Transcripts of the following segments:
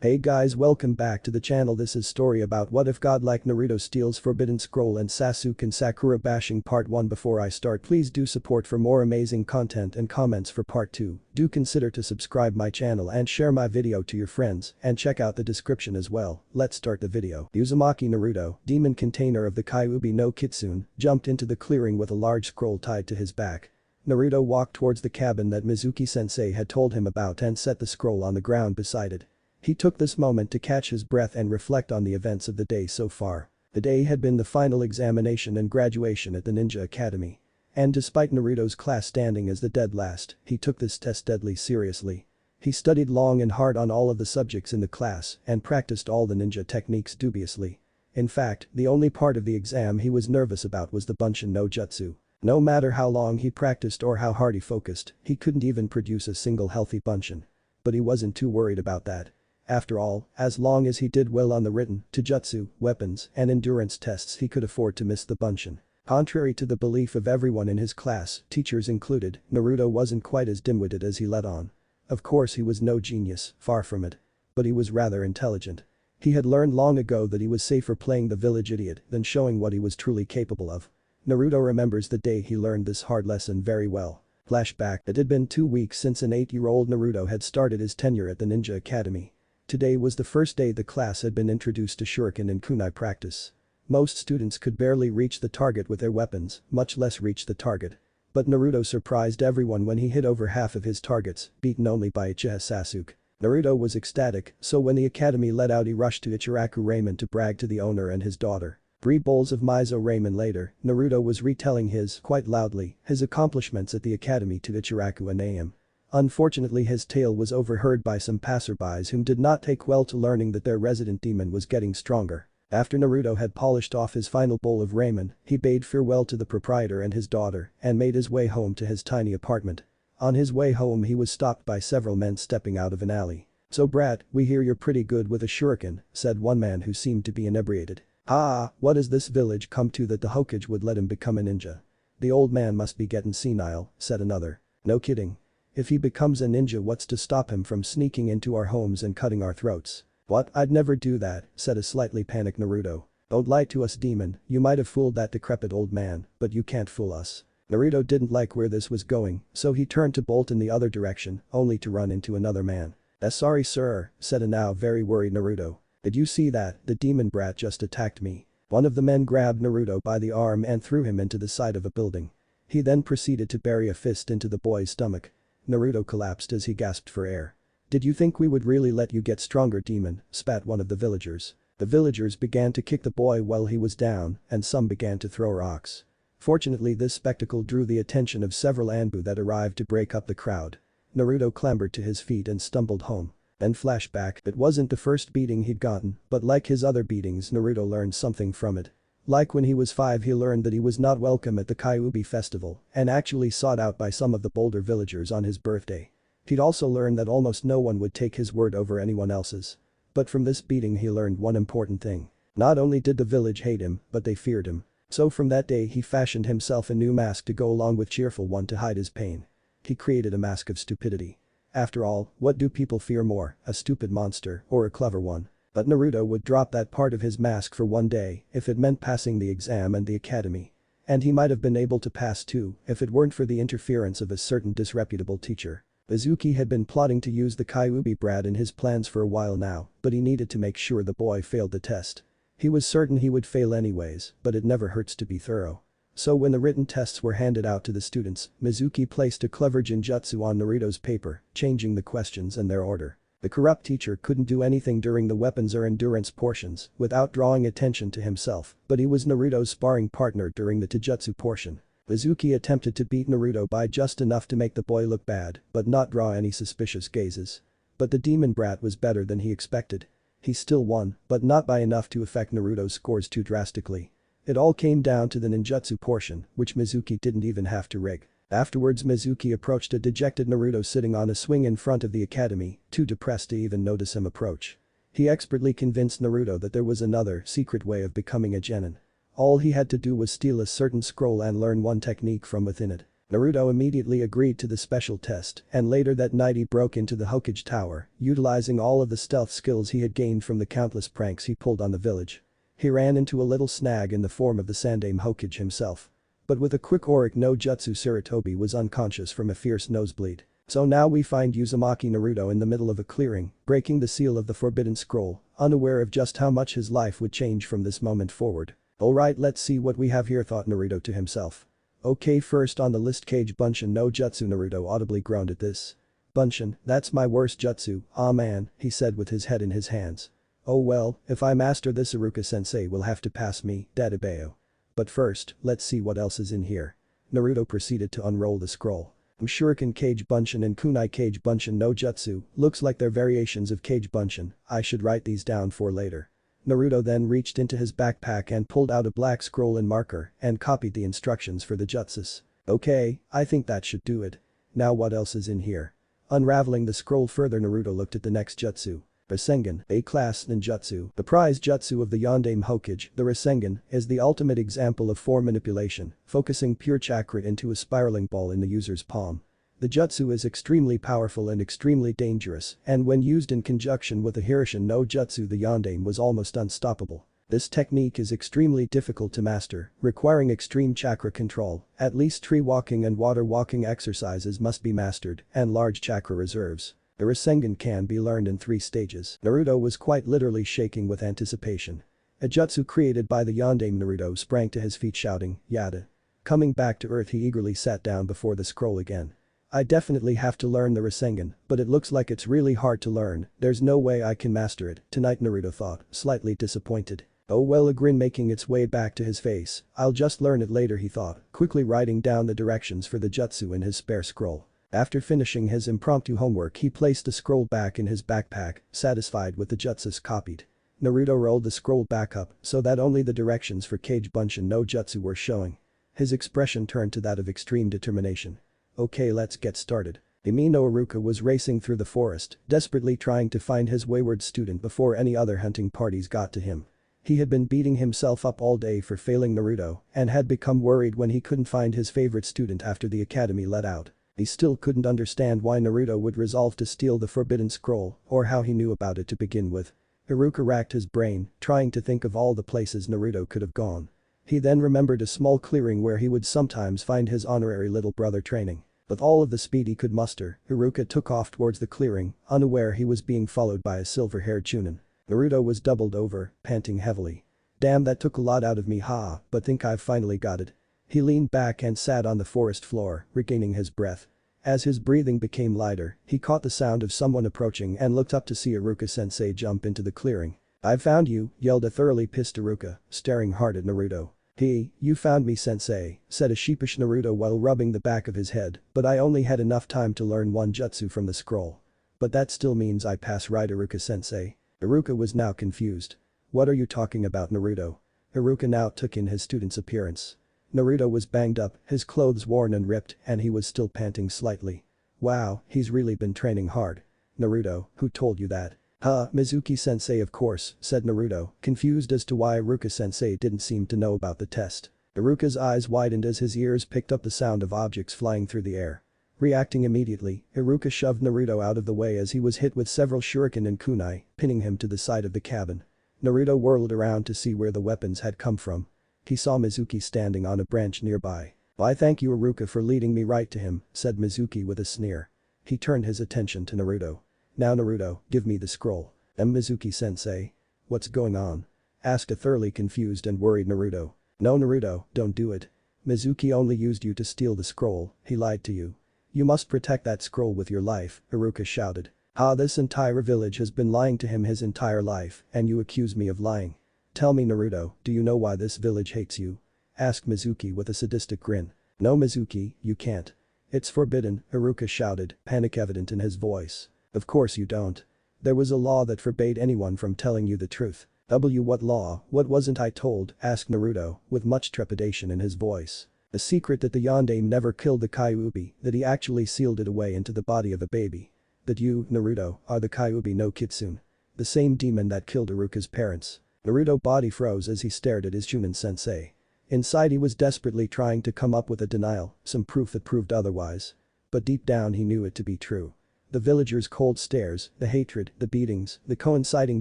Hey guys, welcome back to the channel. This is story about what if godlike Naruto steals Forbidden Scroll and Sasuke and Sakura bashing part 1. Before I start, please do support for more amazing content and comments for part 2. Do consider to subscribe my channel and share my video to your friends and check out the description as well. Let's start the video. Uzumaki Naruto, demon container of the Kyuubi no Kitsune, jumped into the clearing with a large scroll tied to his back. Naruto walked towards the cabin that Mizuki-sensei had told him about and set the scroll on the ground beside it. He took this moment to catch his breath and reflect on the events of the day so far. The day had been the final examination and graduation at the Ninja Academy. And despite Naruto's class standing as the dead last, he took this test deadly seriously. He studied long and hard on all of the subjects in the class and practiced all the ninja techniques dubiously. In fact, the only part of the exam he was nervous about was the Bunshin no Jutsu. No matter how long he practiced or how hard he focused, he couldn't even produce a single healthy Bunshin. But he wasn't too worried about that. After all, as long as he did well on the written, Taijutsu, weapons, and endurance tests, he could afford to miss the Bunshin. Contrary to the belief of everyone in his class, teachers included, Naruto wasn't quite as dim-witted as he let on. Of course he was no genius, far from it. But he was rather intelligent. He had learned long ago that he was safer playing the village idiot than showing what he was truly capable of. Naruto remembers the day he learned this hard lesson very well. Flashback. It had been 2 weeks since an 8-year-old Naruto had started his tenure at the Ninja Academy. Today was the first day the class had been introduced to shuriken and kunai practice. Most students could barely reach the target with their weapons, much less reach the target. But Naruto surprised everyone when he hit over half of his targets, beaten only by Uchiha Sasuke. Naruto was ecstatic, so when the academy let out he rushed to Ichiraku Ramen to brag to the owner and his daughter. 3 bowls of miso ramen later, Naruto was retelling quite loudly, his accomplishments at the academy to Ichiraku and Aim. Unfortunately his tale was overheard by some passerbys whom did not take well to learning that their resident demon was getting stronger. After Naruto had polished off his final bowl of ramen, he bade farewell to the proprietor and his daughter and made his way home to his tiny apartment. On his way home he was stopped by several men stepping out of an alley. "So brat, we hear you're pretty good with a shuriken," said one man who seemed to be inebriated. "Ah, what has this village come to that the Hokage would let him become a ninja? The old man must be getting senile," said another. "No kidding. If he becomes a ninja, what's to stop him from sneaking into our homes and cutting our throats?" "What, I'd never do that," said a slightly panicked Naruto. "Don't lie to us, demon, you might have fooled that decrepit old man, but you can't fool us." Naruto didn't like where this was going, so he turned to bolt in the other direction, only to run into another man. Sorry sir," said a now very worried Naruto. "Did you see that? The demon brat just attacked me." One of the men grabbed Naruto by the arm and threw him into the side of a building. He then proceeded to bury a fist into the boy's stomach. Naruto collapsed as he gasped for air. "Did you think we would really let you get stronger, demon?" spat one of the villagers. The villagers began to kick the boy while he was down, and some began to throw rocks. Fortunately this spectacle drew the attention of several Anbu that arrived to break up the crowd. Naruto clambered to his feet and stumbled home. Then flashback. It wasn't the first beating he'd gotten, but like his other beatings Naruto learned something from it. Like when he was 5 he learned that he was not welcome at the Kyuubi festival and actually sought out by some of the bolder villagers on his birthday. He'd also learned that almost no one would take his word over anyone else's. But from this beating he learned one important thing. Not only did the village hate him, but they feared him. So from that day he fashioned himself a new mask to go along with cheerful one to hide his pain. He created a mask of stupidity. After all, what do people fear more, a stupid monster or a clever one? But Naruto would drop that part of his mask for one day if it meant passing the exam and the academy. And he might have been able to pass too if it weren't for the interference of a certain disreputable teacher. Mizuki had been plotting to use the Kyuubi brat in his plans for a while now, but he needed to make sure the boy failed the test. He was certain he would fail anyways, but it never hurts to be thorough. So when the written tests were handed out to the students, Mizuki placed a clever genjutsu on Naruto's paper, changing the questions and their order. The corrupt teacher couldn't do anything during the weapons or endurance portions without drawing attention to himself, but he was Naruto's sparring partner during the Taijutsu portion. Mizuki attempted to beat Naruto by just enough to make the boy look bad, but not draw any suspicious gazes. But the demon brat was better than he expected. He still won, but not by enough to affect Naruto's scores too drastically. It all came down to the ninjutsu portion, which Mizuki didn't even have to rig. Afterwards Mizuki approached a dejected Naruto sitting on a swing in front of the academy, too depressed to even notice him approach. He expertly convinced Naruto that there was another secret way of becoming a genin. All he had to do was steal a certain scroll and learn one technique from within it. Naruto immediately agreed to the special test, and later that night he broke into the Hokage tower, utilizing all of the stealth skills he had gained from the countless pranks he pulled on the village. He ran into a little snag in the form of the Sandaime Hokage himself. But with a quick auric no jutsu Sarutobi was unconscious from a fierce nosebleed. So now we find Uzumaki Naruto in the middle of a clearing, breaking the seal of the Forbidden Scroll, unaware of just how much his life would change from this moment forward. Alright, let's see what we have here, thought Naruto to himself. Okay, first on the list, Kage Bunshin no Jutsu. Naruto audibly groaned at this. Bunshin, that's my worst jutsu, ah man, he said with his head in his hands. Oh well, if I master this Iruka-sensei will have to pass me, Dadabeo. But first, let's see what else is in here. Naruto proceeded to unroll the scroll. Shuriken Kage Bunshin and Kunai Kage Bunshin no Jutsu, looks like they're variations of Kage Bunshin, I should write these down for later. Naruto then reached into his backpack and pulled out a black scroll and marker and copied the instructions for the jutsus. Okay, I think that should do it. Now what else is in here? Unraveling the scroll further, Naruto looked at the next jutsu. Rasengan, A-class ninjutsu. The prize jutsu of the Yondaime Hokage, the Rasengan, is the ultimate example of form manipulation, focusing pure chakra into a spiraling ball in the user's palm. The jutsu is extremely powerful and extremely dangerous, and when used in conjunction with the Hirishin no Jutsu, the Yondaime was almost unstoppable. This technique is extremely difficult to master, requiring extreme chakra control. At least tree walking and water walking exercises must be mastered, and large chakra reserves. The Rasengan can be learned in 3 stages. Naruto was quite literally shaking with anticipation. A jutsu created by the Yondaime. Naruto sprang to his feet shouting, Yada. Coming back to earth, he eagerly sat down before the scroll again. I definitely have to learn the Rasengan, but it looks like it's really hard to learn, there's no way I can master it, tonight, Naruto thought, slightly disappointed. Oh well, a grin making its way back to his face, I'll just learn it later, he thought, quickly writing down the directions for the jutsu in his spare scroll. After finishing his impromptu homework, he placed the scroll back in his backpack, satisfied with the jutsus copied. Naruto rolled the scroll back up so that only the directions for Kage Bunshin no Jutsu were showing. His expression turned to that of extreme determination. Okay, let's get started. Imi no Iruka was racing through the forest, desperately trying to find his wayward student before any other hunting parties got to him. He had been beating himself up all day for failing Naruto and had become worried when he couldn't find his favorite student after the academy let out. He still couldn't understand why Naruto would resolve to steal the Forbidden Scroll or how he knew about it to begin with. Iruka racked his brain, trying to think of all the places Naruto could have gone. He then remembered a small clearing where he would sometimes find his honorary little brother training. With all of the speed he could muster, Iruka took off towards the clearing, unaware he was being followed by a silver-haired Chunin. Naruto was doubled over, panting heavily. Damn, that took a lot out of me, but think I've finally got it. He leaned back and sat on the forest floor, regaining his breath. As his breathing became lighter, he caught the sound of someone approaching and looked up to see Iruka-sensei jump into the clearing. "I've found you," yelled a thoroughly pissed Iruka, staring hard at Naruto. You found me, sensei," said a sheepish Naruto while rubbing the back of his head, "but I only had enough time to learn one jutsu from the scroll. But that still means I pass, right, Iruka-sensei?" Iruka was now confused. "What are you talking about, Naruto?" Iruka now took in his student's appearance. Naruto was banged up, his clothes worn and ripped, and he was still panting slightly. "Wow, he's really been training hard." "Naruto, who told you that?" Mizuki-sensei, of course," said Naruto, confused as to why Iruka-sensei didn't seem to know about the test. Iruka's eyes widened as his ears picked up the sound of objects flying through the air. Reacting immediately, Iruka shoved Naruto out of the way as he was hit with several shuriken and kunai, pinning him to the side of the cabin. Naruto whirled around to see where the weapons had come from. He saw Mizuki standing on a branch nearby. "Why, thank you, Iruka, for leading me right to him," said Mizuki with a sneer. He turned his attention to Naruto. "Now Naruto, give me the scroll." Mizuki-sensei? What's going on?" asked a thoroughly confused and worried Naruto. "No, Naruto, don't do it. Mizuki only used you to steal the scroll, he lied to you. You must protect that scroll with your life," Iruka shouted. This entire village has been lying to him his entire life, and you accuse me of lying. "Tell me, Naruto, do you know why this village hates you?" asked Mizuki with a sadistic grin. "No, Mizuki, you can't. It's forbidden," Iruka shouted, panic evident in his voice. "Of course you don't. There was a law that forbade anyone from telling you the truth." What law, what wasn't I told?" asked Naruto, with much trepidation in his voice. "A secret that the Yondaime never killed the Kyuubi, that he actually sealed it away into the body of a baby. That you, Naruto, are the Kyuubi no Kitsune. The same demon that killed Iruka's parents." Naruto's body froze as he stared at his Chunin sensei. Inside he was desperately trying to come up with a denial, some proof that proved otherwise. But deep down he knew it to be true. The villagers' cold stares, the hatred, the beatings, the coinciding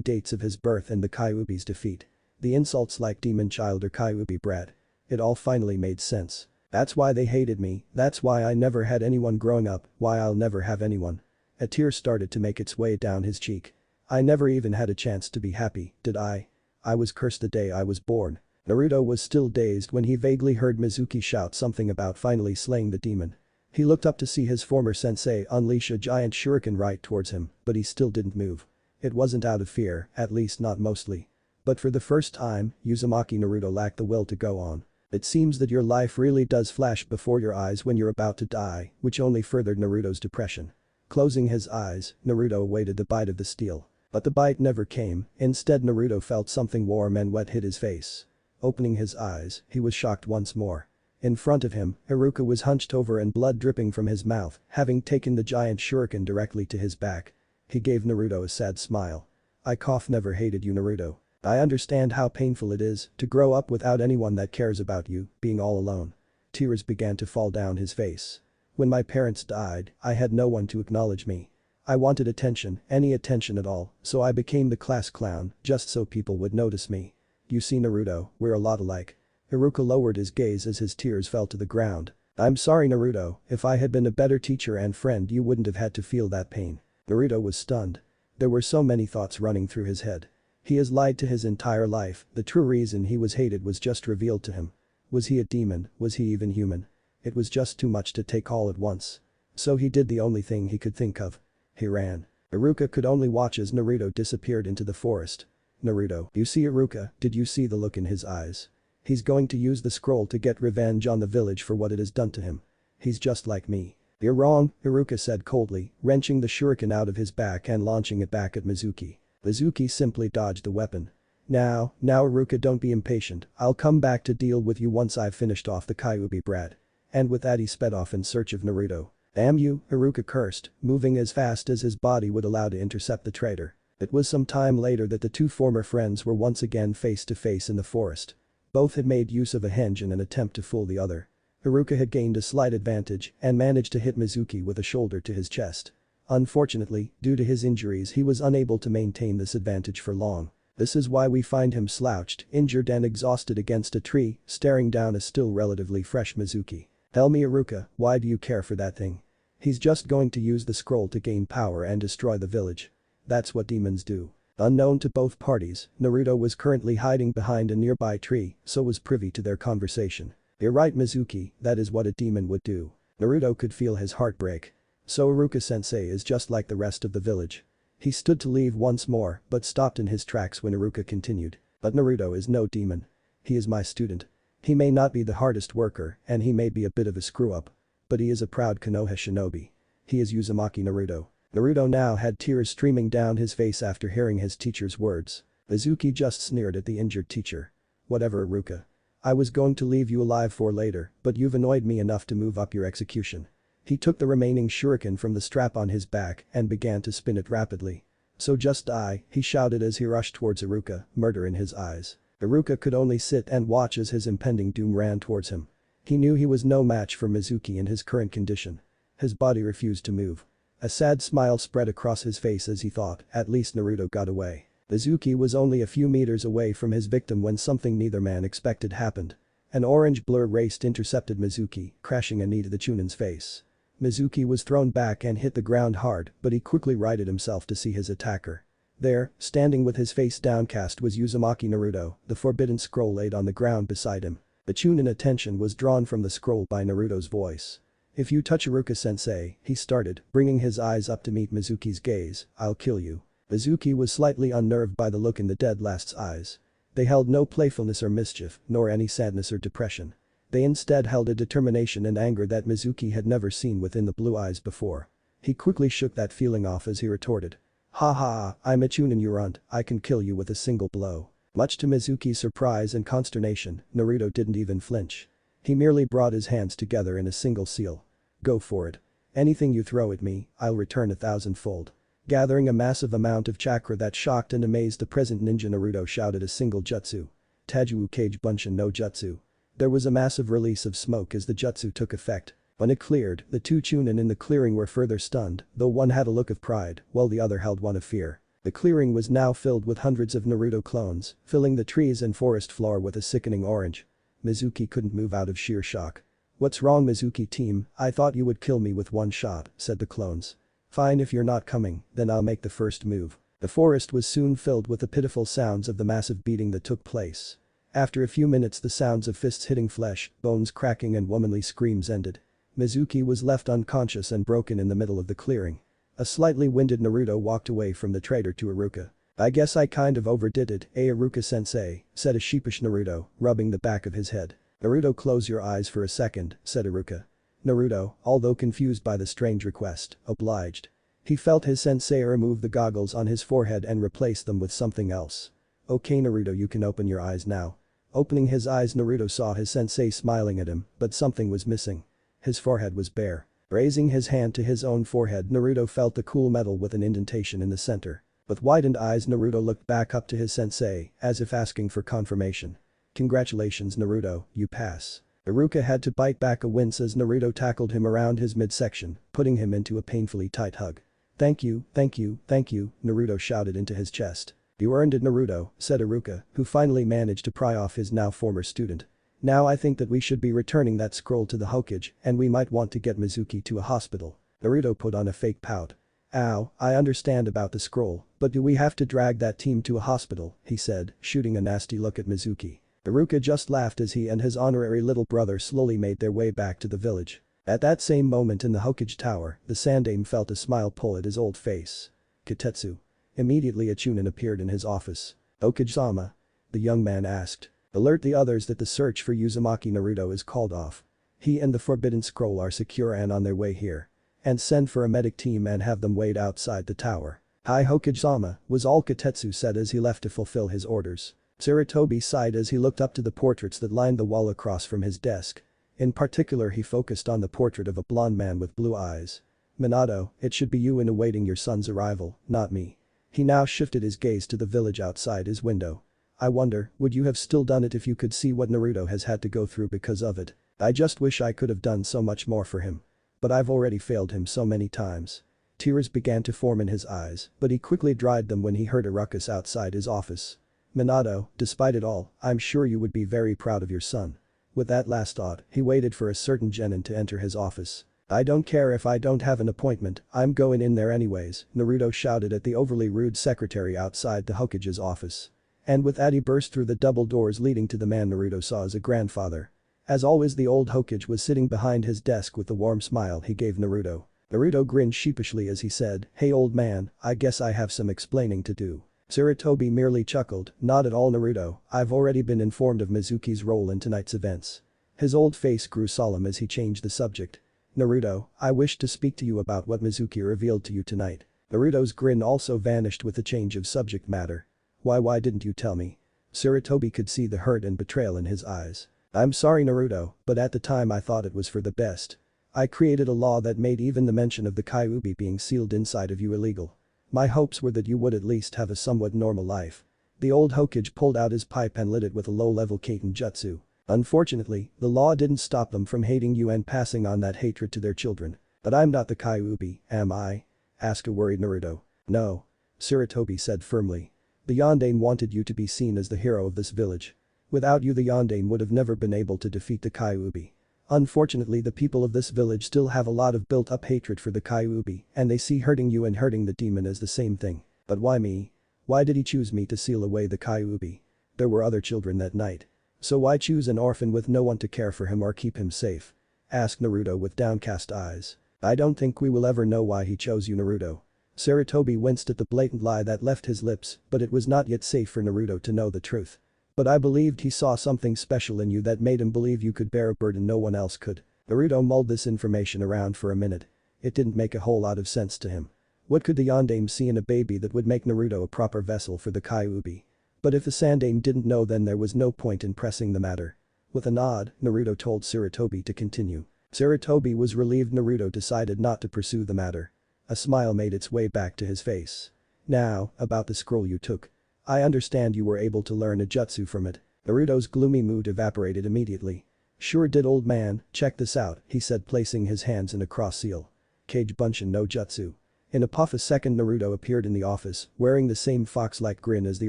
dates of his birth and the Kyuubi's defeat. The insults like demon child or Kyuubi brat. It all finally made sense. That's why they hated me, that's why I never had anyone growing up, why I'll never have anyone. A tear started to make its way down his cheek. I never even had a chance to be happy, did I? I was cursed the day I was born. Naruto was still dazed when he vaguely heard Mizuki shout something about finally slaying the demon. He looked up to see his former sensei unleash a giant shuriken right towards him, but he still didn't move. It wasn't out of fear, at least not mostly. But for the first time, Uzumaki Naruto lacked the will to go on. It seems that your life really does flash before your eyes when you're about to die, which only furthered Naruto's depression. Closing his eyes, Naruto awaited the bite of the steel. But the bite never came, instead Naruto felt something warm and wet hit his face. Opening his eyes, he was shocked once more. In front of him, Iruka was hunched over and blood dripping from his mouth, having taken the giant shuriken directly to his back. He gave Naruto a sad smile. I never hated you Naruto. I understand how painful it is to grow up without anyone that cares about you, being all alone. Tears began to fall down his face. When my parents died, I had no one to acknowledge me. I wanted attention, any attention at all, so I became the class clown, just so people would notice me. You see Naruto, we're a lot alike. Iruka lowered his gaze as his tears fell to the ground. I'm sorry Naruto, if I had been a better teacher and friend you wouldn't have had to feel that pain. Naruto was stunned. There were so many thoughts running through his head. He has lied to his entire life, the true reason he was hated was just revealed to him. Was he a demon, was he even human? It was just too much to take all at once. So he did the only thing he could think of. He ran. Iruka could only watch as Naruto disappeared into the forest. Naruto, you see Iruka, did you see the look in his eyes? He's going to use the scroll to get revenge on the village for what it has done to him. He's just like me. You're wrong, Iruka said coldly, wrenching the shuriken out of his back and launching it back at Mizuki. Mizuki simply dodged the weapon. Now Iruka don't be impatient, I'll come back to deal with you once I've finished off the Kyuubi brat. And with that he sped off in search of Naruto. Damn you, Iruka cursed, moving as fast as his body would allow to intercept the traitor. It was some time later that the two former friends were once again face to face in the forest. Both had made use of a henge in an attempt to fool the other. Iruka had gained a slight advantage and managed to hit Mizuki with a shoulder to his chest. Unfortunately, due to his injuries he was unable to maintain this advantage for long. This is why we find him slouched, injured and exhausted against a tree, staring down a still relatively fresh Mizuki. Tell me Iruka, why do you care for that thing? He's just going to use the scroll to gain power and destroy the village. That's what demons do. Unknown to both parties, Naruto was currently hiding behind a nearby tree, so was privy to their conversation. You're right Mizuki, that is what a demon would do. Naruto could feel his heart break. So Iruka-sensei is just like the rest of the village. He stood to leave once more, but stopped in his tracks when Iruka continued. But Naruto is no demon. He is my student. He may not be the hardest worker, and he may be a bit of a screw-up. But he is a proud Konoha shinobi. He is Uzumaki Naruto. Naruto now had tears streaming down his face after hearing his teacher's words. Mizuki just sneered at the injured teacher. Whatever Iruka. I was going to leave you alive for later, but you've annoyed me enough to move up your execution. He took the remaining shuriken from the strap on his back and began to spin it rapidly. So just die, he shouted as he rushed towards Iruka, murder in his eyes. Iruka could only sit and watch as his impending doom ran towards him. He knew he was no match for Mizuki in his current condition. His body refused to move. A sad smile spread across his face as he thought, at least Naruto got away. Mizuki was only a few meters away from his victim when something neither man expected happened. An orange blur raced intercepted Mizuki, crashing a knee to the Chunin's face. Mizuki was thrown back and hit the ground hard, but he quickly righted himself to see his attacker. There, standing with his face downcast was Uzumaki Naruto, the forbidden scroll laid on the ground beside him. The Chunin attention was drawn from the scroll by Naruto's voice. If you touch Iruka-sensei, he started, bringing his eyes up to meet Mizuki's gaze, I'll kill you. Mizuki was slightly unnerved by the look in the dead last's eyes. They held no playfulness or mischief, nor any sadness or depression. They instead held a determination and anger that Mizuki had never seen within the blue eyes before. He quickly shook that feeling off as he retorted. Ha ha, I'm a Chunin you runt, I can kill you with a single blow. Much to Mizuki's surprise and consternation, Naruto didn't even flinch. He merely brought his hands together in a single seal. Go for it. Anything you throw at me, I'll return 1,000-fold. Gathering a massive amount of chakra that shocked and amazed the present ninja Naruto shouted a single jutsu. Taiju Kage Bunshin no Jutsu. There was a massive release of smoke as the jutsu took effect. When it cleared, the two chunin in the clearing were further stunned, though one had a look of pride, while the other held one of fear. The clearing was now filled with hundreds of Naruto clones, filling the trees and forest floor with a sickening orange. Mizuki couldn't move out of sheer shock. "What's wrong, Mizuki team? I thought you would kill me with one shot," said the clones. "Fine, if you're not coming, then I'll make the first move." The forest was soon filled with the pitiful sounds of the massive beating that took place. After a few minutes the sounds of fists hitting flesh, bones cracking and womanly screams ended. Mizuki was left unconscious and broken in the middle of the clearing. A slightly winded Naruto walked away from the traitor to Iruka. "I guess I kind of overdid it, Iruka-sensei," said a sheepish Naruto, rubbing the back of his head. "Naruto, close your eyes for a second," said Iruka. Naruto, although confused by the strange request, obliged. He felt his sensei remove the goggles on his forehead and replace them with something else. "Okay Naruto, you can open your eyes now." Opening his eyes, Naruto saw his sensei smiling at him, but something was missing. His forehead was bare. Raising his hand to his own forehead, Naruto felt the cool metal with an indentation in the center. With widened eyes, Naruto looked back up to his sensei, as if asking for confirmation. "Congratulations Naruto, you pass." Iruka had to bite back a wince as Naruto tackled him around his midsection, putting him into a painfully tight hug. "Thank you, thank you, thank you," Naruto shouted into his chest. "You earned it Naruto," said Iruka, who finally managed to pry off his now former student. "Now I think that we should be returning that scroll to the Hokage and we might want to get Mizuki to a hospital." Naruto put on a fake pout. "Ow, I understand about the scroll, but do we have to drag that team to a hospital?" he said, shooting a nasty look at Mizuki. Iruka just laughed as he and his honorary little brother slowly made their way back to the village. At that same moment in the Hokage tower, the Sandaime felt a smile pull at his old face. "Kitetsu." Immediately a chunin appeared in his office. "Hokage-sama?" the young man asked. "Alert the others that the search for Uzumaki Naruto is called off. He and the Forbidden Scroll are secure and on their way here. And send for a medic team and have them wait outside the tower." "Hi Hokage-sama," was all Kitetsu said as he left to fulfill his orders. Sarutobi sighed as he looked up to the portraits that lined the wall across from his desk. In particular he focused on the portrait of a blond man with blue eyes. "Minato, it should be you in awaiting your son's arrival, not me." He now shifted his gaze to the village outside his window. "I wonder, would you have still done it if you could see what Naruto has had to go through because of it? I just wish I could have done so much more for him. But I've already failed him so many times." Tears began to form in his eyes, but he quickly dried them when he heard a ruckus outside his office. "Minato, despite it all, I'm sure you would be very proud of your son." With that last thought, he waited for a certain genin to enter his office. "I don't care if I don't have an appointment, I'm going in there anyways," Naruto shouted at the overly rude secretary outside the Hokage's office. And with that he burst through the double doors leading to the man Naruto saw as a grandfather. As always, the old Hokage was sitting behind his desk with the warm smile he gave Naruto. Naruto grinned sheepishly as he said, "Hey old man, I guess I have some explaining to do." Sarutobi merely chuckled, "Not at all Naruto, I've already been informed of Mizuki's role in tonight's events." His old face grew solemn as he changed the subject. "Naruto, I wish to speak to you about what Mizuki revealed to you tonight." Naruto's grin also vanished with the change of subject matter. Why didn't you tell me?" Sarutobi could see the hurt and betrayal in his eyes. "I'm sorry Naruto, but at the time I thought it was for the best. I created a law that made even the mention of the Kyuubi being sealed inside of you illegal. My hopes were that you would at least have a somewhat normal life." The old Hokage pulled out his pipe and lit it with a low-level Kaiten jutsu. "Unfortunately, the law didn't stop them from hating you and passing on that hatred to their children. But I'm not the Kyuubi, am I?" asked a worried Naruto. "No." Sarutobi said firmly. "The Yondaime wanted you to be seen as the hero of this village. Without you the Yondaime would have never been able to defeat the Kyuubi. Unfortunately the people of this village still have a lot of built-up hatred for the Kyuubi and they see hurting you and hurting the demon as the same thing. But why me? Why did he choose me to seal away the Kyuubi? There were other children that night. So why choose an orphan with no one to care for him or keep him safe?" asked Naruto with downcast eyes. "I don't think we will ever know why he chose you Naruto." Sarutobi winced at the blatant lie that left his lips, but it was not yet safe for Naruto to know the truth. "But I believed he saw something special in you that made him believe you could bear a burden no one else could." Naruto mulled this information around for a minute. It didn't make a whole lot of sense to him. What could the Yondaime see in a baby that would make Naruto a proper vessel for the Kyuubi? But if the Sandaime didn't know then there was no point in pressing the matter. With a nod, Naruto told Sarutobi to continue. Sarutobi was relieved Naruto decided not to pursue the matter. A smile made its way back to his face. "Now, about the scroll you took. I understand you were able to learn a jutsu from it." Naruto's gloomy mood evaporated immediately. Sure did, old man, check this out, he said, placing his hands in a cross seal. Kage Bunshin no Jutsu. In a puff a second Naruto appeared in the office, wearing the same fox-like grin as the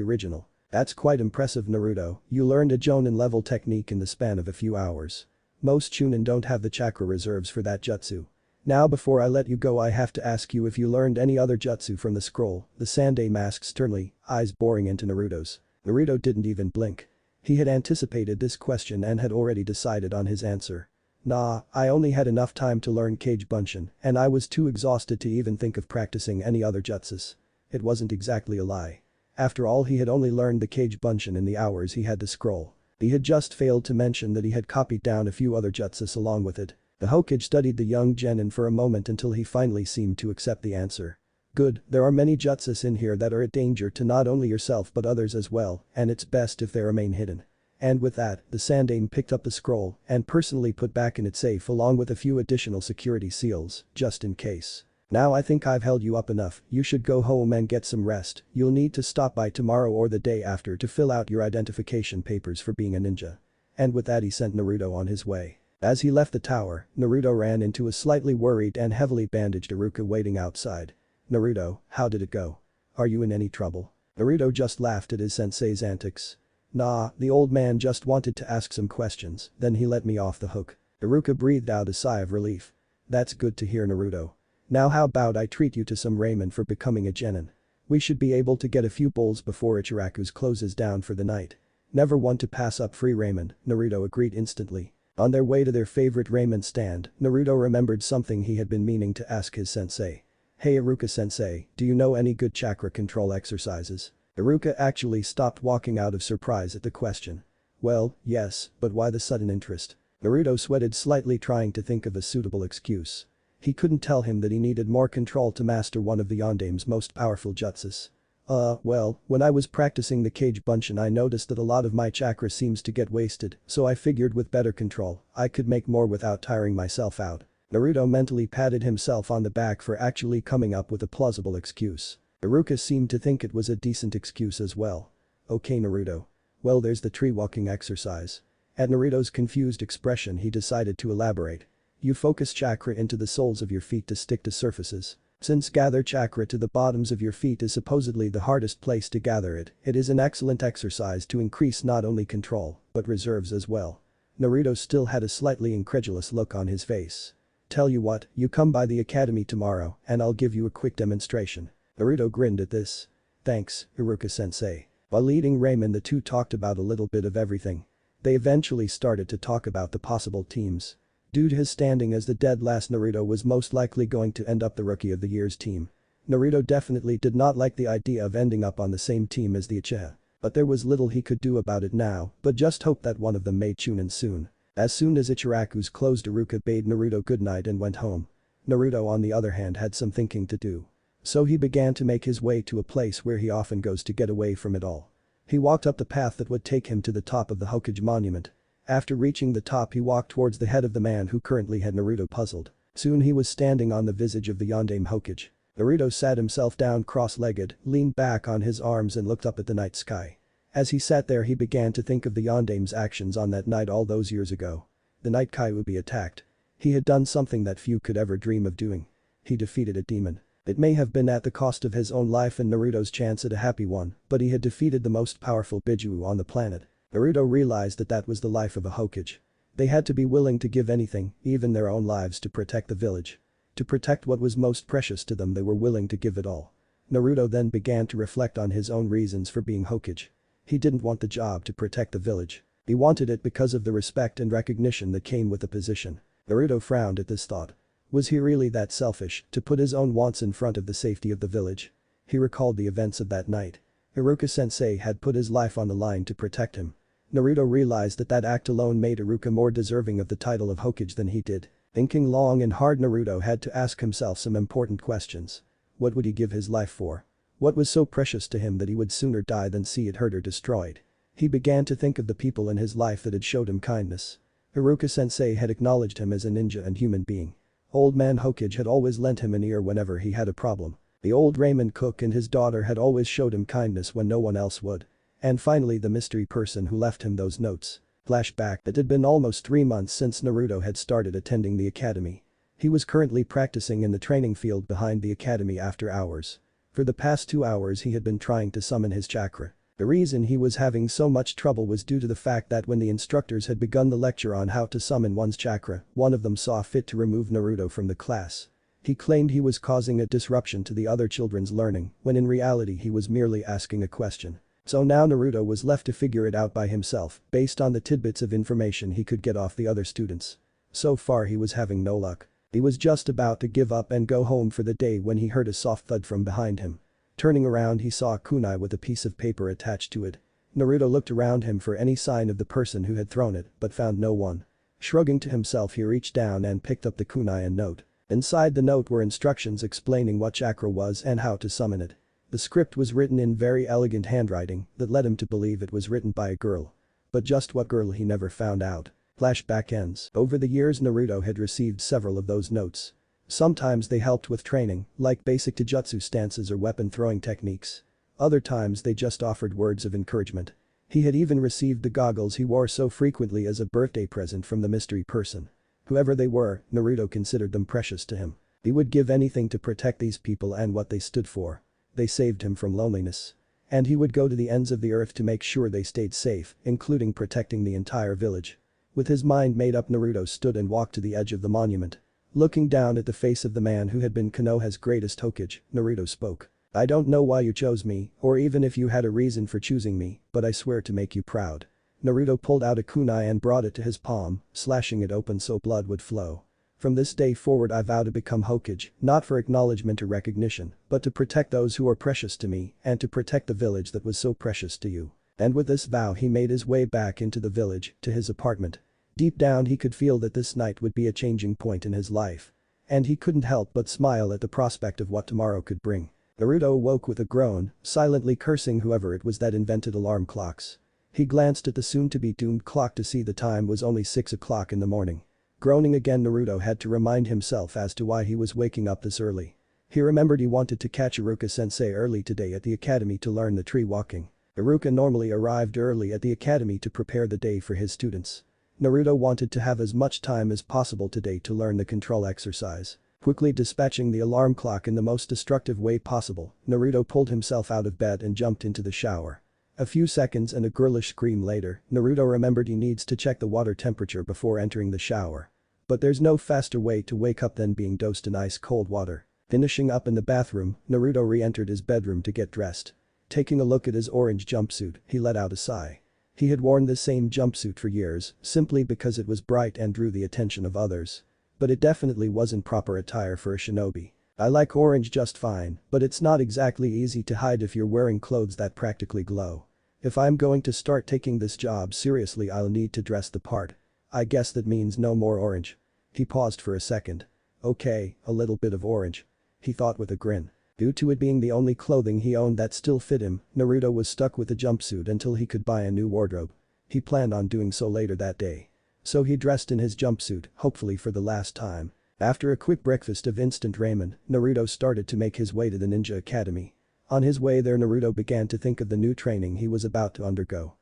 original. That's quite impressive, Naruto, you learned a Jonin level technique in the span of a few hours. Most Chunin don't have the chakra reserves for that jutsu. Now before I let you go I have to ask you if you learned any other jutsu from the scroll, the Sandai asked sternly, eyes boring into Naruto's. Naruto didn't even blink. He had anticipated this question and had already decided on his answer. Nah, I only had enough time to learn Kage Bunshin, and I was too exhausted to even think of practicing any other jutsus. It wasn't exactly a lie. After all, he had only learned the Kage Bunshin in the hours he had to scroll. He had just failed to mention that he had copied down a few other jutsus along with it. The Hokage studied the young genin for a moment until he finally seemed to accept the answer. Good, there are many jutsus in here that are a danger to not only yourself but others as well, and it's best if they remain hidden. And with that, the Sandai picked up the scroll and personally put back in its safe along with a few additional security seals, just in case. Now I think I've held you up enough, you should go home and get some rest, you'll need to stop by tomorrow or the day after to fill out your identification papers for being a ninja. And with that he sent Naruto on his way. As he left the tower, Naruto ran into a slightly worried and heavily bandaged Iruka waiting outside. Naruto, how did it go? Are you in any trouble? Naruto just laughed at his sensei's antics. Nah, the old man just wanted to ask some questions, then he let me off the hook. Iruka breathed out a sigh of relief. That's good to hear, Naruto. Now how about I treat you to some ramen for becoming a genin? We should be able to get a few bowls before Ichiraku's closes down for the night. Never one to pass up free ramen, Naruto agreed instantly. On their way to their favorite ramen stand, Naruto remembered something he had been meaning to ask his sensei. Hey Iruka-sensei, do you know any good chakra control exercises? Iruka actually stopped walking out of surprise at the question. Well, yes, but why the sudden interest? Naruto sweated slightly trying to think of a suitable excuse. He couldn't tell him that he needed more control to master one of the Yondame's most powerful jutsus. Well, when I was practicing the Kage Bunshin I noticed that a lot of my chakra seems to get wasted, so I figured with better control, I could make more without tiring myself out. Naruto mentally patted himself on the back for actually coming up with a plausible excuse. Iruka seemed to think it was a decent excuse as well. Okay Naruto. Well, there's the tree walking exercise. At Naruto's confused expression he decided to elaborate. You focus chakra into the soles of your feet to stick to surfaces. Since gather chakra to the bottoms of your feet is supposedly the hardest place to gather it, it is an excellent exercise to increase not only control, but reserves as well. Naruto still had a slightly incredulous look on his face. Tell you what, you come by the academy tomorrow and I'll give you a quick demonstration. Naruto grinned at this. Thanks, Iruka-sensei. While eating ramen the two talked about a little bit of everything. They eventually started to talk about the possible teams. Due to his standing as the dead last, Naruto was most likely going to end up the Rookie of the Year's team. Naruto definitely did not like the idea of ending up on the same team as the Uchiha. But there was little he could do about it now, but just hope that one of them made Chunin soon. As soon as Ichiraku's closed, Iruka bade Naruto goodnight and went home. Naruto on the other hand had some thinking to do. So he began to make his way to a place where he often goes to get away from it all. He walked up the path that would take him to the top of the Hokage monument. After reaching the top he walked towards the head of the man who currently had Naruto puzzled. Soon he was standing on the visage of the Yondaime Hokage. Naruto sat himself down cross-legged, leaned back on his arms and looked up at the night sky. As he sat there he began to think of the Yondaime's actions on that night all those years ago. The night Kyuubi attacked. He had done something that few could ever dream of doing. He defeated a demon. It may have been at the cost of his own life and Naruto's chance at a happy one, but he had defeated the most powerful Bijuu on the planet. Naruto realized that that was the life of a Hokage. They had to be willing to give anything, even their own lives, to protect the village. To protect what was most precious to them they were willing to give it all. Naruto then began to reflect on his own reasons for being Hokage. He didn't want the job to protect the village. He wanted it because of the respect and recognition that came with the position. Naruto frowned at this thought. Was he really that selfish to put his own wants in front of the safety of the village? He recalled the events of that night. Iruka-sensei had put his life on the line to protect him. Naruto realized that that act alone made Iruka more deserving of the title of Hokage than he did. Thinking long and hard, Naruto had to ask himself some important questions. What would he give his life for? What was so precious to him that he would sooner die than see it hurt or destroyed? He began to think of the people in his life that had showed him kindness. Iruka-sensei had acknowledged him as a ninja and human being. Old man Hokage had always lent him an ear whenever he had a problem. The old ramen cook and his daughter had always showed him kindness when no one else would. And finally the mystery person who left him those notes. Flashback. It had been almost 3 months since Naruto had started attending the academy. He was currently practicing in the training field behind the academy after hours. For the past 2 hours he had been trying to summon his chakra. The reason he was having so much trouble was due to the fact that when the instructors had begun the lecture on how to summon one's chakra, one of them saw fit to remove Naruto from the class. He claimed he was causing a disruption to the other children's learning, when in reality he was merely asking a question. So now Naruto was left to figure it out by himself, based on the tidbits of information he could get off the other students. So far he was having no luck. He was just about to give up and go home for the day when he heard a soft thud from behind him. Turning around he saw a kunai with a piece of paper attached to it. Naruto looked around him for any sign of the person who had thrown it, but found no one. Shrugging to himself he reached down and picked up the kunai and note. Inside the note were instructions explaining what chakra was and how to summon it. The script was written in very elegant handwriting that led him to believe it was written by a girl. But just what girl he never found out. Flashback ends. Over the years Naruto had received several of those notes. Sometimes they helped with training, like basic taijutsu stances or weapon throwing techniques. Other times they just offered words of encouragement. He had even received the goggles he wore so frequently as a birthday present from the mystery person. Whoever they were, Naruto considered them precious to him. He would give anything to protect these people and what they stood for. They saved him from loneliness. And he would go to the ends of the earth to make sure they stayed safe, including protecting the entire village. With his mind made up, Naruto stood and walked to the edge of the monument. Looking down at the face of the man who had been Konoha's greatest Hokage, Naruto spoke. I don't know why you chose me, or even if you had a reason for choosing me, but I swear to make you proud. Naruto pulled out a kunai and brought it to his palm, slashing it open so blood would flow. From this day forward I vow to become Hokage, not for acknowledgement or recognition, but to protect those who are precious to me and to protect the village that was so precious to you. And with this vow he made his way back into the village, to his apartment. Deep down he could feel that this night would be a changing point in his life. And he couldn't help but smile at the prospect of what tomorrow could bring. Naruto awoke with a groan, silently cursing whoever it was that invented alarm clocks. He glanced at the soon-to-be doomed clock to see the time was only 6 o'clock in the morning. Groaning again, Naruto had to remind himself as to why he was waking up this early. He remembered he wanted to catch Iruka-sensei early today at the academy to learn the tree walking. Iruka normally arrived early at the academy to prepare the day for his students. Naruto wanted to have as much time as possible today to learn the control exercise. Quickly dispatching the alarm clock in the most destructive way possible, Naruto pulled himself out of bed and jumped into the shower. A few seconds and a girlish scream later, Naruto remembered he needs to check the water temperature before entering the shower. But there's no faster way to wake up than being doused in ice-cold water. Finishing up in the bathroom, Naruto re-entered his bedroom to get dressed. Taking a look at his orange jumpsuit, he let out a sigh. He had worn this same jumpsuit for years, simply because it was bright and drew the attention of others. But it definitely wasn't proper attire for a shinobi. I like orange just fine, but it's not exactly easy to hide if you're wearing clothes that practically glow. If I'm going to start taking this job seriously, I'll need to dress the part. I guess that means no more orange. He paused for a second. Okay, a little bit of orange. He thought with a grin. Due to it being the only clothing he owned that still fit him, Naruto was stuck with the jumpsuit until he could buy a new wardrobe. He planned on doing so later that day. So he dressed in his jumpsuit, hopefully for the last time. After a quick breakfast of instant ramen, Naruto started to make his way to the Ninja Academy. On his way there, Naruto began to think of the new training he was about to undergo.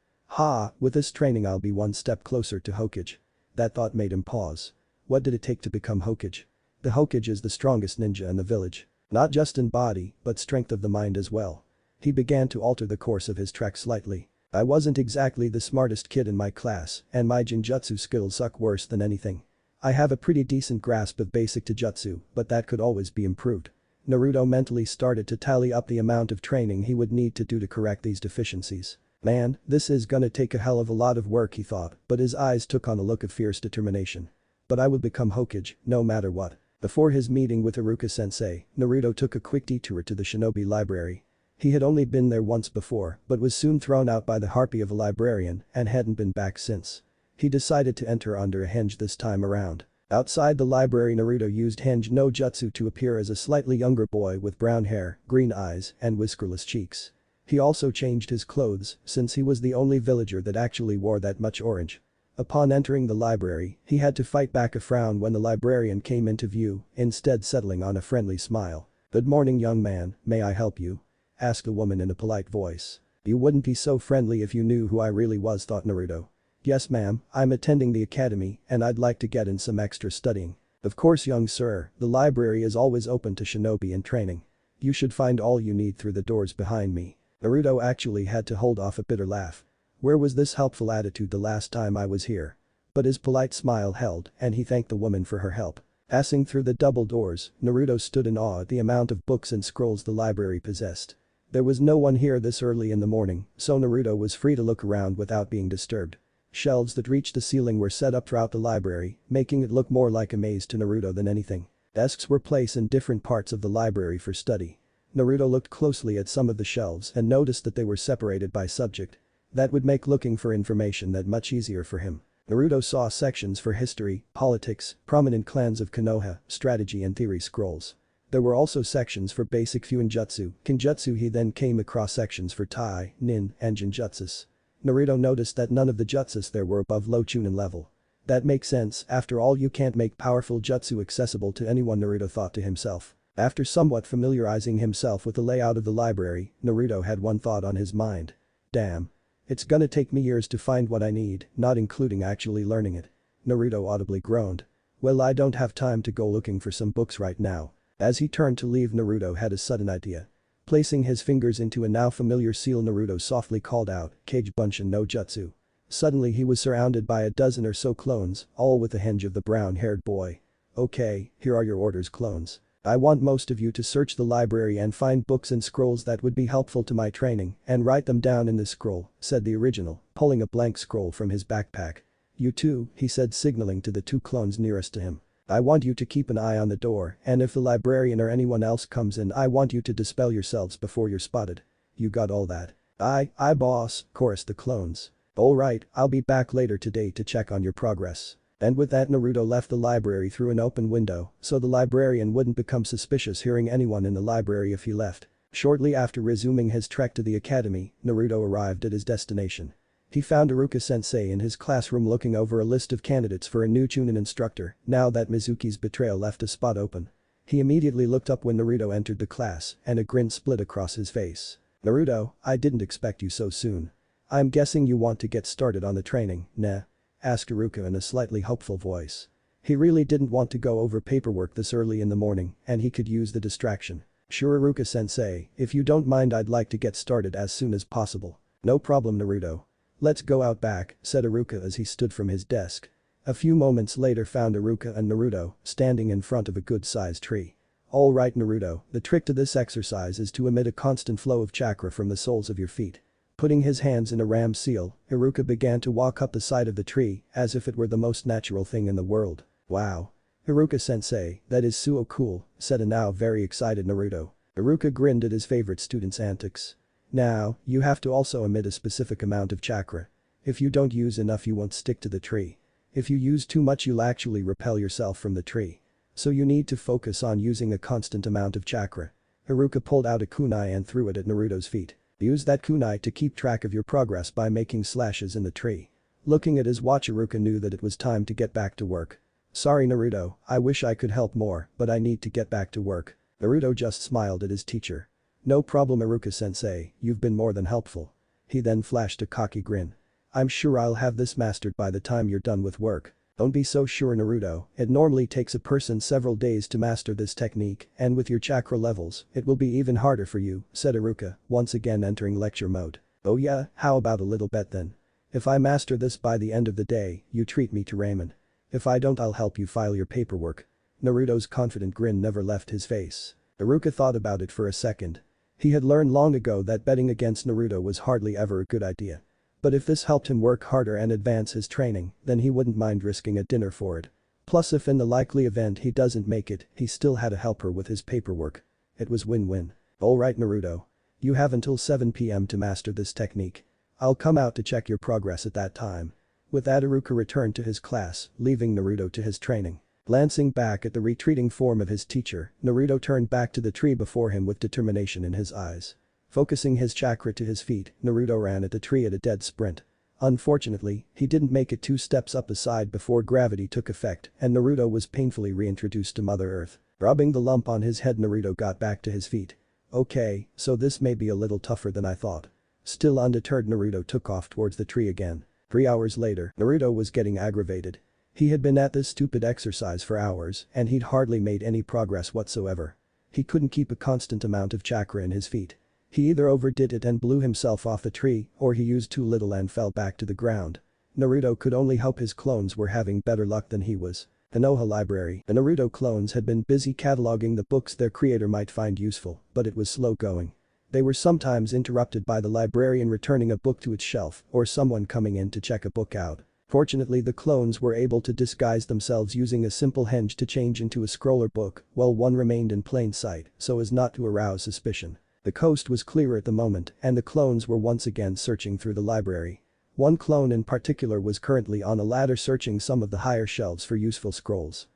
With this training I'll be one step closer to Hokage. That thought made him pause. What did it take to become Hokage? The Hokage is the strongest ninja in the village. Not just in body, but strength of the mind as well. He began to alter the course of his trek slightly. I wasn't exactly the smartest kid in my class, and my genjutsu skills suck worse than anything. I have a pretty decent grasp of basic taijutsu, but that could always be improved. Naruto mentally started to tally up the amount of training he would need to do to correct these deficiencies. Man, this is gonna take a hell of a lot of work, he thought, but his eyes took on a look of fierce determination. But I will become Hokage, no matter what. Before his meeting with Iruka-sensei, Naruto took a quick detour to the Shinobi Library. He had only been there once before, but was soon thrown out by the harpy of a librarian and hadn't been back since. He decided to enter under a henge this time around. Outside the library, Naruto used henge no jutsu to appear as a slightly younger boy with brown hair, green eyes, and whiskerless cheeks. He also changed his clothes, since he was the only villager that actually wore that much orange. Upon entering the library, he had to fight back a frown when the librarian came into view, instead settling on a friendly smile. "Good morning, young man, may I help you?" asked the woman in a polite voice. "You wouldn't be so friendly if you knew who I really was," thought Naruto. Yes ma'am, I'm attending the academy and I'd like to get in some extra studying. Of course young sir, the library is always open to shinobi in training. You should find all you need through the doors behind me. Naruto actually had to hold off a bitter laugh. Where was this helpful attitude the last time I was here? But his polite smile held and he thanked the woman for her help. Passing through the double doors, Naruto stood in awe at the amount of books and scrolls the library possessed. There was no one here this early in the morning, so Naruto was free to look around without being disturbed. Shelves that reached the ceiling were set up throughout the library, making it look more like a maze to Naruto than anything. Desks were placed in different parts of the library for study. Naruto looked closely at some of the shelves and noticed that they were separated by subject. That would make looking for information that much easier for him. Naruto saw sections for history, politics, prominent clans of Konoha, strategy and theory scrolls. There were also sections for basic Fuinjutsu, Kinjutsu. He then came across sections for Tai, Nin, and Jinjutsus. Naruto noticed that none of the jutsus there were above low Chunin level. That makes sense, after all you can't make powerful jutsu accessible to anyone, Naruto thought to himself. After somewhat familiarizing himself with the layout of the library, Naruto had one thought on his mind. Damn. It's gonna take me years to find what I need, not including actually learning it. Naruto audibly groaned. Well, I don't have time to go looking for some books right now. As he turned to leave, Naruto had a sudden idea. Placing his fingers into a now familiar seal, Naruto softly called out, Kage Bunshin no Jutsu. Suddenly he was surrounded by a dozen or so clones, all with the henge of the brown-haired boy. Okay, here are your orders, clones. I want most of you to search the library and find books and scrolls that would be helpful to my training and write them down in this scroll, said the original, pulling a blank scroll from his backpack. You too, he said, signaling to the two clones nearest to him. I want you to keep an eye on the door, and if the librarian or anyone else comes in, I want you to dispel yourselves before you're spotted. You got all that? Aye boss, chorused the clones. Alright, I'll be back later today to check on your progress. And with that, Naruto left the library through an open window, so the librarian wouldn't become suspicious hearing anyone in the library if he left. Shortly after resuming his trek to the academy, Naruto arrived at his destination. He found Iruka-sensei in his classroom looking over a list of candidates for a new Chunin instructor, now that Mizuki's betrayal left a spot open. He immediately looked up when Naruto entered the class, and a grin split across his face. Naruto, I didn't expect you so soon. I'm guessing you want to get started on the training, nah? Asked Iruka in a slightly hopeful voice. He really didn't want to go over paperwork this early in the morning, and he could use the distraction. Sure Iruka-sensei, if you don't mind, I'd like to get started as soon as possible. No problem, Naruto. Let's go out back, said Iruka as he stood from his desk. A few moments later found Iruka and Naruto standing in front of a good-sized tree. Alright Naruto, the trick to this exercise is to emit a constant flow of chakra from the soles of your feet. Putting his hands in a ram seal, Iruka began to walk up the side of the tree as if it were the most natural thing in the world. Wow. Iruka-sensei, that is so cool, said a now very excited Naruto. Iruka grinned at his favorite student's antics. Now, you have to also emit a specific amount of chakra. If you don't use enough, you won't stick to the tree. If you use too much, you'll actually repel yourself from the tree. So you need to focus on using a constant amount of chakra. Iruka pulled out a kunai and threw it at Naruto's feet. Use that kunai to keep track of your progress by making slashes in the tree. Looking at his watch, Iruka knew that it was time to get back to work. Sorry Naruto, I wish I could help more, but I need to get back to work. Naruto just smiled at his teacher. No problem Iruka-sensei, you've been more than helpful. He then flashed a cocky grin. I'm sure I'll have this mastered by the time you're done with work. Don't be so sure Naruto, it normally takes a person several days to master this technique, and with your chakra levels, it will be even harder for you, said Iruka, once again entering lecture mode. Oh yeah, how about a little bet then? If I master this by the end of the day, you treat me to ramen. If I don't, I'll help you file your paperwork. Naruto's confident grin never left his face. Iruka thought about it for a second. He had learned long ago that betting against Naruto was hardly ever a good idea. But if this helped him work harder and advance his training, then he wouldn't mind risking a dinner for it. Plus, if in the likely event he doesn't make it, he still had a helper with his paperwork. It was win-win. Alright Naruto. You have until 7 PM to master this technique. I'll come out to check your progress at that time. With that, Iruka returned to his class, leaving Naruto to his training. Glancing back at the retreating form of his teacher, Naruto turned back to the tree before him with determination in his eyes. Focusing his chakra to his feet, Naruto ran at the tree at a dead sprint. Unfortunately, he didn't make it 2 steps up the side before gravity took effect and Naruto was painfully reintroduced to Mother Earth. Rubbing the lump on his head, Naruto got back to his feet. Okay, so this may be a little tougher than I thought. Still undeterred, Naruto took off towards the tree again. 3 hours later, Naruto was getting aggravated. He had been at this stupid exercise for hours and he'd hardly made any progress whatsoever. He couldn't keep a constant amount of chakra in his feet. He either overdid it and blew himself off the tree or he used too little and fell back to the ground. Naruto could only hope his clones were having better luck than he was. The Noha library. The Naruto clones had been busy cataloging the books their creator might find useful, but it was slow going. They were sometimes interrupted by the librarian returning a book to its shelf or someone coming in to check a book out. Fortunately, the clones were able to disguise themselves using a simple henge to change into a scroller book while one remained in plain sight so as not to arouse suspicion. The coast was clear at the moment and the clones were once again searching through the library. One clone in particular was currently on a ladder searching some of the higher shelves for useful scrolls.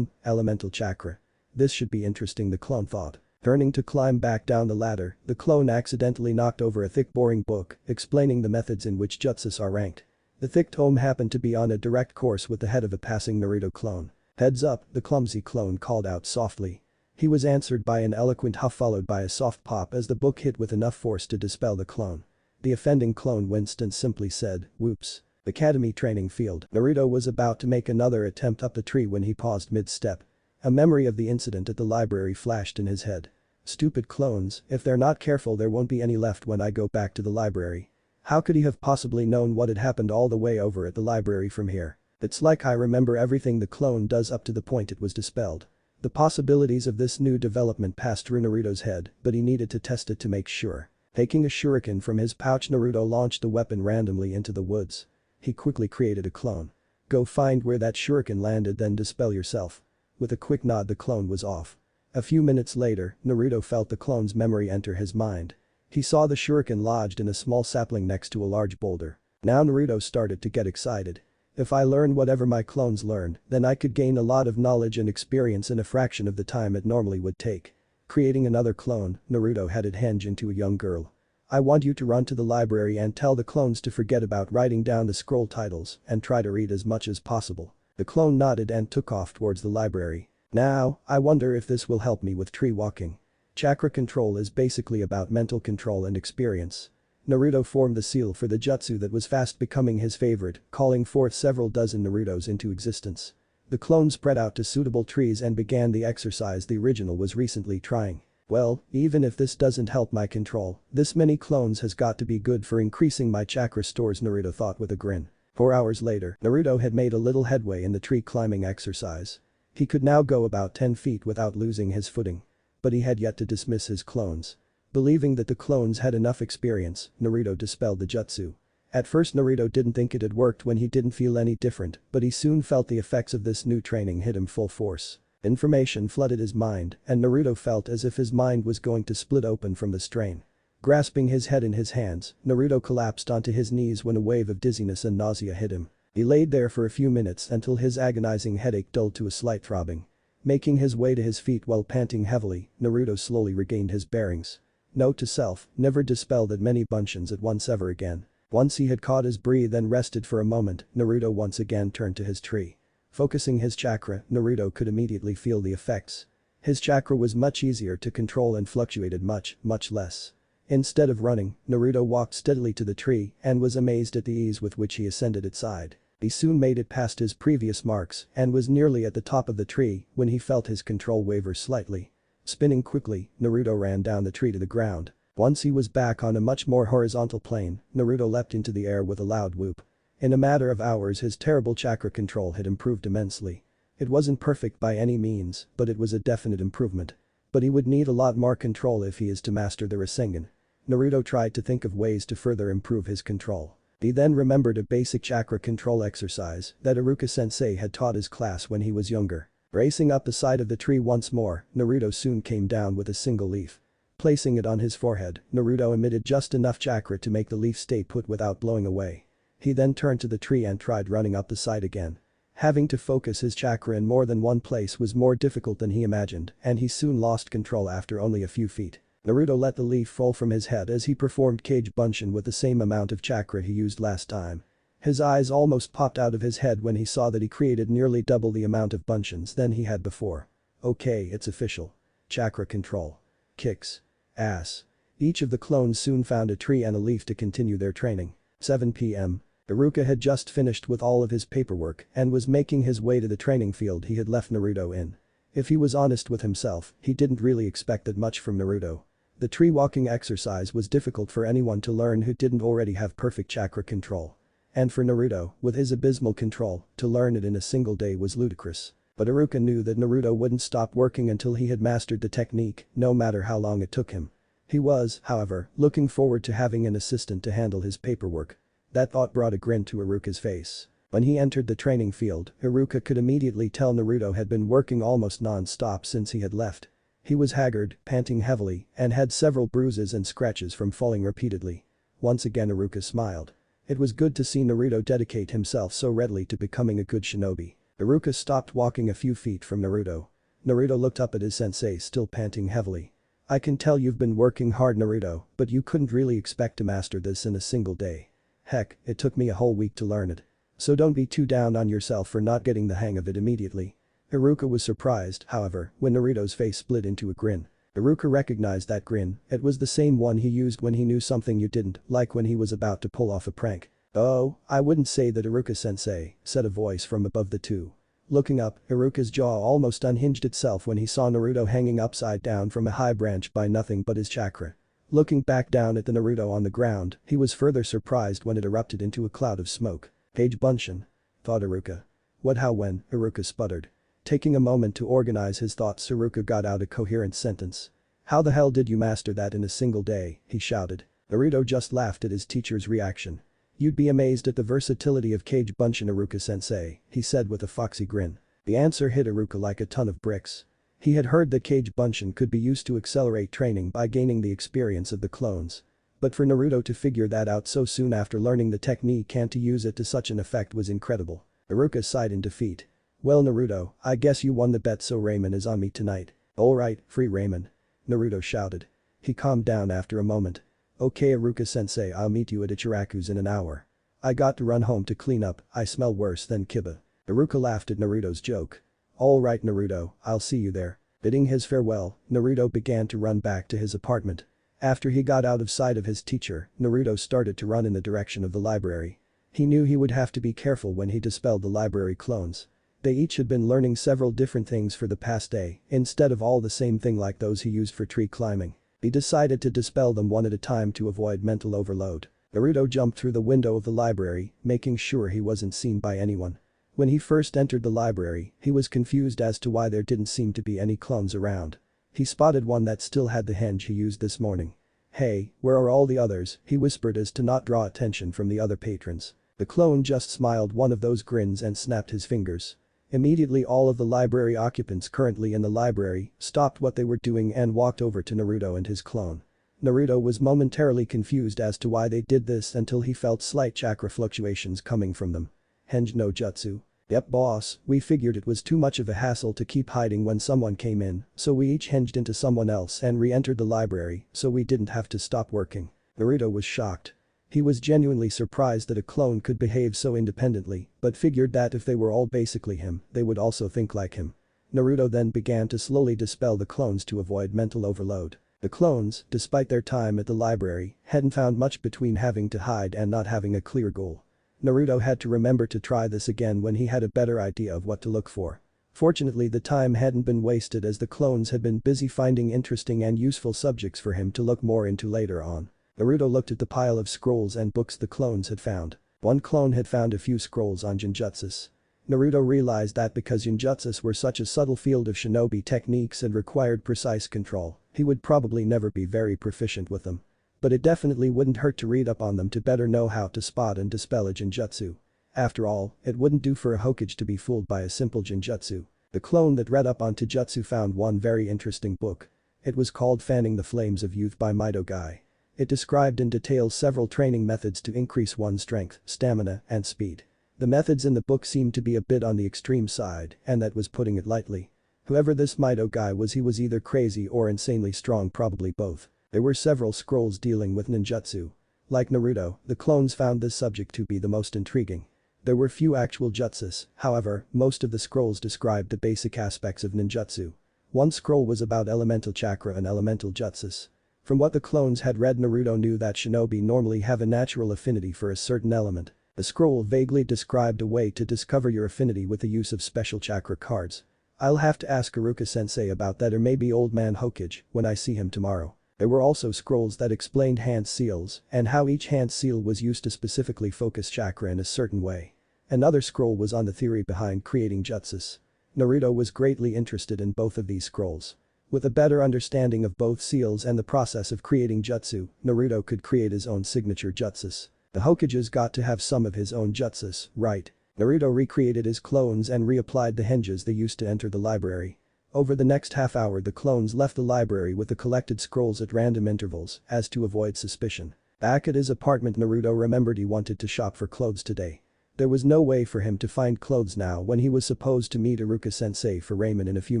Elemental chakra. This should be interesting, the clone thought. Turning to climb back down the ladder, the clone accidentally knocked over a thick boring book explaining the methods in which jutsus are ranked. The thick tome happened to be on a direct course with the head of a passing Naruto clone. "Heads up," the clumsy clone called out softly. He was answered by an eloquent huff followed by a soft pop as the book hit with enough force to dispel the clone. The offending clone winced and simply said, "Whoops." Academy training field. Naruto was about to make another attempt up the tree when he paused mid-step. A memory of the incident at the library flashed in his head. Stupid clones, if they're not careful there won't be any left when I go back to the library. How could he have possibly known what had happened all the way over at the library from here? It's like I remember everything the clone does up to the point it was dispelled. The possibilities of this new development passed through Naruto's head, but he needed to test it to make sure. Taking a shuriken from his pouch, Naruto launched the weapon randomly into the woods. He quickly created a clone. "Go find where that shuriken landed then dispel yourself." With a quick nod the clone was off. A few minutes later, Naruto felt the clone's memory enter his mind. He saw the shuriken lodged in a small sapling next to a large boulder. Now Naruto started to get excited. If I learn whatever my clones learned, then I could gain a lot of knowledge and experience in a fraction of the time it normally would take. Creating another clone, Naruto headed henge into a young girl. "I want you to run to the library and tell the clones to forget about writing down the scroll titles and try to read as much as possible." The clone nodded and took off towards the library. "Now, I wonder if this will help me with tree walking." Chakra control is basically about mental control and experience. Naruto formed the seal for the jutsu that was fast becoming his favorite, calling forth several dozen Narutos into existence. The clone spread out to suitable trees and began the exercise the original was recently trying. "Well, even if this doesn't help my control, this many clones has got to be good for increasing my chakra stores," Naruto thought with a grin. 4 hours later, Naruto had made a little headway in the tree climbing exercise. He could now go about 10 feet without losing his footing. But he had yet to dismiss his clones. Believing that the clones had enough experience, Naruto dispelled the jutsu. At first Naruto didn't think it had worked when he didn't feel any different, but he soon felt the effects of this new training hit him full force. Information flooded his mind, and Naruto felt as if his mind was going to split open from the strain. Grasping his head in his hands, Naruto collapsed onto his knees when a wave of dizziness and nausea hit him. He laid there for a few minutes until his agonizing headache dulled to a slight throbbing. Making his way to his feet while panting heavily, Naruto slowly regained his bearings. Note to self, never dispel that many bunchins at once ever again. Once he had caught his breath and rested for a moment, Naruto once again turned to his tree. Focusing his chakra, Naruto could immediately feel the effects. His chakra was much easier to control and fluctuated much less. Instead of running, Naruto walked steadily to the tree and was amazed at the ease with which he ascended its side. He soon made it past his previous marks and was nearly at the top of the tree when he felt his control waver slightly. Spinning quickly, Naruto ran down the tree to the ground. Once he was back on a much more horizontal plane, Naruto leapt into the air with a loud whoop. In a matter of hours his terrible chakra control had improved immensely. It wasn't perfect by any means, but it was a definite improvement. But he would need a lot more control if he is to master the Rasengan. Naruto tried to think of ways to further improve his control. He then remembered a basic chakra control exercise that Iruka sensei had taught his class when he was younger. Racing up the side of the tree once more, Naruto soon came down with a single leaf. Placing it on his forehead, Naruto emitted just enough chakra to make the leaf stay put without blowing away. He then turned to the tree and tried running up the side again. Having to focus his chakra in more than one place was more difficult than he imagined, and he soon lost control after only a few feet. Naruto let the leaf fall from his head as he performed Kage Bunshin with the same amount of chakra he used last time. His eyes almost popped out of his head when he saw that he created nearly double the amount of bunshins than he had before. Okay, it's official. Chakra control. Kicks. Ass. Each of the clones soon found a tree and a leaf to continue their training. 7 p.m. Iruka had just finished with all of his paperwork and was making his way to the training field he had left Naruto in. If he was honest with himself, he didn't really expect that much from Naruto. The tree walking exercise was difficult for anyone to learn who didn't already have perfect chakra control. And for Naruto, with his abysmal control, to learn it in a single day was ludicrous. But Iruka knew that Naruto wouldn't stop working until he had mastered the technique, no matter how long it took him. He was, however, looking forward to having an assistant to handle his paperwork. That thought brought a grin to Iruka's face. When he entered the training field, Iruka could immediately tell Naruto had been working almost non-stop since he had left. He was haggard, panting heavily, and had several bruises and scratches from falling repeatedly. Once again Iruka smiled. It was good to see Naruto dedicate himself so readily to becoming a good shinobi. Iruka stopped walking a few feet from Naruto. Naruto looked up at his sensei still panting heavily. "I can tell you've been working hard, Naruto, but you couldn't really expect to master this in a single day. Heck, it took me a whole week to learn it. So don't be too down on yourself for not getting the hang of it immediately." Iruka was surprised, however, when Naruto's face split into a grin. Iruka recognized that grin, it was the same one he used when he knew something you didn't, like when he was about to pull off a prank. "Oh, I wouldn't say that, Iruka-sensei," said a voice from above the two. Looking up, Iruka's jaw almost unhinged itself when he saw Naruto hanging upside down from a high branch by nothing but his chakra. Looking back down at the Naruto on the ground, he was further surprised when it erupted into a cloud of smoke. "Page Bunshin," thought Iruka. "What, how, when?" Iruka sputtered. Taking a moment to organize his thoughts, Iruka got out a coherent sentence. "How the hell did you master that in a single day?" he shouted. Naruto just laughed at his teacher's reaction. "You'd be amazed at the versatility of Kage Bunshin, Iruka-sensei," he said with a foxy grin. The answer hit Iruka like a ton of bricks. He had heard that Kage Bunshin could be used to accelerate training by gaining the experience of the clones. But for Naruto to figure that out so soon after learning the technique and to use it to such an effect was incredible. Iruka sighed in defeat. "Well, Naruto, I guess you won the bet, so Ramen is on me tonight." "Alright, free Ramen," Naruto shouted. He calmed down after a moment. "Okay, Iruka-sensei, I'll meet you at Ichiraku's in an hour. I got to run home to clean up, I smell worse than Kiba." Iruka laughed at Naruto's joke. "Alright, Naruto, I'll see you there." Bidding his farewell, Naruto began to run back to his apartment. After he got out of sight of his teacher, Naruto started to run in the direction of the library. He knew he would have to be careful when he dispelled the library clones. They each had been learning several different things for the past day, instead of all the same thing like those he used for tree climbing. He decided to dispel them one at a time to avoid mental overload. Naruto jumped through the window of the library, making sure he wasn't seen by anyone. When he first entered the library, he was confused as to why there didn't seem to be any clones around. He spotted one that still had the henge he used this morning. "Hey, where are all the others?" he whispered as to not draw attention from the other patrons. The clone just smiled one of those grins and snapped his fingers. Immediately all of the library occupants currently in the library stopped what they were doing and walked over to Naruto and his clone. Naruto was momentarily confused as to why they did this until he felt slight chakra fluctuations coming from them. "Henge no jutsu." "Yep, boss, we figured it was too much of a hassle to keep hiding when someone came in, so we each henged into someone else and re-entered the library so we didn't have to stop working." Naruto was shocked. He was genuinely surprised that a clone could behave so independently, but figured that if they were all basically him, they would also think like him. Naruto then began to slowly dispel the clones to avoid mental overload. The clones, despite their time at the library, hadn't found much between having to hide and not having a clear goal. Naruto had to remember to try this again when he had a better idea of what to look for. Fortunately, the time hadn't been wasted as the clones had been busy finding interesting and useful subjects for him to look more into later on. Naruto looked at the pile of scrolls and books the clones had found. One clone had found a few scrolls on genjutsus. Naruto realized that because genjutsus were such a subtle field of shinobi techniques and required precise control, he would probably never be very proficient with them. But it definitely wouldn't hurt to read up on them to better know how to spot and dispel a genjutsu. After all, it wouldn't do for a Hokage to be fooled by a simple genjutsu. The clone that read up on Taijutsu found one very interesting book. It was called Fanning the Flames of Youth by Mido Guy. It described in detail several training methods to increase one's strength, stamina, and speed. The methods in the book seemed to be a bit on the extreme side, and that was putting it lightly. Whoever this Mido Guy was, he was either crazy or insanely strong, probably both. There were several scrolls dealing with ninjutsu. Like Naruto, the clones found this subject to be the most intriguing. There were few actual jutsus, however, most of the scrolls described the basic aspects of ninjutsu. One scroll was about elemental chakra and elemental jutsus. From what the clones had read, Naruto knew that shinobi normally have a natural affinity for a certain element. The scroll vaguely described a way to discover your affinity with the use of special chakra cards. I'll have to ask Iruka-sensei about that or maybe old man Hokage when I see him tomorrow. There were also scrolls that explained hand seals and how each hand seal was used to specifically focus chakra in a certain way. Another scroll was on the theory behind creating jutsus. Naruto was greatly interested in both of these scrolls. With a better understanding of both seals and the process of creating jutsu, Naruto could create his own signature jutsus. The Hokage's got to have some of his own jutsus, right? Naruto recreated his clones and reapplied the hinges they used to enter the library. Over the next half hour the clones left the library with the collected scrolls at random intervals as to avoid suspicion. Back at his apartment Naruto remembered he wanted to shop for clothes today. There was no way for him to find clothes now when he was supposed to meet Iruka-sensei for ramen in a few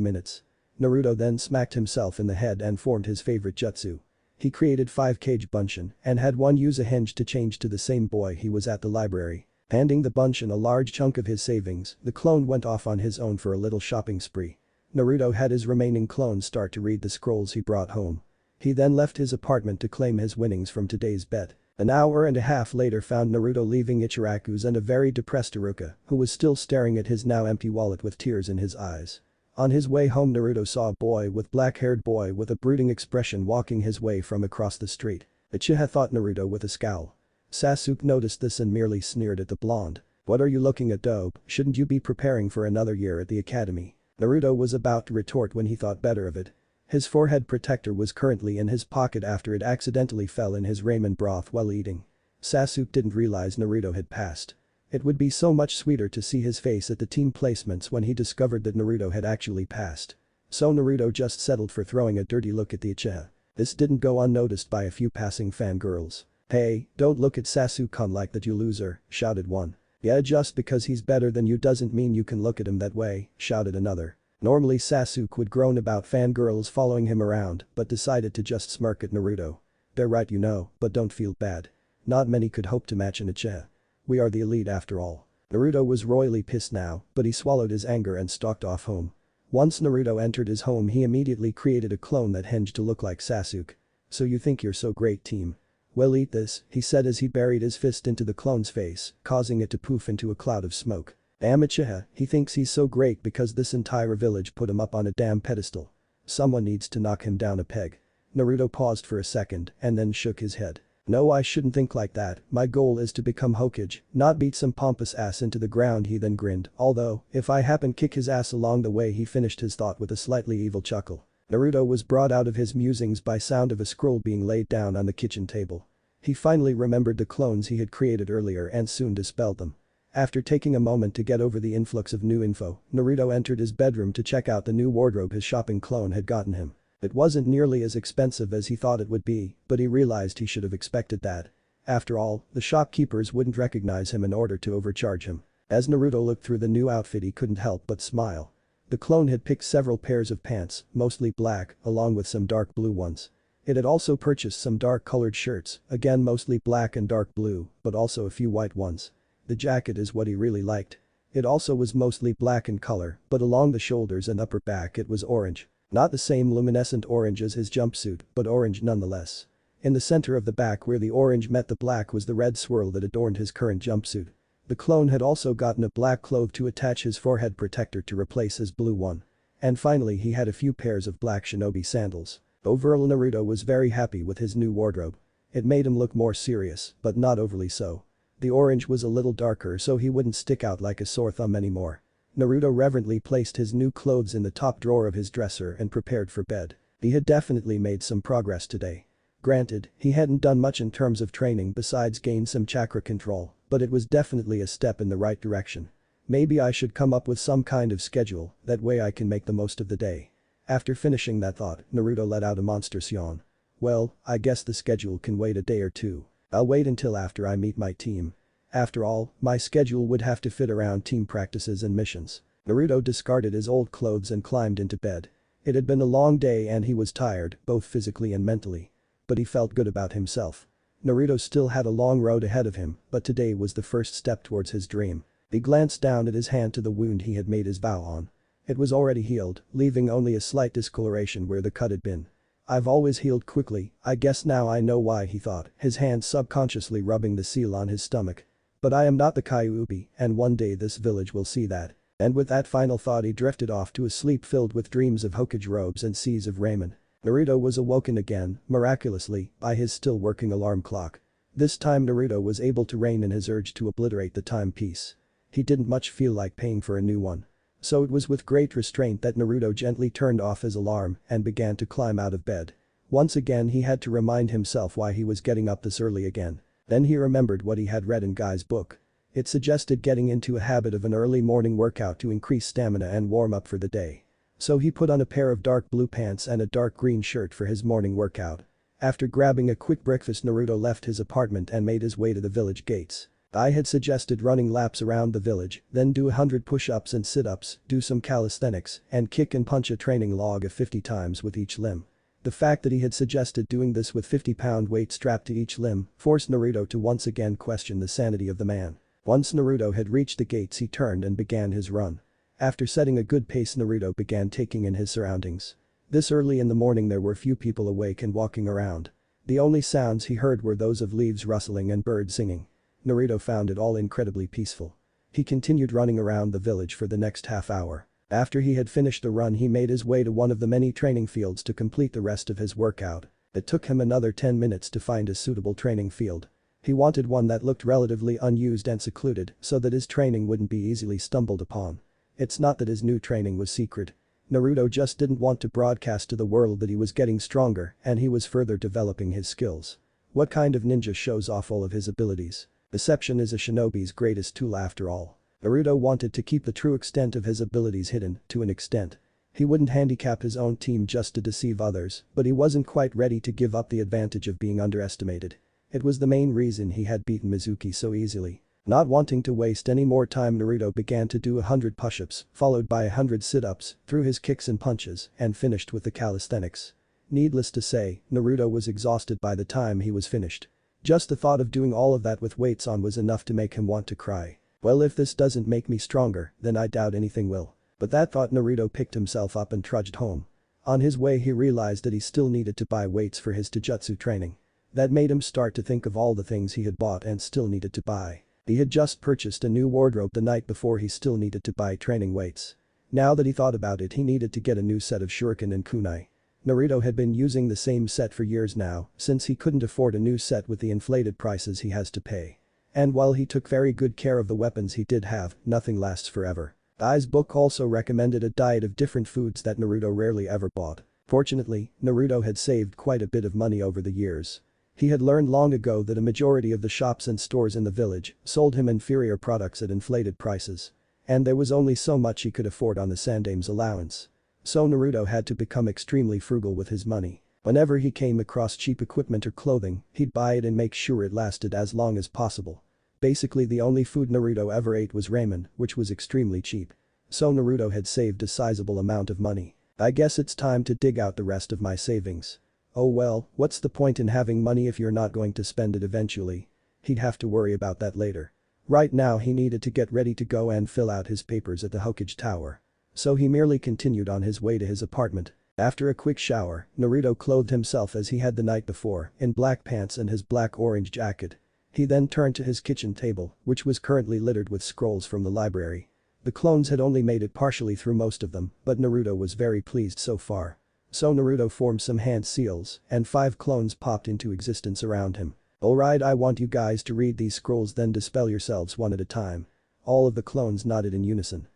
minutes. Naruto then smacked himself in the head and formed his favorite jutsu. He created 5 Kage Bunshin and had one use a hinge to change to the same boy he was at the library. Handing the Bunshin a large chunk of his savings, the clone went off on his own for a little shopping spree. Naruto had his remaining clones start to read the scrolls he brought home. He then left his apartment to claim his winnings from today's bet. An hour and a half later found Naruto leaving Ichiraku's and a very depressed Iruka, who was still staring at his now empty wallet with tears in his eyes. On his way home Naruto saw a boy with black-haired boy with a brooding expression walking his way from across the street. Uchiha thought Naruto with a scowl. Sasuke noticed this and merely sneered at the blonde. "What are you looking at, dope? Shouldn't you be preparing for another year at the academy?" Naruto was about to retort when he thought better of it. His forehead protector was currently in his pocket after it accidentally fell in his ramen broth while eating. Sasuke didn't realize Naruto had passed. It would be so much sweeter to see his face at the team placements when he discovered that Naruto had actually passed. So Naruto just settled for throwing a dirty look at the Uchiha. This didn't go unnoticed by a few passing fangirls. "Hey, don't look at Sasuke-kun like that, you loser," shouted one. "Yeah, just because he's better than you doesn't mean you can look at him that way," shouted another. Normally Sasuke would groan about fangirls following him around but decided to just smirk at Naruto. "They're right, you know, but don't feel bad. Not many could hope to match an Uchiha. We are the elite after all." Naruto was royally pissed now, but he swallowed his anger and stalked off home. Once Naruto entered his home he immediately created a clone that hinged to look like Sasuke. "So you think you're so great, team? Well, eat this," he said as he buried his fist into the clone's face, causing it to poof into a cloud of smoke. "Damn Uchiha, he thinks he's so great because this entire village put him up on a damn pedestal. Someone needs to knock him down a peg." Naruto paused for a second and then shook his head. "No, I shouldn't think like that. My goal is to become Hokage, not beat some pompous ass into the ground." He then grinned, although, if I happen kick his ass along the way. He finished his thought with a slightly evil chuckle. Naruto was brought out of his musings by sound of a scroll being laid down on the kitchen table. He finally remembered the clones he had created earlier and soon dispelled them. After taking a moment to get over the influx of new info, Naruto entered his bedroom to check out the new wardrobe his shopping clone had gotten him. It wasn't nearly as expensive as he thought it would be, but he realized he should have expected that. After all, the shopkeepers wouldn't recognize him in order to overcharge him. As Naruto looked through the new outfit he couldn't help but smile. The clone had picked several pairs of pants, mostly black, along with some dark blue ones. It had also purchased some dark-colored shirts, again mostly black and dark blue, but also a few white ones. The jacket is what he really liked. It also was mostly black in color, but along the shoulders and upper back it was orange. Not the same luminescent orange as his jumpsuit, but orange nonetheless. In the center of the back where the orange met the black was the red swirl that adorned his current jumpsuit. The clone had also gotten a black cloth to attach his forehead protector to replace his blue one. And finally he had a few pairs of black shinobi sandals. Overall Naruto was very happy with his new wardrobe. It made him look more serious, but not overly so. The orange was a little darker so he wouldn't stick out like a sore thumb anymore. Naruto reverently placed his new clothes in the top drawer of his dresser and prepared for bed. He had definitely made some progress today. Granted, he hadn't done much in terms of training besides gain some chakra control, but it was definitely a step in the right direction. Maybe I should come up with some kind of schedule, that way I can make the most of the day. After finishing that thought, Naruto let out a monstrous yawn. Well, I guess the schedule can wait a day or two. I'll wait until after I meet my team. After all, my schedule would have to fit around team practices and missions. Naruto discarded his old clothes and climbed into bed. It had been a long day and he was tired, both physically and mentally. But he felt good about himself. Naruto still had a long road ahead of him, but today was the first step towards his dream. He glanced down at his hand to the wound he had made his vow on. It was already healed, leaving only a slight discoloration where the cut had been. I've always healed quickly, I guess now I know why, he thought, his hand subconsciously rubbing the seal on his stomach. But I am not the Kyuubi, and one day this village will see that. And with that final thought he drifted off to a sleep filled with dreams of Hokage robes and seas of ramen. Naruto was awoken again, miraculously, by his still working alarm clock. This time Naruto was able to rein in his urge to obliterate the timepiece. He didn't much feel like paying for a new one. So it was with great restraint that Naruto gently turned off his alarm and began to climb out of bed. Once again he had to remind himself why he was getting up this early again. Then he remembered what he had read in Guy's book. It suggested getting into a habit of an early morning workout to increase stamina and warm up for the day. So he put on a pair of dark blue pants and a dark green shirt for his morning workout. After grabbing a quick breakfast Naruto left his apartment and made his way to the village gates. I had suggested running laps around the village, then do 100 push-ups and sit-ups, do some calisthenics, and kick and punch a training log of 50 times with each limb. The fact that he had suggested doing this with 50-pound weight strapped to each limb forced Naruto to once again question the sanity of the man. Once Naruto had reached the gates he turned and began his run. After setting a good pace Naruto began taking in his surroundings. This early in the morning there were few people awake and walking around. The only sounds he heard were those of leaves rustling and birds singing. Naruto found it all incredibly peaceful. He continued running around the village for the next half hour. After he had finished the run he made his way to one of the many training fields to complete the rest of his workout. It took him another 10 minutes to find a suitable training field. He wanted one that looked relatively unused and secluded so that his training wouldn't be easily stumbled upon. It's not that his new training was secret. Naruto just didn't want to broadcast to the world that he was getting stronger and he was further developing his skills. What kind of ninja shows off all of his abilities? Deception is a shinobi's greatest tool after all. Naruto wanted to keep the true extent of his abilities hidden, to an extent. He wouldn't handicap his own team just to deceive others, but he wasn't quite ready to give up the advantage of being underestimated. It was the main reason he had beaten Mizuki so easily. Not wanting to waste any more time Naruto began to do 100 push-ups, followed by 100 sit-ups, threw his kicks and punches, and finished with the calisthenics. Needless to say, Naruto was exhausted by the time he was finished. Just the thought of doing all of that with weights on was enough to make him want to cry. Well, if this doesn't make me stronger, then I doubt anything will. But that thought Naruto picked himself up and trudged home. On his way he realized that he still needed to buy weights for his taijutsu training. That made him start to think of all the things he had bought and still needed to buy. He had just purchased a new wardrobe the night before he still needed to buy training weights. Now that he thought about it he needed to get a new set of shuriken and kunai. Naruto had been using the same set for years now, since he couldn't afford a new set with the inflated prices he has to pay. And while he took very good care of the weapons he did have, nothing lasts forever. Ai's book also recommended a diet of different foods that Naruto rarely ever bought. Fortunately, Naruto had saved quite a bit of money over the years. He had learned long ago that a majority of the shops and stores in the village sold him inferior products at inflated prices. And there was only so much he could afford on the Sandame's allowance. So Naruto had to become extremely frugal with his money. Whenever he came across cheap equipment or clothing, he'd buy it and make sure it lasted as long as possible. Basically the only food Naruto ever ate was ramen, which was extremely cheap. So Naruto had saved a sizable amount of money. I guess it's time to dig out the rest of my savings. Oh well, what's the point in having money if you're not going to spend it eventually? He'd have to worry about that later. Right now he needed to get ready to go and fill out his papers at the Hokage Tower. So he merely continued on his way to his apartment. After a quick shower, Naruto clothed himself as he had the night before, in black pants and his black-orange jacket. He then turned to his kitchen table, which was currently littered with scrolls from the library. The clones had only made it partially through most of them, but Naruto was very pleased so far. So Naruto formed some hand seals, and 5 clones popped into existence around him. Alright, I want you guys to read these scrolls then dispel yourselves one at a time. All of the clones nodded in unison.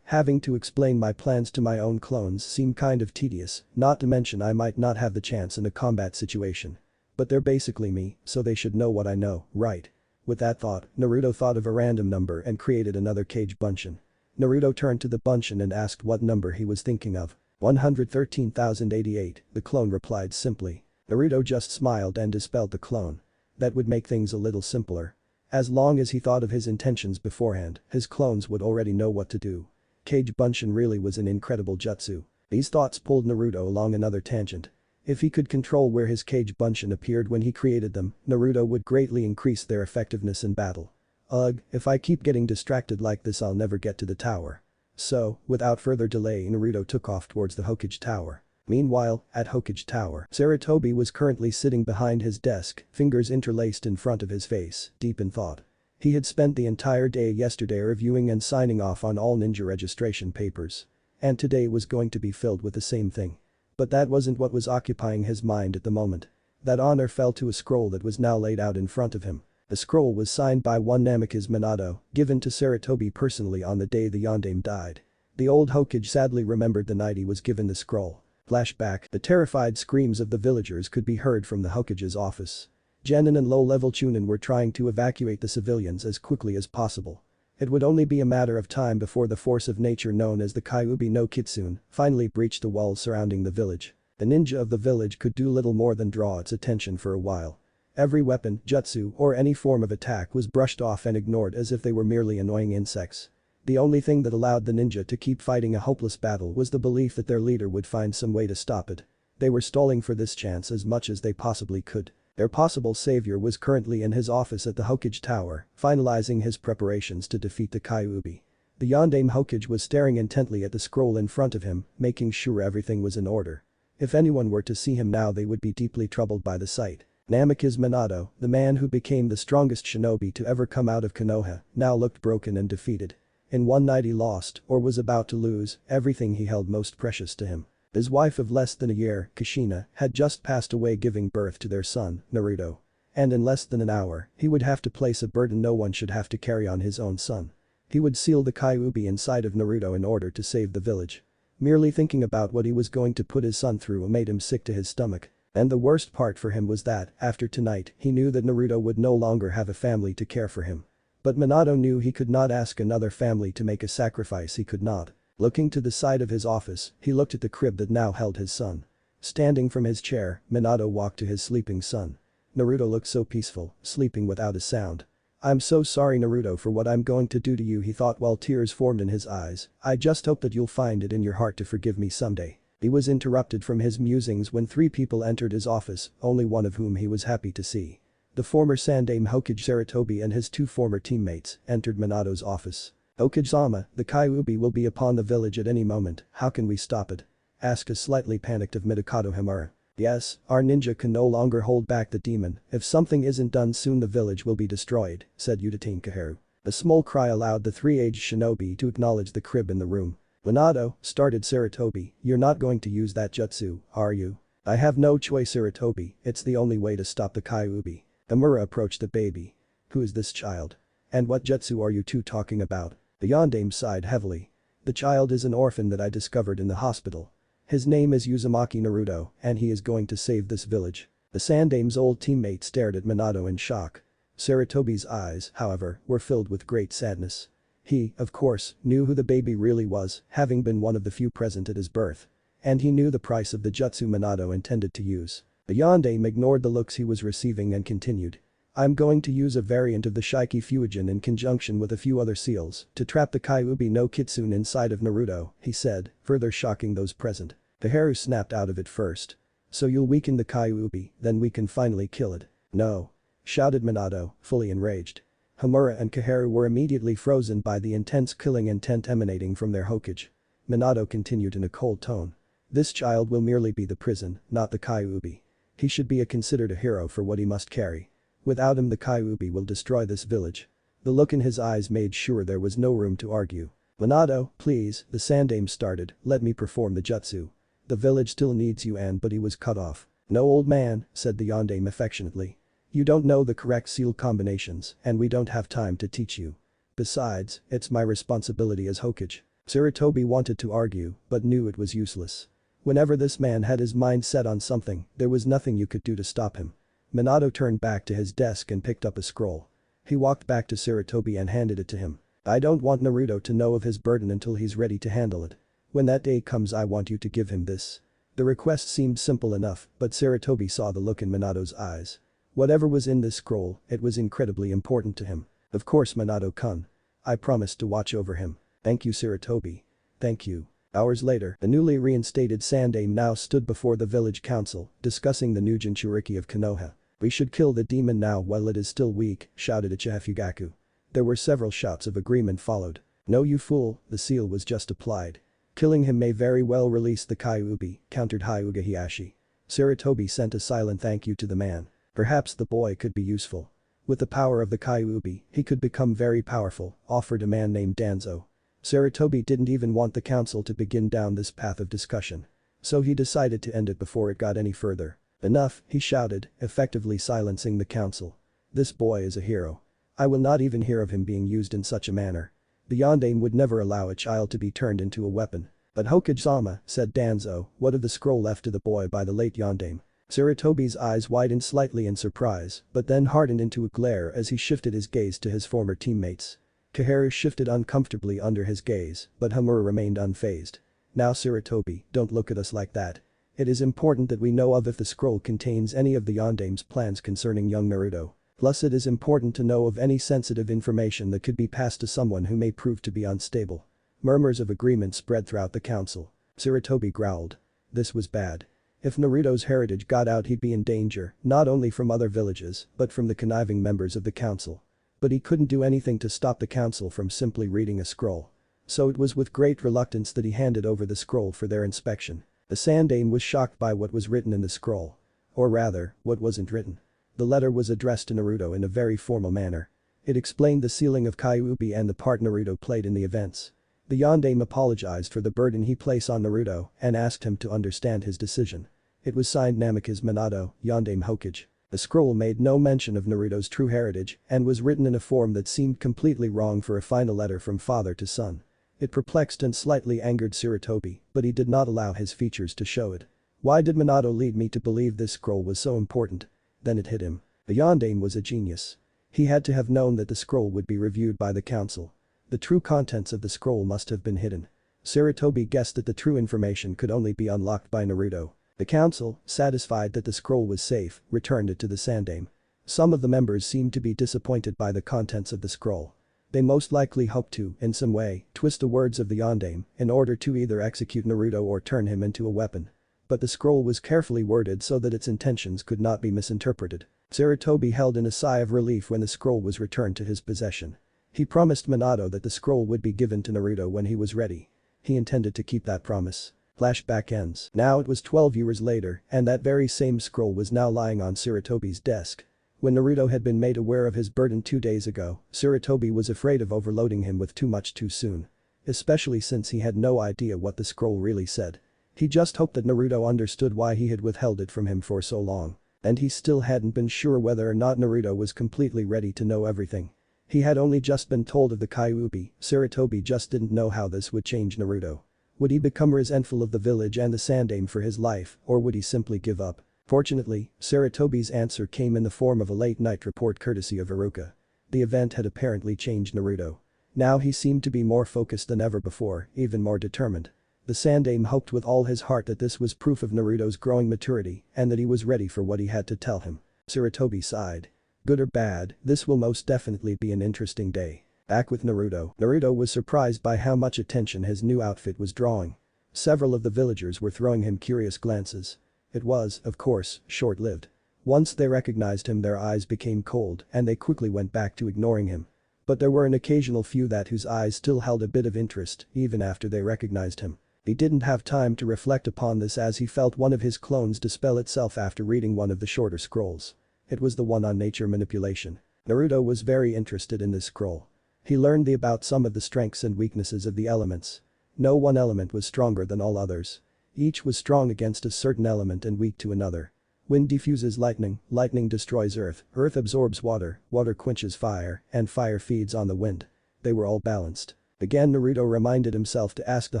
Having to explain my plans to my own clones seemed kind of tedious, not to mention I might not have the chance in a combat situation. But they're basically me, so they should know what I know, right? With that thought, Naruto thought of a random number and created another cage bunshin. Naruto turned to the bunshin and asked what number he was thinking of. 113,088, the clone replied simply. Naruto just smiled and dispelled the clone. That would make things a little simpler. As long as he thought of his intentions beforehand, his clones would already know what to do. Cage bunshin really was an incredible jutsu. These thoughts pulled Naruto along another tangent. If he could control where his cage bunshin appeared when he created them, Naruto would greatly increase their effectiveness in battle. Ugh, if I keep getting distracted like this I'll never get to the tower. So, without further delay Naruto took off towards the Hokage Tower. Meanwhile, at Hokage Tower, Sarutobi was currently sitting behind his desk, fingers interlaced in front of his face, deep in thought. He had spent the entire day yesterday reviewing and signing off on all ninja registration papers. And today was going to be filled with the same thing. But that wasn't what was occupying his mind at the moment. That honor fell to a scroll that was now laid out in front of him. The scroll was signed by one Namikaze Minato, given to Sarutobi personally on the day the Yondaime died. The old Hokage sadly remembered the night he was given the scroll. Flashback, the terrified screams of the villagers could be heard from the Hokage's office. Genin and low-level Chunin were trying to evacuate the civilians as quickly as possible. It would only be a matter of time before the force of nature known as the Kyuubi no Kitsune finally breached the walls surrounding the village. The ninja of the village could do little more than draw its attention for a while. Every weapon, jutsu, or any form of attack was brushed off and ignored as if they were merely annoying insects. The only thing that allowed the ninja to keep fighting a hopeless battle was the belief that their leader would find some way to stop it. They were stalling for this chance as much as they possibly could. Their possible savior was currently in his office at the Hokage Tower, finalizing his preparations to defeat the Kyuubi. The Yondaime Hokage was staring intently at the scroll in front of him, making sure everything was in order. If anyone were to see him now they would be deeply troubled by the sight. Namikaze Minato, the man who became the strongest shinobi to ever come out of Konoha, now looked broken and defeated. In one night he lost, or was about to lose, everything he held most precious to him. His wife of less than a year, Kushina, had just passed away giving birth to their son, Naruto. And in less than an hour, he would have to place a burden no one should have to carry on his own son. He would seal the Kyuubi inside of Naruto in order to save the village. Merely thinking about what he was going to put his son through made him sick to his stomach. And the worst part for him was that, after tonight, he knew that Naruto would no longer have a family to care for him. But Minato knew he could not ask another family to make a sacrifice he could not. Looking to the side of his office, he looked at the crib that now held his son. Standing from his chair, Minato walked to his sleeping son. Naruto looked so peaceful, sleeping without a sound. "I'm so sorry Naruto for what I'm going to do to you," he thought while tears formed in his eyes. "I just hope that you'll find it in your heart to forgive me someday." He was interrupted from his musings when three people entered his office, only one of whom he was happy to see. The former Sandaime Hokage Sarutobi and his two former teammates entered Minato's office. "Hokage-sama, the Kyuubi will be upon the village at any moment, how can we stop it?" asked a slightly panicked of Midokado Himura. "Yes, our ninja can no longer hold back the demon, if something isn't done soon the village will be destroyed," said Udateen Kaheru. A small cry allowed the three-aged shinobi to acknowledge the crib in the room. "Minato," started Sarutobi, "you're not going to use that jutsu, are you?" "I have no choice Sarutobi, it's the only way to stop the Kyuubi." Himura approached the baby. "Who is this child? And what jutsu are you two talking about?" The Yondaime sighed heavily. "The child is an orphan that I discovered in the hospital. His name is Uzumaki Naruto, and he is going to save this village." The Sandaime's old teammate stared at Minato in shock. Sarutobi's eyes, however, were filled with great sadness. He, of course, knew who the baby really was, having been one of the few present at his birth. And he knew the price of the jutsu Minato intended to use. The Yondaime ignored the looks he was receiving and continued. "I'm going to use a variant of the Shiki Fuijin in conjunction with a few other seals to trap the Kyuubi no Kitsune inside of Naruto," he said, further shocking those present. Kaheru snapped out of it first. "So you'll weaken the Kyuubi, then we can finally kill it." "No!" shouted Minato, fully enraged. Himura and Kaheru were immediately frozen by the intense killing intent emanating from their Hokage. Minato continued in a cold tone. "This child will merely be the prison, not the Kyuubi. He should be considered a hero for what he must carry. Without him the Kyuubi will destroy this village." The look in his eyes made sure there was no room to argue. "Minato, please," the Sandaime started, "let me perform the jutsu. The village still needs you and but he was cut off." "No old man," said the Yondaime affectionately. "You don't know the correct seal combinations and we don't have time to teach you. Besides, it's my responsibility as Hokage." Sarutobi wanted to argue, but knew it was useless. Whenever this man had his mind set on something, there was nothing you could do to stop him. Minato turned back to his desk and picked up a scroll. He walked back to Sarutobi and handed it to him. "I don't want Naruto to know of his burden until he's ready to handle it. When that day comes I want you to give him this." The request seemed simple enough, but Sarutobi saw the look in Minato's eyes. Whatever was in this scroll, it was incredibly important to him. "Of course Minato-kun. I promised to watch over him." "Thank you Sarutobi." "Thank you." Hours later, the newly reinstated Sandaime now stood before the village council, discussing the new Jinchuriki of Konoha. "We should kill the demon now while it is still weak," shouted Uchiha Fugaku. There were several shouts of agreement followed. "No you fool, the seal was just applied. Killing him may very well release the Kyuubi," countered Hyuga Hiashi. Sarutobi sent a silent thank you to the man. Perhaps the boy could be useful. With the power of the Kyuubi, he could become very powerful, offered a man named Danzo. Sarutobi didn't even want the council to begin down this path of discussion. So he decided to end it before it got any further. Enough, he shouted, effectively silencing the council. This boy is a hero. I will not even hear of him being used in such a manner. The Yondaime would never allow a child to be turned into a weapon. But Hokage-sama, said Danzo, what of the scroll left to the boy by the late Yondaime? Sarutobi's eyes widened slightly in surprise, but then hardened into a glare as he shifted his gaze to his former teammates. Kaharu shifted uncomfortably under his gaze, but Hamura remained unfazed. Now Sarutobi, don't look at us like that. It is important that we know of if the scroll contains any of the Yondaime's plans concerning young Naruto. Plus it is important to know of any sensitive information that could be passed to someone who may prove to be unstable. Murmurs of agreement spread throughout the council. Sarutobi growled. This was bad. If Naruto's heritage got out he'd be in danger, not only from other villages, but from the conniving members of the council. But he couldn't do anything to stop the council from simply reading a scroll. So it was with great reluctance that he handed over the scroll for their inspection. The Sandaime was shocked by what was written in the scroll. Or rather, what wasn't written. The letter was addressed to Naruto in a very formal manner. It explained the sealing of Kyuubi and the part Naruto played in the events. The Yondaime apologized for the burden he placed on Naruto and asked him to understand his decision. It was signed Namikaze Minato, Yondaime Hokage. The scroll made no mention of Naruto's true heritage and was written in a form that seemed completely wrong for a final letter from father to son. It perplexed and slightly angered Sarutobi, but he did not allow his features to show it. Why did Minato lead me to believe this scroll was so important? Then it hit him. The Yondaime was a genius. He had to have known that the scroll would be reviewed by the council. The true contents of the scroll must have been hidden. Sarutobi guessed that the true information could only be unlocked by Naruto. The council, satisfied that the scroll was safe, returned it to the Sandaime. Some of the members seemed to be disappointed by the contents of the scroll. They most likely hoped to, in some way, twist the words of the Yondaime in order to either execute Naruto or turn him into a weapon. But the scroll was carefully worded so that its intentions could not be misinterpreted. Sarutobi held in a sigh of relief when the scroll was returned to his possession. He promised Minato that the scroll would be given to Naruto when he was ready. He intended to keep that promise. Flashback ends. Now it was 12 years later, and that very same scroll was now lying on Sarutobi's desk. When Naruto had been made aware of his burden 2 days ago, Sarutobi was afraid of overloading him with too much too soon. Especially since he had no idea what the scroll really said. He just hoped that Naruto understood why he had withheld it from him for so long. And he still hadn't been sure whether or not Naruto was completely ready to know everything. He had only just been told of the Kyuubi, Sarutobi just didn't know how this would change Naruto. Would he become resentful of the village and the Sandaime for his life, or would he simply give up? Fortunately, Sarutobi's answer came in the form of a late-night report courtesy of Iruka. The event had apparently changed Naruto. Now he seemed to be more focused than ever before, even more determined. The Sandaime hoped with all his heart that this was proof of Naruto's growing maturity and that he was ready for what he had to tell him. Sarutobi sighed. Good or bad, this will most definitely be an interesting day. Back with Naruto. Naruto was surprised by how much attention his new outfit was drawing. Several of the villagers were throwing him curious glances. It was, of course, short-lived. Once they recognized him their eyes became cold and they quickly went back to ignoring him. But there were an occasional few that whose eyes still held a bit of interest even after they recognized him. He didn't have time to reflect upon this as he felt one of his clones dispel itself after reading one of the shorter scrolls. It was the one on nature manipulation. Naruto was very interested in this scroll. He learned about some of the strengths and weaknesses of the elements. No one element was stronger than all others. Each was strong against a certain element and weak to another. Wind diffuses lightning, lightning destroys earth, earth absorbs water, water quenches fire, and fire feeds on the wind. They were all balanced. Again Naruto reminded himself to ask the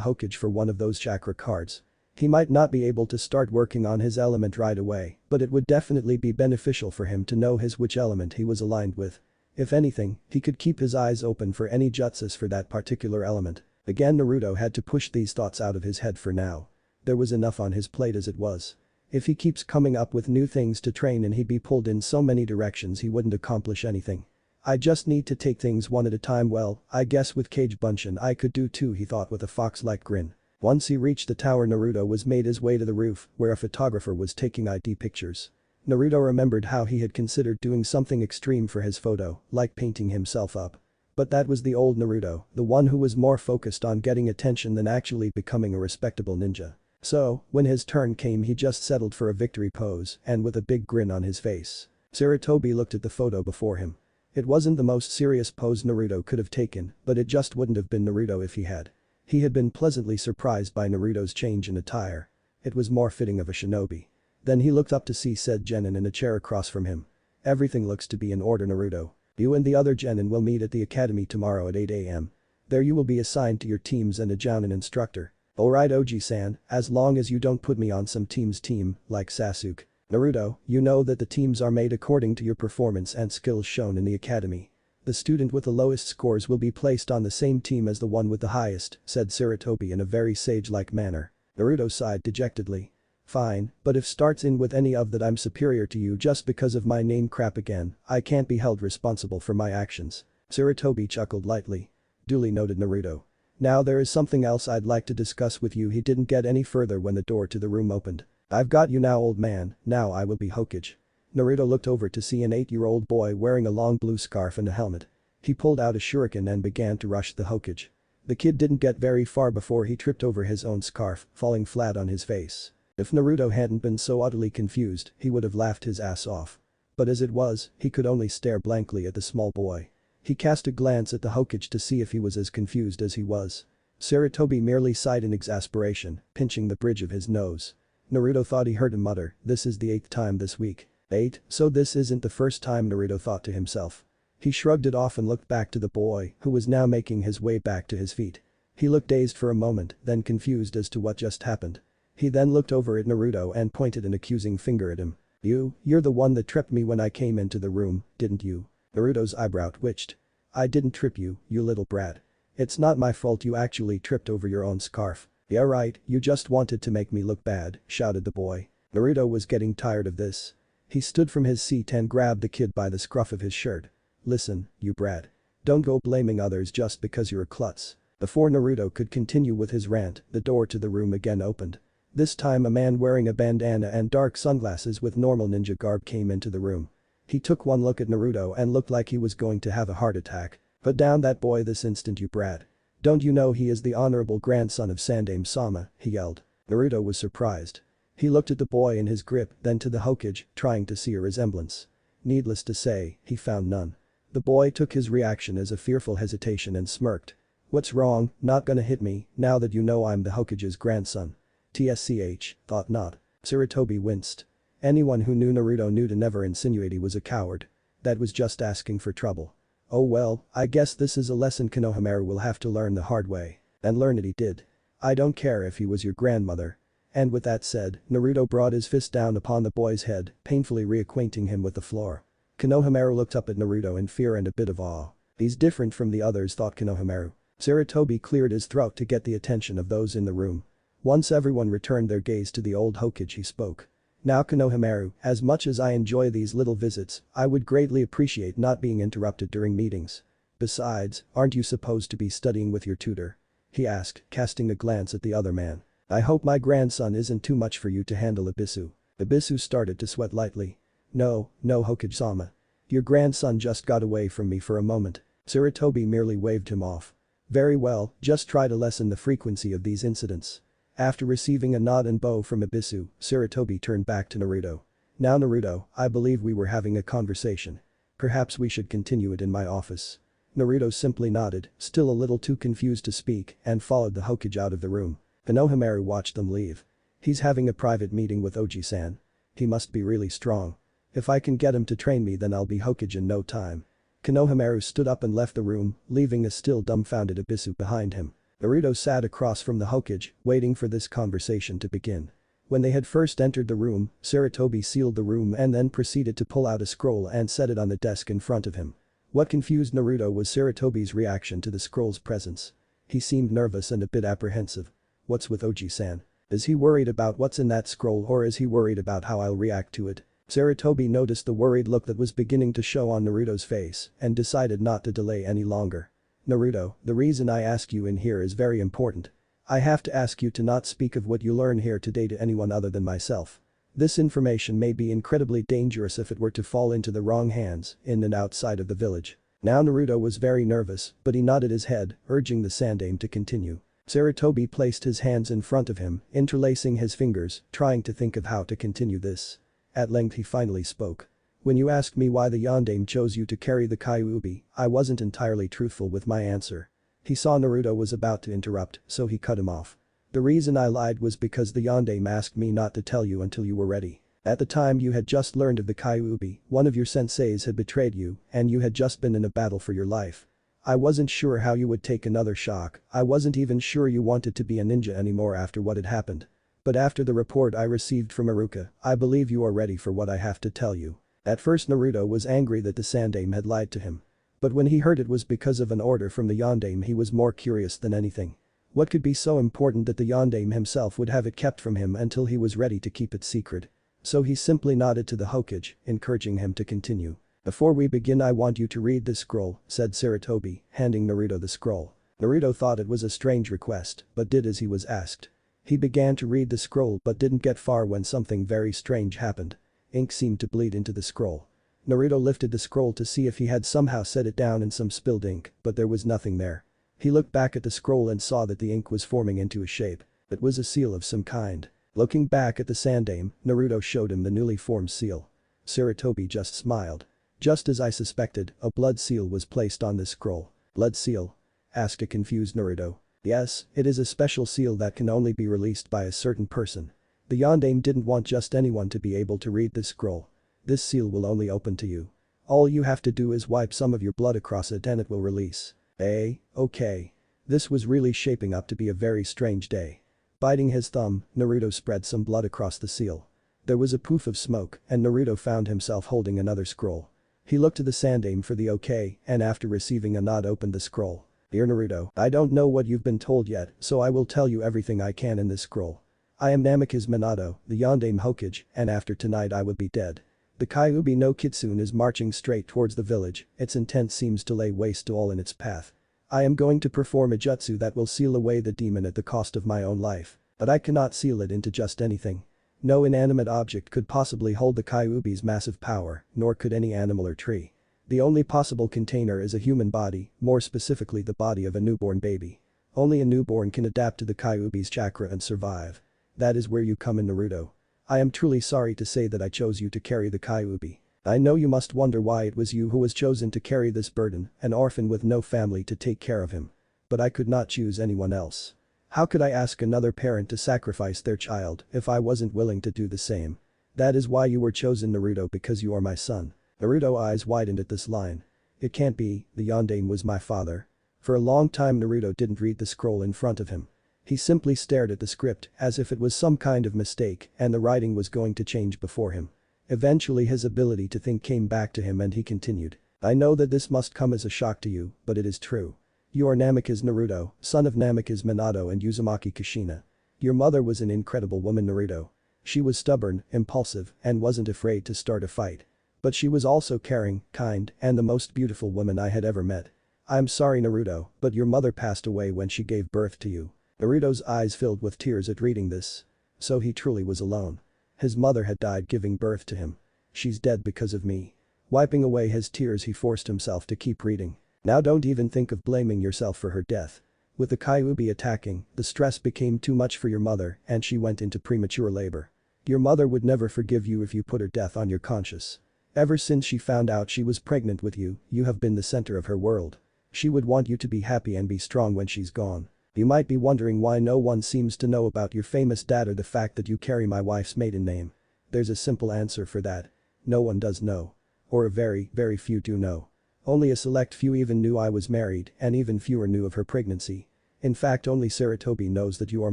Hokage for one of those chakra cards. He might not be able to start working on his element right away, but it would definitely be beneficial for him to know which element he was aligned with. If anything, he could keep his eyes open for any jutsus for that particular element. Again Naruto had to push these thoughts out of his head for now. There was enough on his plate as it was. If he keeps coming up with new things to train and he'd be pulled in so many directions he wouldn't accomplish anything. I just need to take things one at a time. Well, I guess with Kage Bunshin I could do too, he thought with a fox-like grin. Once he reached the tower Naruto was made his way to the roof where a photographer was taking ID pictures. Naruto remembered how he had considered doing something extreme for his photo, like painting himself up. But that was the old Naruto, the one who was more focused on getting attention than actually becoming a respectable ninja. So, when his turn came he just settled for a victory pose and with a big grin on his face. Sarutobi looked at the photo before him. It wasn't the most serious pose Naruto could have taken, but it just wouldn't have been Naruto if he had. He had been pleasantly surprised by Naruto's change in attire. It was more fitting of a shinobi. Then he looked up to see said genin in a chair across from him. Everything looks to be in order, Naruto. You and the other genin will meet at the academy tomorrow at 8 AM. There you will be assigned to your teams and a jounin instructor. Alright Oji-san, as long as you don't put me on some team's team, like Sasuke. Naruto, you know that the teams are made according to your performance and skills shown in the academy. The student with the lowest scores will be placed on the same team as the one with the highest, said Sarutobi in a very sage-like manner. Naruto sighed dejectedly. Fine, but if starts in with any of that I'm superior to you just because of my name crap again, I can't be held responsible for my actions. Sarutobi chuckled lightly. Duly noted Naruto. Now there is something else I'd like to discuss with you. He didn't get any further when the door to the room opened. I've got you now old man, now I will be Hokage. Naruto looked over to see an 8-year-old boy wearing a long blue scarf and a helmet. He pulled out a shuriken and began to rush the Hokage. The kid didn't get very far before he tripped over his own scarf, falling flat on his face. If Naruto hadn't been so utterly confused, he would have laughed his ass off. But as it was, he could only stare blankly at the small boy. He cast a glance at the Hokage to see if he was as confused as he was. Sarutobi merely sighed in exasperation, pinching the bridge of his nose. Naruto thought he heard him mutter, "This is the 8th time this week." 8, so this isn't the first time, Naruto thought to himself. He shrugged it off and looked back to the boy, who was now making his way back to his feet. He looked dazed for a moment, then confused as to what just happened. He then looked over at Naruto and pointed an accusing finger at him. You're the one that tripped me when I came into the room, didn't you? Naruto's eyebrow twitched. I didn't trip you, you little brat. It's not my fault you actually tripped over your own scarf. Yeah right, you just wanted to make me look bad, shouted the boy. Naruto was getting tired of this. He stood from his seat and grabbed the kid by the scruff of his shirt. Listen, you brat. Don't go blaming others just because you're a klutz. Before Naruto could continue with his rant, the door to the room again opened. This time a man wearing a bandana and dark sunglasses with normal ninja garb came into the room. He took one look at Naruto and looked like he was going to have a heart attack. Put down that boy this instant, you brat. Don't you know he is the honorable grandson of Sandaime-sama, he yelled. Naruto was surprised. He looked at the boy in his grip, then to the Hokage, trying to see a resemblance. Needless to say, he found none. The boy took his reaction as a fearful hesitation and smirked. What's wrong, not gonna hit me, now that you know I'm the Hokage's grandson. TSCH, thought not. Sarutobi winced. Anyone who knew Naruto knew to never insinuate he was a coward. That was just asking for trouble. Oh well, I guess this is a lesson Konohamaru will have to learn the hard way. And learn it he did. I don't care if he was your grandmother. And with that said, Naruto brought his fist down upon the boy's head, painfully reacquainting him with the floor. Konohamaru looked up at Naruto in fear and a bit of awe. He's different from the others, thought Konohamaru. Sarutobi cleared his throat to get the attention of those in the room. Once everyone returned their gaze to the old Hokage, he spoke. Now Konohamaru, as much as I enjoy these little visits, I would greatly appreciate not being interrupted during meetings. Besides, aren't you supposed to be studying with your tutor? He asked, casting a glance at the other man. I hope my grandson isn't too much for you to handle, Ibisu. Ibisu started to sweat lightly. No, Hokage-sama. Your grandson just got away from me for a moment. Sarutobi merely waved him off. Very well, just try to lessen the frequency of these incidents. After receiving a nod and bow from Ibisu, Sarutobi turned back to Naruto. Now Naruto, I believe we were having a conversation. Perhaps we should continue it in my office. Naruto simply nodded, still a little too confused to speak, and followed the Hokage out of the room. Konohamaru watched them leave. He's having a private meeting with Oji-san. He must be really strong. If I can get him to train me, then I'll be Hokage in no time. Konohamaru stood up and left the room, leaving a still dumbfounded Ibisu behind him. Naruto sat across from the Hokage, waiting for this conversation to begin. When they had first entered the room, Sarutobi sealed the room and then proceeded to pull out a scroll and set it on the desk in front of him. What confused Naruto was Sarutobi's reaction to the scroll's presence. He seemed nervous and a bit apprehensive. What's with Oji-san? Is he worried about what's in that scroll, or is he worried about how I'll react to it? Sarutobi noticed the worried look that was beginning to show on Naruto's face and decided not to delay any longer. Naruto, the reason I ask you in here is very important. I have to ask you to not speak of what you learn here today to anyone other than myself. This information may be incredibly dangerous if it were to fall into the wrong hands, in and outside of the village. Now Naruto was very nervous, but he nodded his head, urging the Sandaime to continue. Sarutobi placed his hands in front of him, interlacing his fingers, trying to think of how to continue this. At length he finally spoke. When you asked me why the Yondaime chose you to carry the Kyuubi, I wasn't entirely truthful with my answer. He saw Naruto was about to interrupt, so he cut him off. The reason I lied was because the Yondaime asked me not to tell you until you were ready. At the time you had just learned of the Kyuubi, one of your senseis had betrayed you, and you had just been in a battle for your life. I wasn't sure how you would take another shock, I wasn't even sure you wanted to be a ninja anymore after what had happened. But after the report I received from Iruka, I believe you are ready for what I have to tell you. At first Naruto was angry that the Sandaime had lied to him. But when he heard it was because of an order from the Yondaime he was more curious than anything. What could be so important that the Yondaime himself would have it kept from him until he was ready to keep it secret? So he simply nodded to the Hokage, encouraging him to continue. Before we begin I want you to read this scroll, said Sarutobi, handing Naruto the scroll. Naruto thought it was a strange request, but did as he was asked. He began to read the scroll but didn't get far when something very strange happened. Ink seemed to bleed into the scroll. Naruto lifted the scroll to see if he had somehow set it down in some spilled ink, but there was nothing there. He looked back at the scroll and saw that the ink was forming into a shape. It was a seal of some kind. Looking back at the Sandaime, Naruto showed him the newly formed seal. Sarutobi just smiled. Just as I suspected, a blood seal was placed on this scroll. Blood seal? Asked a confused Naruto. Yes, it is a special seal that can only be released by a certain person. The Yondaime didn't want just anyone to be able to read this scroll. This seal will only open to you. All you have to do is wipe some of your blood across it and it will release. Okay. This was really shaping up to be a very strange day. Biting his thumb, Naruto spread some blood across the seal. There was a poof of smoke and Naruto found himself holding another scroll. He looked to the Sandaime for the okay and after receiving a nod opened the scroll. Dear Naruto, I don't know what you've been told yet, so I will tell you everything I can in this scroll. I am Namikaze Minato, the Yondaime Hokage, and after tonight I would be dead. The Kyuubi no Kitsune is marching straight towards the village, its intent seems to lay waste to all in its path. I am going to perform a jutsu that will seal away the demon at the cost of my own life, but I cannot seal it into just anything. No inanimate object could possibly hold the Kyuubi's massive power, nor could any animal or tree. The only possible container is a human body, more specifically the body of a newborn baby. Only a newborn can adapt to the Kyuubi's chakra and survive. That is where you come in, Naruto. I am truly sorry to say that I chose you to carry the Kyuubi. I know you must wonder why it was you who was chosen to carry this burden, an orphan with no family to take care of him. But I could not choose anyone else. How could I ask another parent to sacrifice their child if I wasn't willing to do the same? That is why you were chosen, Naruto, because you are my son. Naruto's eyes widened at this line. It can't be, the Yondaime was my father. For a long time Naruto didn't read the scroll in front of him. He simply stared at the script as if it was some kind of mistake and the writing was going to change before him. Eventually his ability to think came back to him and he continued. I know that this must come as a shock to you, but it is true. You are Namikaze Naruto, son of Namikaze Minato and Uzumaki Kushina. Your mother was an incredible woman, Naruto. She was stubborn, impulsive, and wasn't afraid to start a fight. But she was also caring, kind, and the most beautiful woman I had ever met. I'm sorry, Naruto, but your mother passed away when she gave birth to you. Naruto's eyes filled with tears at reading this. So he truly was alone. His mother had died giving birth to him. She's dead because of me. Wiping away his tears he forced himself to keep reading. Now don't even think of blaming yourself for her death. With the Kyuubi attacking, the stress became too much for your mother and she went into premature labor. Your mother would never forgive you if you put her death on your conscience. Ever since she found out she was pregnant with you, you have been the center of her world. She would want you to be happy and be strong when she's gone. You might be wondering why no one seems to know about your famous dad or the fact that you carry my wife's maiden name. There's a simple answer for that. No one does know. Or a very, very few do know. Only a select few even knew I was married and even fewer knew of her pregnancy. In fact, only Sarutobi knows that you are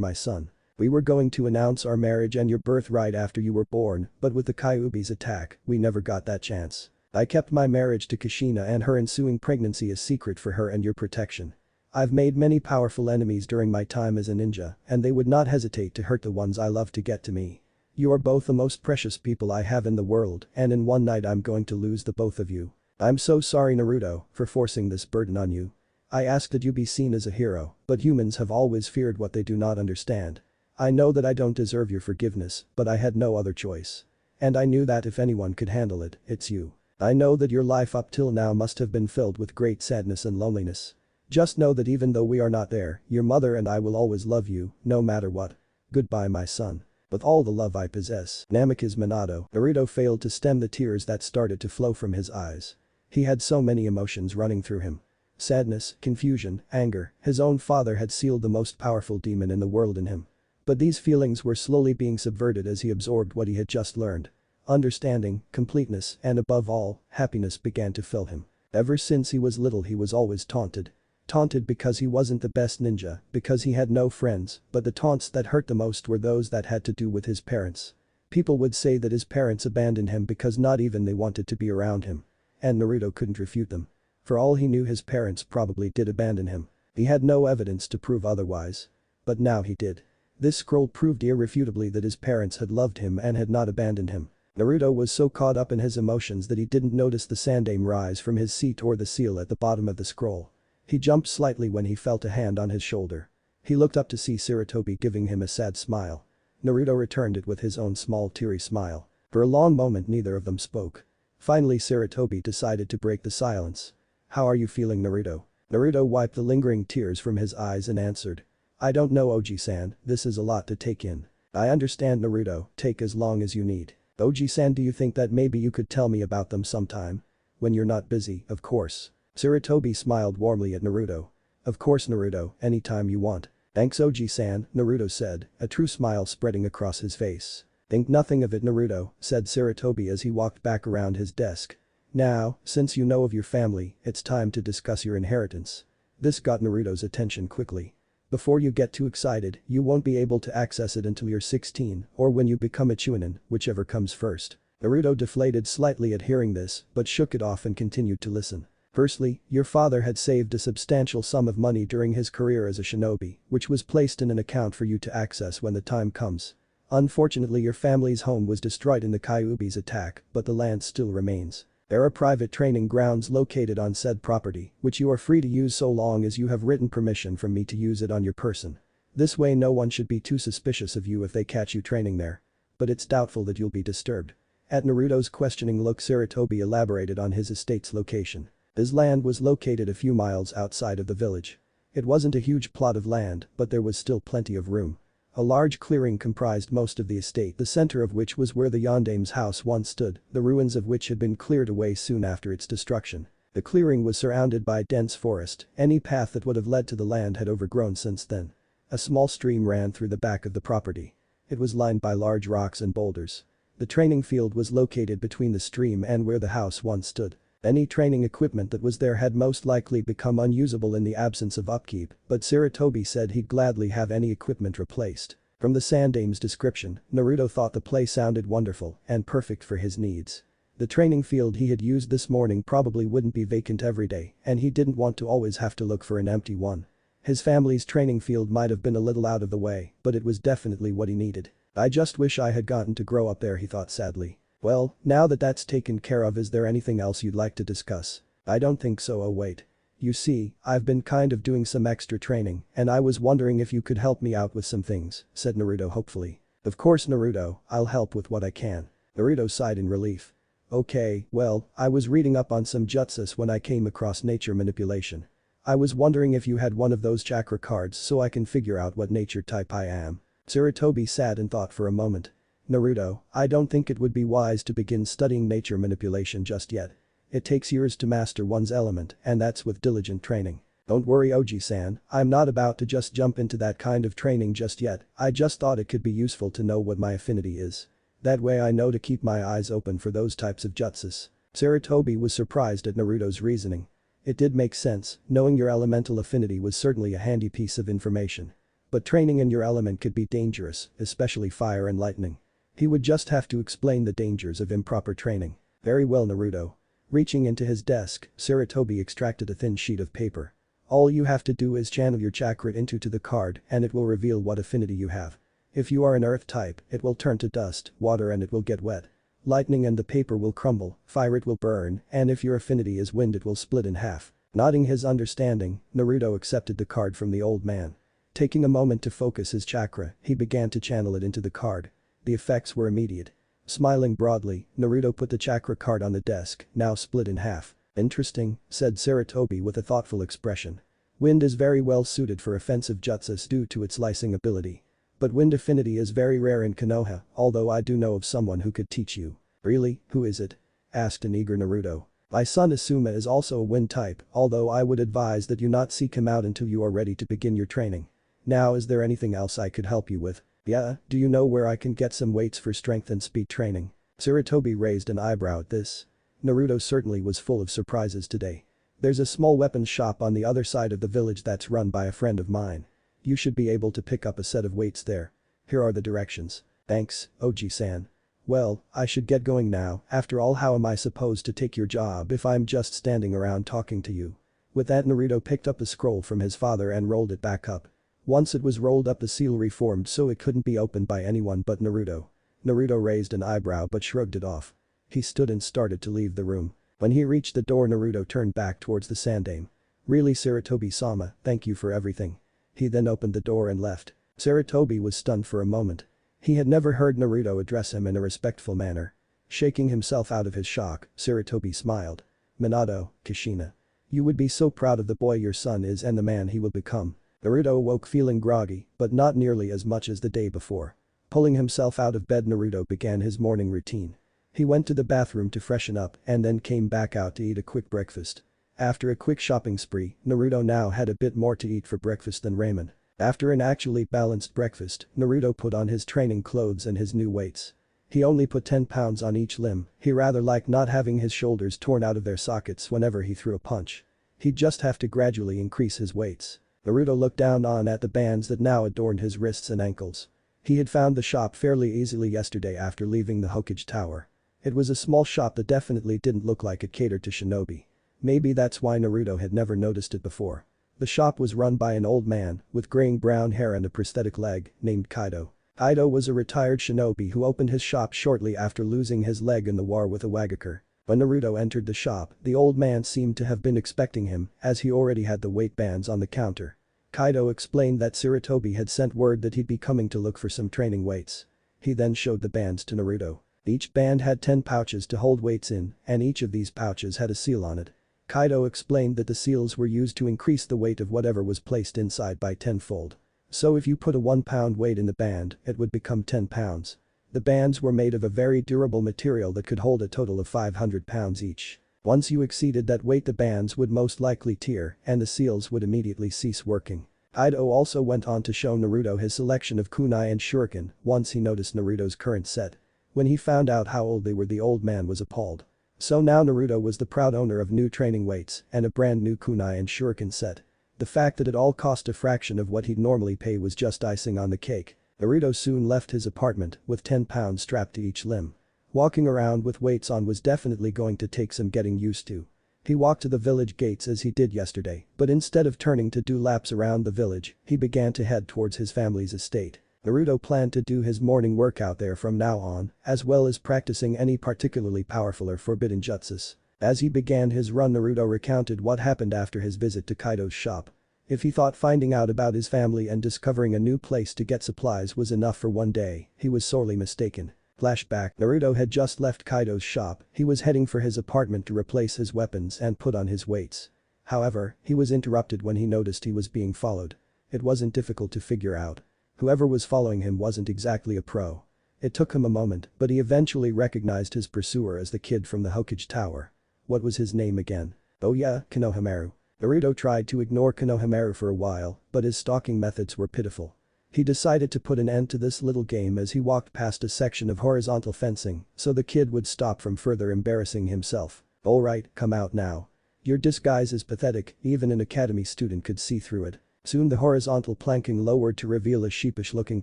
my son. We were going to announce our marriage and your birth right after you were born, but with the Kyuubi's attack, we never got that chance. I kept my marriage to Kushina and her ensuing pregnancy a secret for her and your protection. I've made many powerful enemies during my time as a ninja, and they would not hesitate to hurt the ones I love to get to me. You are both the most precious people I have in the world, and in one night I'm going to lose the both of you. I'm so sorry, Naruto, for forcing this burden on you. I ask that you be seen as a hero, but humans have always feared what they do not understand. I know that I don't deserve your forgiveness, but I had no other choice. And I knew that if anyone could handle it, it's you. I know that your life up till now must have been filled with great sadness and loneliness. Just know that even though we are not there, your mother and I will always love you, no matter what. Goodbye, my son. With all the love I possess, Namikaze Minato, Naruto failed to stem the tears that started to flow from his eyes. He had so many emotions running through him. Sadness, confusion, anger, his own father had sealed the most powerful demon in the world in him. But these feelings were slowly being subverted as he absorbed what he had just learned. Understanding, completeness, and above all, happiness began to fill him. Ever since he was little he was always taunted. Taunted because he wasn't the best ninja, because he had no friends, but the taunts that hurt the most were those that had to do with his parents. People would say that his parents abandoned him because not even they wanted to be around him. And Naruto couldn't refute them. For all he knew his parents probably did abandon him. He had no evidence to prove otherwise. But now he did. This scroll proved irrefutably that his parents had loved him and had not abandoned him. Naruto was so caught up in his emotions that he didn't notice the sandaime rise from his seat or the seal at the bottom of the scroll. He jumped slightly when he felt a hand on his shoulder. He looked up to see Sarutobi giving him a sad smile. Naruto returned it with his own small teary smile. For a long moment neither of them spoke. Finally Sarutobi decided to break the silence. "How are you feeling, Naruto?" Naruto wiped the lingering tears from his eyes and answered. "I don't know, Oji-san, this is a lot to take in." "I understand, Naruto, take as long as you need. Oji-san, do you think that maybe you could tell me about them sometime? When you're not busy, of course." Sarutobi smiled warmly at Naruto. "Of course, Naruto, anytime you want." "Thanks, Oji-san," Naruto said, a true smile spreading across his face. "Think nothing of it, Naruto," said Sarutobi as he walked back around his desk. "Now, since you know of your family, it's time to discuss your inheritance." This got Naruto's attention quickly. "Before you get too excited, you won't be able to access it until you're 16 or when you become a Chunin, whichever comes first." Naruto deflated slightly at hearing this, but shook it off and continued to listen. "Firstly, your father had saved a substantial sum of money during his career as a shinobi, which was placed in an account for you to access when the time comes. Unfortunately your family's home was destroyed in the Kyuubi's attack, but the land still remains. There are private training grounds located on said property, which you are free to use so long as you have written permission from me to use it on your person. This way no one should be too suspicious of you if they catch you training there. But it's doubtful that you'll be disturbed." At Naruto's questioning look Sarutobi elaborated on his estate's location. His land was located a few miles outside of the village. It wasn't a huge plot of land, but there was still plenty of room. A large clearing comprised most of the estate, the center of which was where the Yondaime's house once stood, the ruins of which had been cleared away soon after its destruction. The clearing was surrounded by dense forest, any path that would have led to the land had overgrown since then. A small stream ran through the back of the property. It was lined by large rocks and boulders. The training field was located between the stream and where the house once stood. Any training equipment that was there had most likely become unusable in the absence of upkeep, but Sarutobi said he'd gladly have any equipment replaced. From the Sandaime's description, Naruto thought the place sounded wonderful and perfect for his needs. The training field he had used this morning probably wouldn't be vacant every day, and he didn't want to always have to look for an empty one. His family's training field might have been a little out of the way, but it was definitely what he needed. "I just wish I had gotten to grow up there," he thought sadly. "Well, now that that's taken care of, is there anything else you'd like to discuss?" "I don't think so. Oh wait. You see, I've been kind of doing some extra training and I was wondering if you could help me out with some things," said Naruto hopefully. "Of course, Naruto, I'll help with what I can." Naruto sighed in relief. "Okay, well, I was reading up on some jutsus when I came across nature manipulation. I was wondering if you had one of those chakra cards so I can figure out what nature type I am." Sarutobi sat and thought for a moment. "Naruto, I don't think it would be wise to begin studying nature manipulation just yet. It takes years to master one's element and that's with diligent training. Don't worry, Oji-san, I'm not about to just jump into that kind of training just yet, I just thought it could be useful to know what my affinity is. That way I know to keep my eyes open for those types of jutsus." Sarutobi was surprised at Naruto's reasoning. It did make sense, knowing your elemental affinity was certainly a handy piece of information. But training in your element could be dangerous, especially fire and lightning. He would just have to explain the dangers of improper training. "Very well, Naruto." Reaching into his desk, Sarutobi extracted a thin sheet of paper. "All you have to do is channel your chakra into the card and it will reveal what affinity you have. If you are an earth type, it will turn to dust, water and it will get wet. Lightning and the paper will crumble, fire it will burn, and if your affinity is wind it will split in half." Nodding his understanding, Naruto accepted the card from the old man. Taking a moment to focus his chakra, he began to channel it into the card. The effects were immediate. Smiling broadly, Naruto put the chakra card on the desk, now split in half. "Interesting," said Sarutobi with a thoughtful expression. "Wind is very well suited for offensive jutsus due to its slicing ability. But wind affinity is very rare in Konoha, although I do know of someone who could teach you. Really, who is it? Asked an eager Naruto. My son Asuma is also a wind type, although I would advise that you not seek him out until you are ready to begin your training. Now is there anything else I could help you with? Yeah, do you know where I can get some weights for strength and speed training? Sarutobi raised an eyebrow at this. Naruto certainly was full of surprises today. There's a small weapons shop on the other side of the village that's run by a friend of mine. You should be able to pick up a set of weights there. Here are the directions. Thanks, Oji-san. Well, I should get going now, after all how am I supposed to take your job if I'm just standing around talking to you? With that Naruto picked up a scroll from his father and rolled it back up. Once it was rolled up the seal reformed so it couldn't be opened by anyone but Naruto. Naruto raised an eyebrow but shrugged it off. He stood and started to leave the room. When he reached the door Naruto turned back towards the Sandaime. Really Sarutobi-sama, thank you for everything. He then opened the door and left. Sarutobi was stunned for a moment. He had never heard Naruto address him in a respectful manner. Shaking himself out of his shock, Sarutobi smiled. Minato, Kushina. You would be so proud of the boy your son is and the man he will become. Naruto awoke feeling groggy, but not nearly as much as the day before. Pulling himself out of bed Naruto began his morning routine. He went to the bathroom to freshen up and then came back out to eat a quick breakfast. After a quick shopping spree, Naruto now had a bit more to eat for breakfast than ramen. After an actually balanced breakfast, Naruto put on his training clothes and his new weights. He only put 10 pounds on each limb, he rather liked not having his shoulders torn out of their sockets whenever he threw a punch. He'd just have to gradually increase his weights. Naruto looked down at the bands that now adorned his wrists and ankles. He had found the shop fairly easily yesterday after leaving the Hokage tower. It was a small shop that definitely didn't look like it catered to shinobi. Maybe that's why Naruto had never noticed it before. The shop was run by an old man with graying brown hair and a prosthetic leg named Kaido. Kaido was a retired shinobi who opened his shop shortly after losing his leg in the war with Iwagakure. When Naruto entered the shop, the old man seemed to have been expecting him as he already had the weight bands on the counter. Kaido explained that Sarutobi had sent word that he'd be coming to look for some training weights. He then showed the bands to Naruto. Each band had 10 pouches to hold weights in, and each of these pouches had a seal on it. Kaido explained that the seals were used to increase the weight of whatever was placed inside by 10-fold. So if you put a 1-pound weight in the band, it would become 10 pounds. The bands were made of a very durable material that could hold a total of 500 pounds each. Once you exceeded that weight the bands would most likely tear and the seals would immediately cease working. Kaido also went on to show Naruto his selection of kunai and shuriken once he noticed Naruto's current set. When he found out how old they were the old man was appalled. So now Naruto was the proud owner of new training weights and a brand new kunai and shuriken set. The fact that it all cost a fraction of what he'd normally pay was just icing on the cake. Naruto soon left his apartment with 10 pounds strapped to each limb. Walking around with weights on was definitely going to take some getting used to. He walked to the village gates as he did yesterday, but instead of turning to do laps around the village, he began to head towards his family's estate. Naruto planned to do his morning workout there from now on, as well as practicing any particularly powerful or forbidden jutsus. As he began his run Naruto recounted what happened after his visit to Kaido's shop. If he thought finding out about his family and discovering a new place to get supplies was enough for one day, he was sorely mistaken. Flashback. Naruto had just left Kaido's shop, he was heading for his apartment to replace his weapons and put on his weights. However, he was interrupted when he noticed he was being followed. It wasn't difficult to figure out. Whoever was following him wasn't exactly a pro. It took him a moment, but he eventually recognized his pursuer as the kid from the Hokage tower. What was his name again? Oh yeah, Konohamaru. Naruto tried to ignore Konohamaru for a while, but his stalking methods were pitiful. He decided to put an end to this little game as he walked past a section of horizontal fencing so the kid would stop from further embarrassing himself. Alright, come out now. Your disguise is pathetic, even an academy student could see through it. Soon the horizontal planking lowered to reveal a sheepish-looking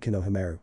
Konohamaru.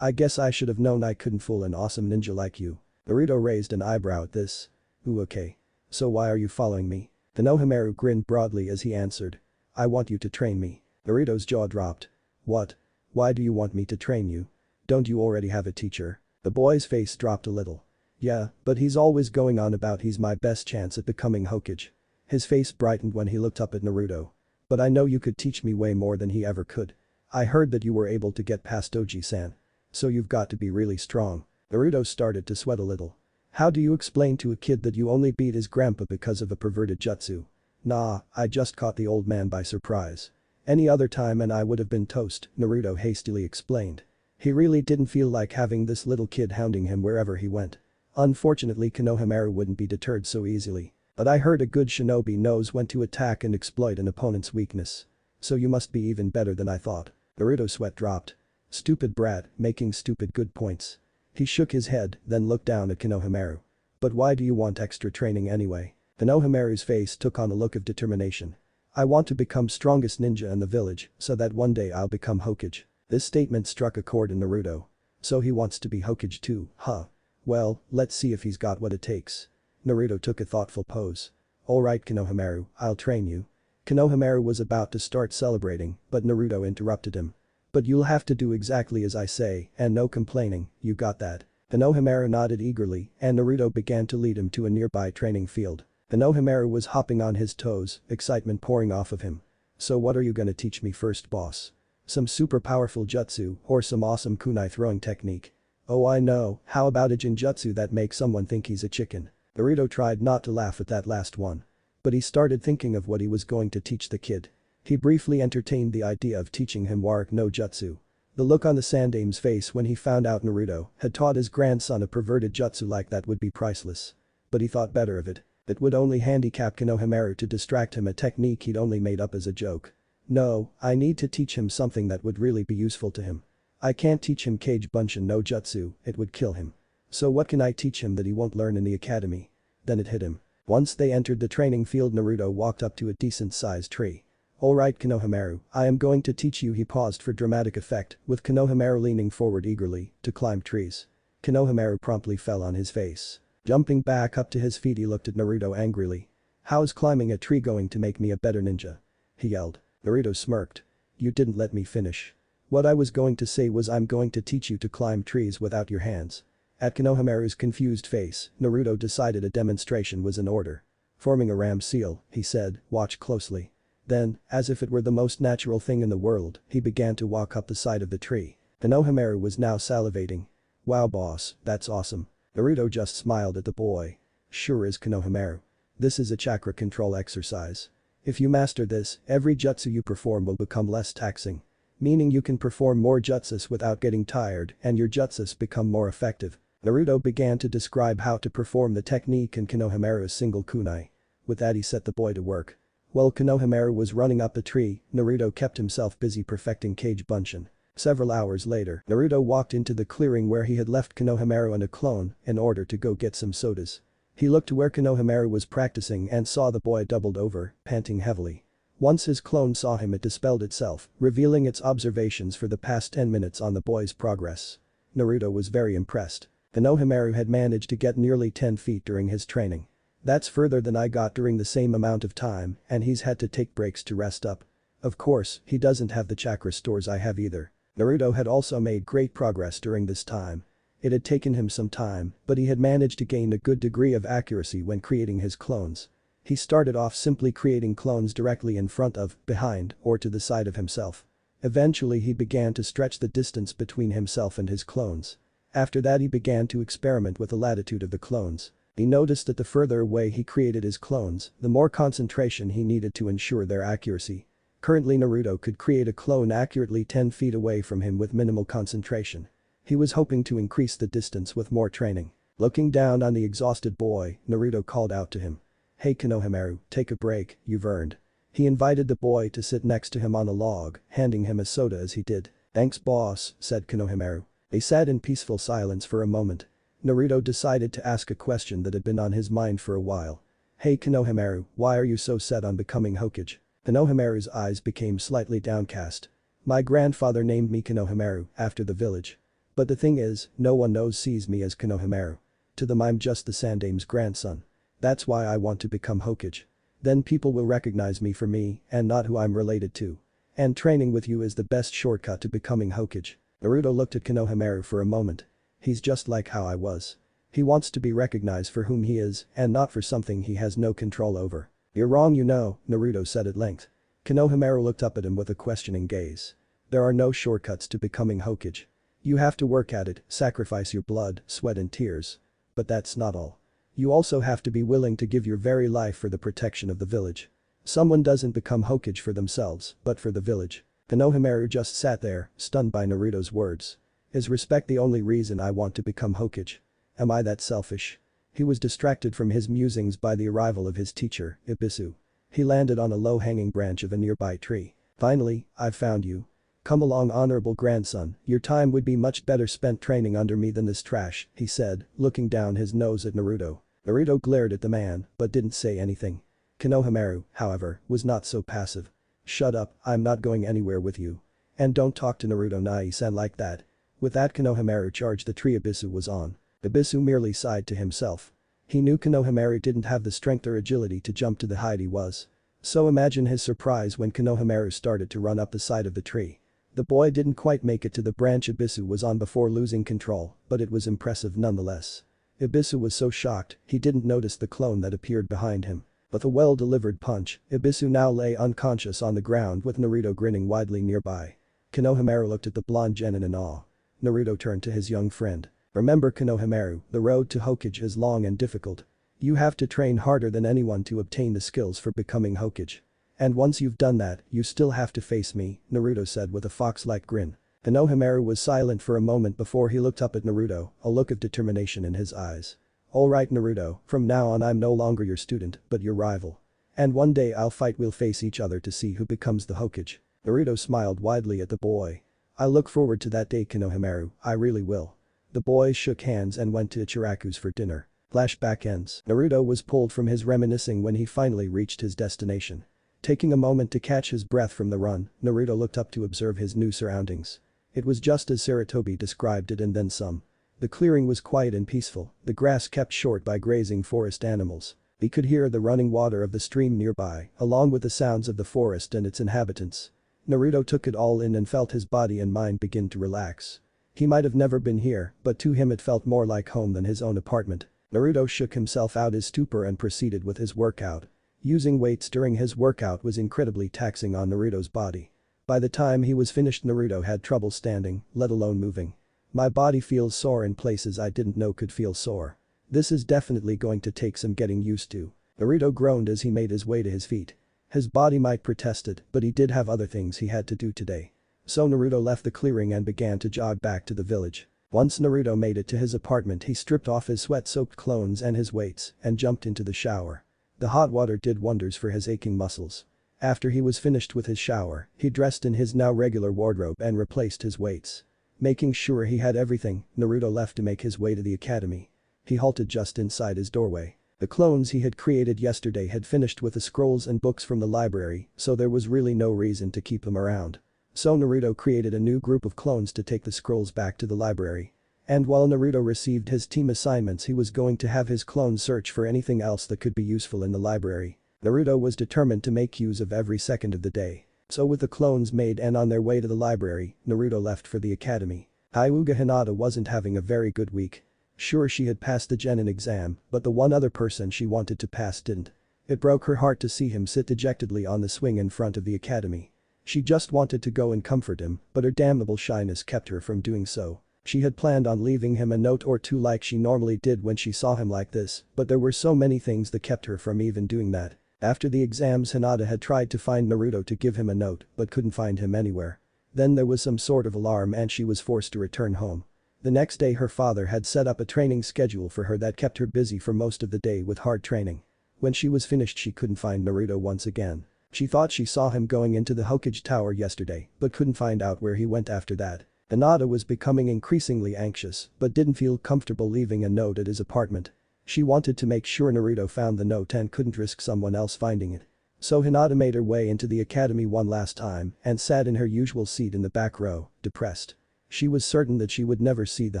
I guess I should have known I couldn't fool an awesome ninja like you. Naruto raised an eyebrow at this. Ooh okay. So why are you following me? Konohamaru grinned broadly as he answered. I want you to train me. Naruto's jaw dropped. What? Why do you want me to train you? Don't you already have a teacher? The boy's face dropped a little. Yeah, but he's always going on about he's my best chance at becoming Hokage. His face brightened when he looked up at Naruto. But I know you could teach me way more than he ever could. I heard that you were able to get past Oji-san. So you've got to be really strong. Naruto started to sweat a little. How do you explain to a kid that you only beat his grandpa because of a perverted jutsu? Nah, I just caught the old man by surprise. Any other time and I would have been toast, Naruto hastily explained. He really didn't feel like having this little kid hounding him wherever he went. Unfortunately Konohamaru wouldn't be deterred so easily. But I heard a good shinobi knows when to attack and exploit an opponent's weakness. So you must be even better than I thought. Naruto's sweat dropped. Stupid brat, making stupid good points. He shook his head, then looked down at Konohamaru. But why do you want extra training anyway? Konohamaru's face took on a look of determination. I want to become strongest ninja in the village, so that one day I'll become Hokage. This statement struck a chord in Naruto. So he wants to be Hokage too, huh? Well, let's see if he's got what it takes. Naruto took a thoughtful pose. Alright Konohamaru, I'll train you. Konohamaru was about to start celebrating, but Naruto interrupted him. But you'll have to do exactly as I say, and no complaining, you got that? Konohamaru nodded eagerly, and Naruto began to lead him to a nearby training field. Konohamaru was hopping on his toes, excitement pouring off of him. So what are you gonna teach me first, boss? Some super powerful jutsu, or some awesome kunai throwing technique? Oh I know, how about a jinjutsu that makes someone think he's a chicken? Naruto tried not to laugh at that last one. But he started thinking of what he was going to teach the kid. He briefly entertained the idea of teaching him Warak no Jutsu. The look on the Sandame's face when he found out Naruto had taught his grandson a perverted jutsu like that would be priceless. But he thought better of it. It would only handicap Konohamaru to distract him, a technique he'd only made up as a joke. No, I need to teach him something that would really be useful to him. I can't teach him Kage Bunshin no Jutsu, it would kill him. So what can I teach him that he won't learn in the academy? Then it hit him. Once they entered the training field, Naruto walked up to a decent-sized tree. Alright Konohamaru, I am going to teach you. He paused for dramatic effect, with Konohamaru leaning forward eagerly, to climb trees. Konohamaru promptly fell on his face. Jumping back up to his feet he looked at Naruto angrily. How's climbing a tree going to make me a better ninja? He yelled. Naruto smirked. You didn't let me finish. What I was going to say was I'm going to teach you to climb trees without your hands. At Konohamaru's confused face, Naruto decided a demonstration was in order. Forming a ram seal, he said, watch closely. Then, as if it were the most natural thing in the world, he began to walk up the side of the tree. Konohamaru was now salivating. Wow boss, that's awesome. Naruto just smiled at the boy. Sure is Konohamaru. This is a chakra control exercise. If you master this, every jutsu you perform will become less taxing. Meaning you can perform more jutsus without getting tired and your jutsus become more effective. Naruto began to describe how to perform the technique in Konohamaru's single kunai. With that he set the boy to work. While Konohamaru was running up the tree, Naruto kept himself busy perfecting Kage Bunshin. Several hours later, Naruto walked into the clearing where he had left Konohamaru and a clone in order to go get some sodas. He looked to where Konohamaru was practicing and saw the boy doubled over, panting heavily. Once his clone saw him, it dispelled itself, revealing its observations for the past 10 minutes on the boy's progress. Naruto was very impressed. Konohamaru had managed to get nearly 10 feet during his training. That's further than I got during the same amount of time, and he's had to take breaks to rest up. Of course, he doesn't have the chakra stores I have either. Naruto had also made great progress during this time. It had taken him some time, but he had managed to gain a good degree of accuracy when creating his clones. He started off simply creating clones directly in front of, behind, or to the side of himself. Eventually he began to stretch the distance between himself and his clones. After that he began to experiment with the latitude of the clones. He noticed that the further away he created his clones, the more concentration he needed to ensure their accuracy. Currently Naruto could create a clone accurately 10 feet away from him with minimal concentration. He was hoping to increase the distance with more training. Looking down on the exhausted boy, Naruto called out to him. Hey Konohamaru, take a break, you've earned. He invited the boy to sit next to him on a log, handing him a soda as he did. Thanks boss, said Konohamaru. They sat in peaceful silence for a moment. Naruto decided to ask a question that had been on his mind for a while. Hey Konohamaru, why are you so set on becoming Hokage? Konohamaru's eyes became slightly downcast. My grandfather named me Konohamaru after the village. But the thing is, no one sees me as Konohamaru. To them I'm just the Sandame's grandson. That's why I want to become Hokage. Then people will recognize me for me and not who I'm related to. And training with you is the best shortcut to becoming Hokage. Naruto looked at Konohamaru for a moment. He's just like how I was. He wants to be recognized for whom he is and not for something he has no control over. You're wrong Naruto said at length. Konohamaru looked up at him with a questioning gaze. There are no shortcuts to becoming Hokage. You have to work at it, sacrifice your blood, sweat and tears. But that's not all. You also have to be willing to give your very life for the protection of the village. Someone doesn't become Hokage for themselves, but for the village. Konohamaru just sat there, stunned by Naruto's words. Is respect the only reason I want to become Hokage? Am I that selfish? He was distracted from his musings by the arrival of his teacher, Ibisu. He landed on a low-hanging branch of a nearby tree. Finally, I've found you. Come along, honorable grandson, your time would be much better spent training under me than this trash, he said, looking down his nose at Naruto. Naruto glared at the man, but didn't say anything. Konohamaru, however, was not so passive. Shut up, I'm not going anywhere with you. And don't talk to Naruto Nai-san like that. With that, Konohamaru charged the tree Ibisu was on. Ibisu merely sighed to himself. He knew Konohamaru didn't have the strength or agility to jump to the height he was. So imagine his surprise when Konohamaru started to run up the side of the tree. The boy didn't quite make it to the branch Ibisu was on before losing control, but it was impressive nonetheless. Ibisu was so shocked, he didn't notice the clone that appeared behind him. With a well-delivered punch, Ibisu now lay unconscious on the ground with Naruto grinning widely nearby. Konohamaru looked at the blonde genin in awe. Naruto turned to his young friend. Remember, Konohamaru, the road to Hokage is long and difficult. You have to train harder than anyone to obtain the skills for becoming Hokage. And once you've done that, you still have to face me, Naruto said with a fox-like grin. Konohamaru was silent for a moment before he looked up at Naruto, a look of determination in his eyes. Alright Naruto, from now on I'm no longer your student, but your rival. And one day we'll face each other to see who becomes the Hokage. Naruto smiled widely at the boy. I look forward to that day, Konohamaru, I really will. The boys shook hands and went to Ichiraku's for dinner. Flashback ends. Naruto was pulled from his reminiscing when he finally reached his destination. Taking a moment to catch his breath from the run, Naruto looked up to observe his new surroundings. It was just as Sarutobi described it and then some. The clearing was quiet and peaceful, the grass kept short by grazing forest animals. He could hear the running water of the stream nearby, along with the sounds of the forest and its inhabitants. Naruto took it all in and felt his body and mind begin to relax. He might have never been here, but to him it felt more like home than his own apartment. Naruto shook himself out his stupor and proceeded with his workout. Using weights during his workout was incredibly taxing on Naruto's body. By the time he was finished, Naruto had trouble standing, let alone moving. My body feels sore in places I didn't know could feel sore. This is definitely going to take some getting used to. Naruto groaned as he made his way to his feet. His body might protested, but he did have other things he had to do today. So Naruto left the clearing and began to jog back to the village. Once Naruto made it to his apartment, he stripped off his sweat-soaked clothes and his weights and jumped into the shower. The hot water did wonders for his aching muscles. After he was finished with his shower, he dressed in his now regular wardrobe and replaced his weights. Making sure he had everything, Naruto left to make his way to the academy. He halted just inside his doorway. The clones he had created yesterday had finished with the scrolls and books from the library, so there was really no reason to keep him around. So Naruto created a new group of clones to take the scrolls back to the library. And while Naruto received his team assignments, he was going to have his clones search for anything else that could be useful in the library. Naruto was determined to make use of every second of the day. So with the clones made and on their way to the library, Naruto left for the academy. Hyuga Hinata wasn't having a very good week. Sure, she had passed the genin exam, but the one other person she wanted to pass didn't. It broke her heart to see him sit dejectedly on the swing in front of the academy. She just wanted to go and comfort him, but her damnable shyness kept her from doing so. She had planned on leaving him a note or two like she normally did when she saw him like this, but there were so many things that kept her from even doing that. After the exams, Hinata had tried to find Naruto to give him a note, but couldn't find him anywhere. Then there was some sort of alarm and she was forced to return home. The next day her father had set up a training schedule for her that kept her busy for most of the day with hard training. When she was finished, she couldn't find Naruto once again. She thought she saw him going into the Hokage tower yesterday, but couldn't find out where he went after that. Hinata was becoming increasingly anxious, but didn't feel comfortable leaving a note at his apartment. She wanted to make sure Naruto found the note and couldn't risk someone else finding it. So Hinata made her way into the academy one last time and sat in her usual seat in the back row, depressed. She was certain that she would never see the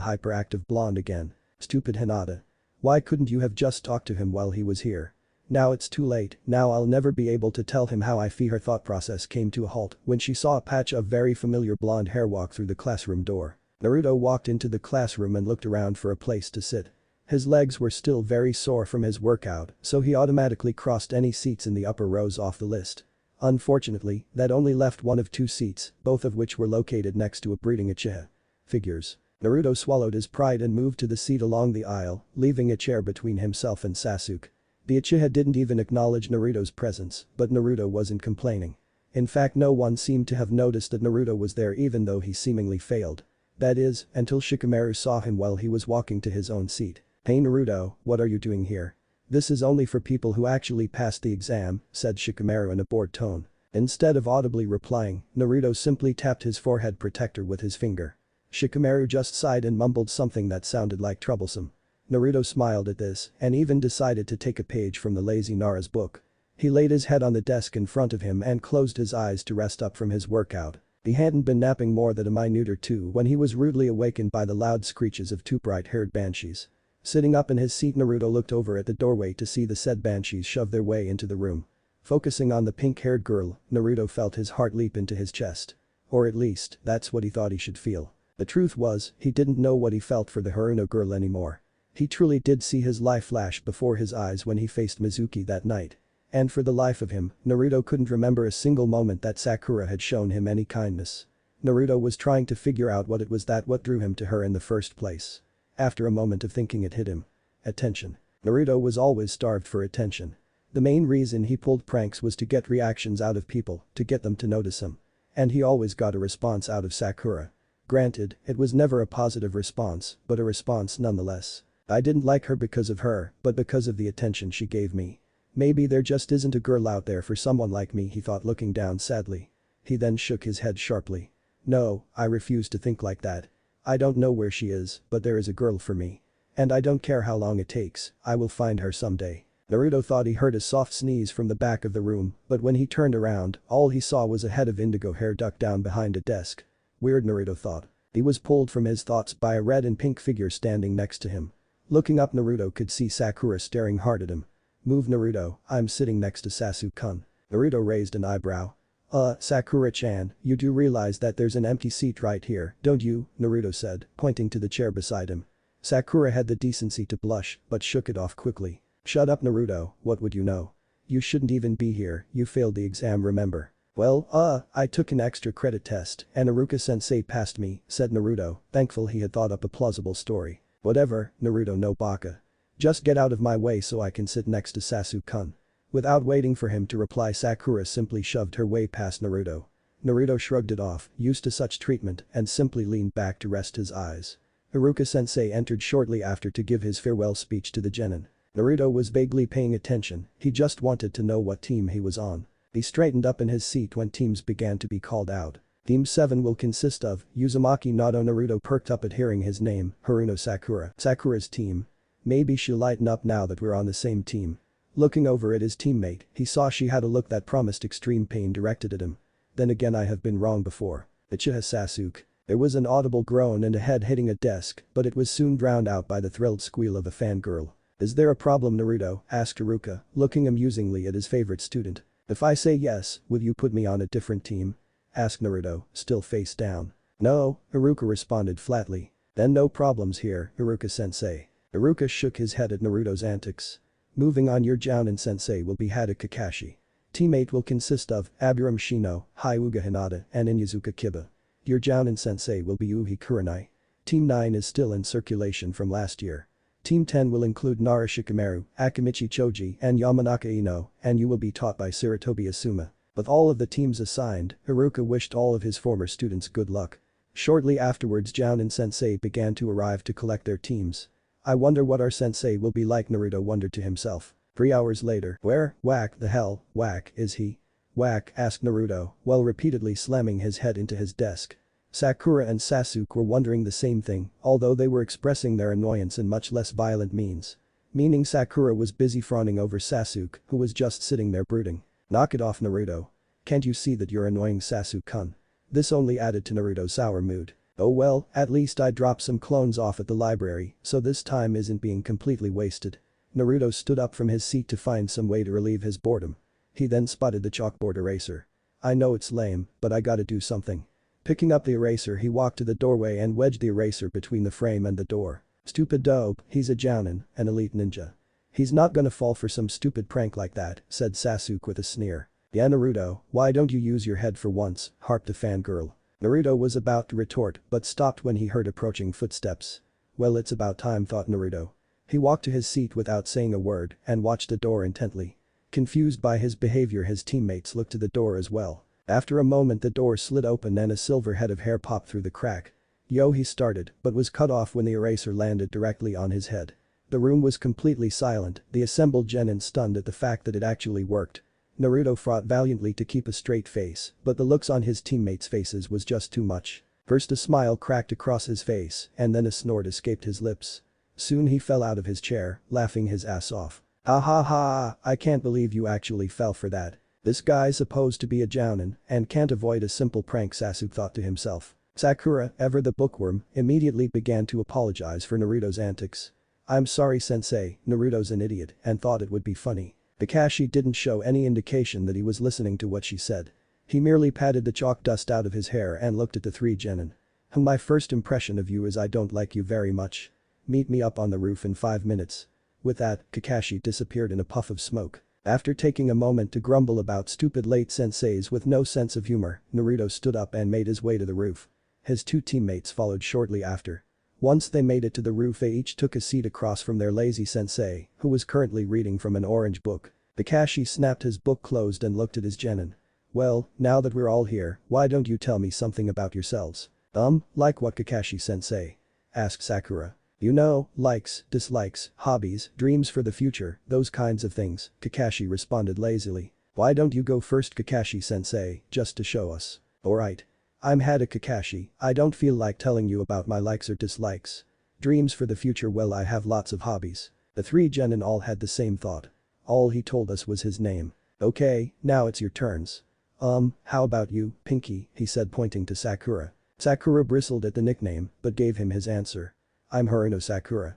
hyperactive blonde again. Stupid Hinata. Why couldn't you have just talked to him while he was here? Now it's too late, now I'll never be able to tell him how I feel. Her thought process came to a halt when she saw a patch of very familiar blonde hair walk through the classroom door. Naruto walked into the classroom and looked around for a place to sit. His legs were still very sore from his workout, so he automatically crossed any seats in the upper rows off the list. Unfortunately, that only left one of two seats, both of which were located next to a breeding Uchiha. Figures. Naruto swallowed his pride and moved to the seat along the aisle, leaving a chair between himself and Sasuke. The Uchiha didn't even acknowledge Naruto's presence, but Naruto wasn't complaining. In fact, no one seemed to have noticed that Naruto was there even though he seemingly failed. That is, until Shikamaru saw him while he was walking to his own seat. "Hey Naruto, what are you doing here? This is only for people who actually passed the exam," said Shikamaru in a bored tone. Instead of audibly replying, Naruto simply tapped his forehead protector with his finger. Shikamaru just sighed and mumbled something that sounded like troublesome. Naruto smiled at this and even decided to take a page from the lazy Nara's book. He laid his head on the desk in front of him and closed his eyes to rest up from his workout. He hadn't been napping more than a minute or two when he was rudely awakened by the loud screeches of two bright-haired banshees. Sitting up in his seat, Naruto looked over at the doorway to see the said banshees shove their way into the room. Focusing on the pink-haired girl, Naruto felt his heart leap into his chest. Or at least, that's what he thought he should feel. The truth was, he didn't know what he felt for the Haruno girl anymore. He truly did see his life flash before his eyes when he faced Mizuki that night. And for the life of him, Naruto couldn't remember a single moment that Sakura had shown him any kindness. Naruto was trying to figure out what it was that what drew him to her in the first place. After a moment of thinking, it hit him. Attention. Naruto was always starved for attention. The main reason he pulled pranks was to get reactions out of people, to get them to notice him. And he always got a response out of Sakura. Granted, it was never a positive response, but a response nonetheless. I didn't like her because of her, but because of the attention she gave me. Maybe there just isn't a girl out there for someone like me, he thought, looking down sadly. He then shook his head sharply. No, I refuse to think like that. I don't know where she is, but there is a girl for me. And I don't care how long it takes, I will find her someday. Naruto thought he heard a soft sneeze from the back of the room, but when he turned around, all he saw was a head of indigo hair ducked down behind a desk. Weird, Naruto thought. He was pulled from his thoughts by a red and pink figure standing next to him. Looking up, Naruto could see Sakura staring hard at him. Move, Naruto, I'm sitting next to Sasuke-kun. Naruto raised an eyebrow. Sakura-chan, you do realize that there's an empty seat right here, don't you? Naruto said, pointing to the chair beside him. Sakura had the decency to blush, but shook it off quickly. Shut up, Naruto, what would you know? You shouldn't even be here, you failed the exam, remember? Well, I took an extra credit test and Iruka-sensei passed me, said Naruto, thankful he had thought up a plausible story. Whatever, Naruto no baka. Just get out of my way so I can sit next to Sasuke-kun. Without waiting for him to reply, Sakura simply shoved her way past Naruto. Naruto shrugged it off, used to such treatment, and simply leaned back to rest his eyes. Iruka-sensei entered shortly after to give his farewell speech to the genin. Naruto was vaguely paying attention, he just wanted to know what team he was on. He straightened up in his seat when teams began to be called out. Team 7 will consist of Uzumaki Nato. Naruto perked up at hearing his name, Haruno Sakura. Sakura's team. Maybe she'll lighten up now that we're on the same team. Looking over at his teammate, he saw she had a look that promised extreme pain directed at him. Then again, I have been wrong before. Uchiha Sasuke. There was an audible groan and a head hitting a desk, but it was soon drowned out by the thrilled squeal of a fangirl. Is there a problem, Naruto? Asked Iruka, looking amusingly at his favorite student. If I say yes, will you put me on a different team? Asked Naruto, still face down. No, Iruka responded flatly. Then no problems here, Iruka-sensei. Iruka shook his head at Naruto's antics. Moving on, your Jounin-sensei will be Hada Kakashi. Teammate will consist of Abiram Shino, Hyuga Hinata, and Inyazuka Kiba. Your Jounin-sensei will be Uhi Kurenai. Team 9 is still in circulation from last year. Team 10 will include Nara Shikamaru, Akimichi Choji, and Yamanaka Ino, and you will be taught by Sarutobi Asuma. With all of the teams assigned, Iruka wished all of his former students good luck. Shortly afterwards, Jounin-sensei began to arrive to collect their teams. I wonder what our sensei will be like, Naruto wondered to himself. 3 hours later, where, the hell, is he? Asked Naruto, while repeatedly slamming his head into his desk. Sakura and Sasuke were wondering the same thing, although they were expressing their annoyance in much less violent means. Meaning Sakura was busy frowning over Sasuke, who was just sitting there brooding. Knock it off, Naruto. Can't you see that you're annoying Sasuke-kun? This only added to Naruto's sour mood. Oh well, at least I dropped some clones off at the library, so this time isn't being completely wasted. Naruto stood up from his seat to find some way to relieve his boredom. He then spotted the chalkboard eraser. I know it's lame, but I gotta do something. Picking up the eraser, he walked to the doorway and wedged the eraser between the frame and the door. Stupid dope, he's a Jounin, an elite ninja. He's not gonna fall for some stupid prank like that, said Sasuke with a sneer. Yeah, Naruto, why don't you use your head for once, harped the fangirl. Naruto was about to retort but stopped when he heard approaching footsteps. Well, it's about time, thought Naruto. He walked to his seat without saying a word and watched the door intently. Confused by his behavior, his teammates looked to the door as well. After a moment the door slid open and a silver head of hair popped through the crack. "Yo," he started, but was cut off when the eraser landed directly on his head. The room was completely silent, the assembled genin stunned at the fact that it actually worked. Naruto fought valiantly to keep a straight face, but the looks on his teammates' faces was just too much. First a smile cracked across his face, and then a snort escaped his lips. Soon he fell out of his chair, laughing his ass off. "Ha ha ha, I can't believe you actually fell for that. This guy's supposed to be a jounin and can't avoid a simple prank," Sasuke thought to himself. Sakura, ever the bookworm, immediately began to apologize for Naruto's antics. "I'm sorry sensei, Naruto's an idiot and thought it would be funny." Kakashi didn't show any indication that he was listening to what she said. He merely patted the chalk dust out of his hair and looked at the three genin. "My first impression of you is I don't like you very much. Meet me up on the roof in 5 minutes." With that, Kakashi disappeared in a puff of smoke. After taking a moment to grumble about stupid late senseis with no sense of humor, Naruto stood up and made his way to the roof. His two teammates followed shortly after. Once they made it to the roof, they each took a seat across from their lazy sensei, who was currently reading from an orange book. Kakashi snapped his book closed and looked at his genin. "Well, now that we're all here, why don't you tell me something about yourselves?" Like what, Kakashi-sensei?" asked Sakura. "You know, likes, dislikes, hobbies, dreams for the future, those kinds of things," Kakashi responded lazily. "Why don't you go first, Kakashi-sensei, just to show us?" "Alright. I'm Hada Kakashi, I don't feel like telling you about my likes or dislikes. Dreams for the future, well, I have lots of hobbies." The three genin all had the same thought. "All he told us was his name." "Okay, now it's your turns." How about you, Pinky," he said, pointing to Sakura. Sakura bristled at the nickname but gave him his answer. "I'm Haruno Sakura.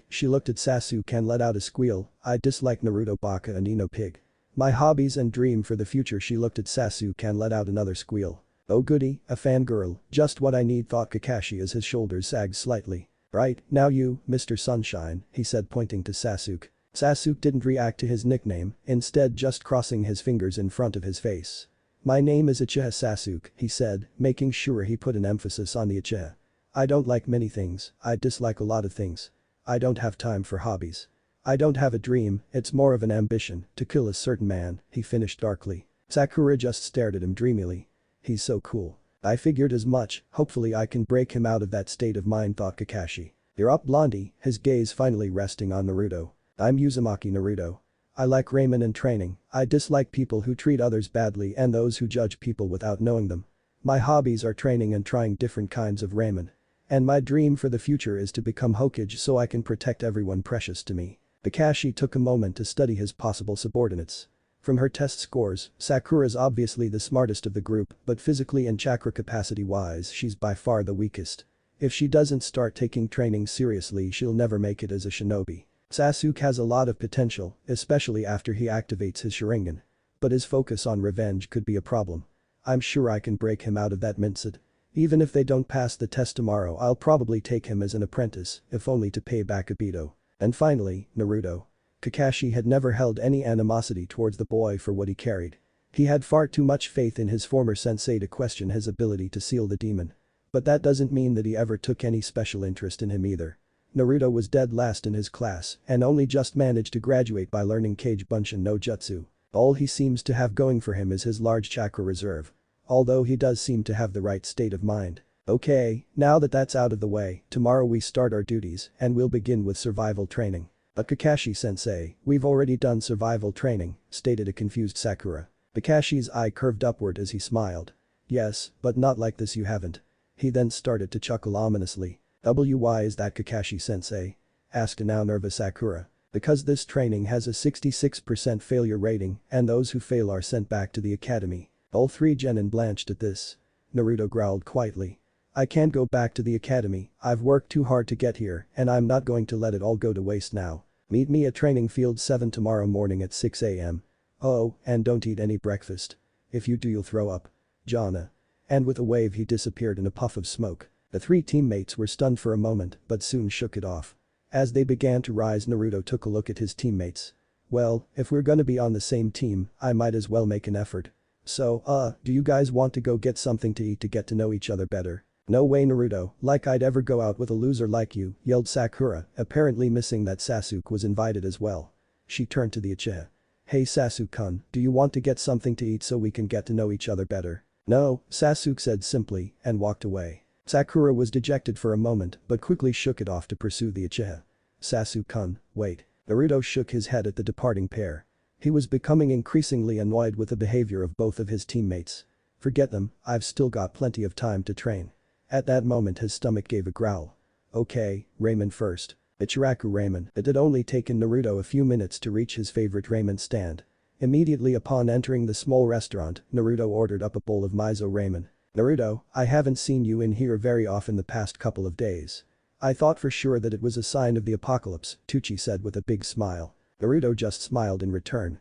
She looked at Sasuke and let out a squeal. "I dislike Naruto Baka and Ino Pig." "My hobbies and dream for the future." She looked at Sasuke and let out another squeal. "Oh goody, a fangirl, just what I need," thought Kakashi as his shoulders sagged slightly. "Right, now you, Mr. Sunshine," he said, pointing to Sasuke. Sasuke didn't react to his nickname, instead just crossing his fingers in front of his face. "My name is Uchiha Sasuke," he said, making sure he put an emphasis on the Uchiha. "I don't like many things, I dislike a lot of things. I don't have time for hobbies. I don't have a dream, it's more of an ambition, to kill a certain man," he finished darkly. Sakura just stared at him dreamily. "He's so cool. I figured as much, hopefully I can break him out of that state of mind," thought Kakashi. "You're up, Blondie," his gaze finally resting on Naruto. "I'm Uzumaki Naruto. I like ramen and training, I dislike people who treat others badly and those who judge people without knowing them. My hobbies are training and trying different kinds of ramen. And my dream for the future is to become Hokage so I can protect everyone precious to me." Kakashi took a moment to study his possible subordinates. From her test scores, Sakura's obviously the smartest of the group, but physically and chakra capacity-wise she's by far the weakest. If she doesn't start taking training seriously, she'll never make it as a shinobi. Sasuke has a lot of potential, especially after he activates his Sharingan. But his focus on revenge could be a problem. I'm sure I can break him out of that mindset. Even if they don't pass the test tomorrow, I'll probably take him as an apprentice, if only to pay back Obito. And finally, Naruto. Kakashi had never held any animosity towards the boy for what he carried. He had far too much faith in his former sensei to question his ability to seal the demon. But that doesn't mean that he ever took any special interest in him either. Naruto was dead last in his class and only just managed to graduate by learning Kage Bunshin no Jutsu. All he seems to have going for him is his large chakra reserve. Although he does seem to have the right state of mind. Okay, now that that's out of the way, tomorrow we start our duties and we'll begin with survival training. "But Kakashi-sensei, we've already done survival training," stated a confused Sakura. Kakashi's eye curved upward as he smiled. "Yes, but not like this, you haven't." He then started to chuckle ominously. "Why is that, Kakashi-sensei?" asked a now nervous Sakura. "Because this training has a 66% failure rating and those who fail are sent back to the academy." All three genin blanched at this. Naruto growled quietly. "I can't go back to the academy, I've worked too hard to get here and I'm not going to let it all go to waste now. Meet me at training field 7 tomorrow morning at 6 AM. Oh, and don't eat any breakfast. If you do you'll throw up. Jana." And with a wave he disappeared in a puff of smoke. The three teammates were stunned for a moment but soon shook it off. As they began to rise, Naruto took a look at his teammates. "Well, if we're gonna be on the same team, I might as well make an effort. So, do you guys want to go get something to eat to get to know each other better?" No way Naruto, like I'd ever go out with a loser like you, yelled Sakura, apparently missing that Sasuke was invited as well. She turned to the Uchiha. Hey Sasuke-kun, do you want to get something to eat so we can get to know each other better? No, Sasuke said simply, and walked away. Sakura was dejected for a moment but quickly shook it off to pursue the Uchiha. Sasuke-kun, wait. Naruto shook his head at the departing pair. He was becoming increasingly annoyed with the behavior of both of his teammates. Forget them, I've still got plenty of time to train. At that moment his stomach gave a growl. Okay, ramen first. Ichiraku ramen. It had only taken Naruto a few minutes to reach his favorite ramen stand. Immediately upon entering the small restaurant, Naruto ordered up a bowl of miso ramen. Naruto, I haven't seen you in here very often the past couple of days. I thought for sure that it was a sign of the apocalypse, Tucci said with a big smile. Naruto just smiled in return.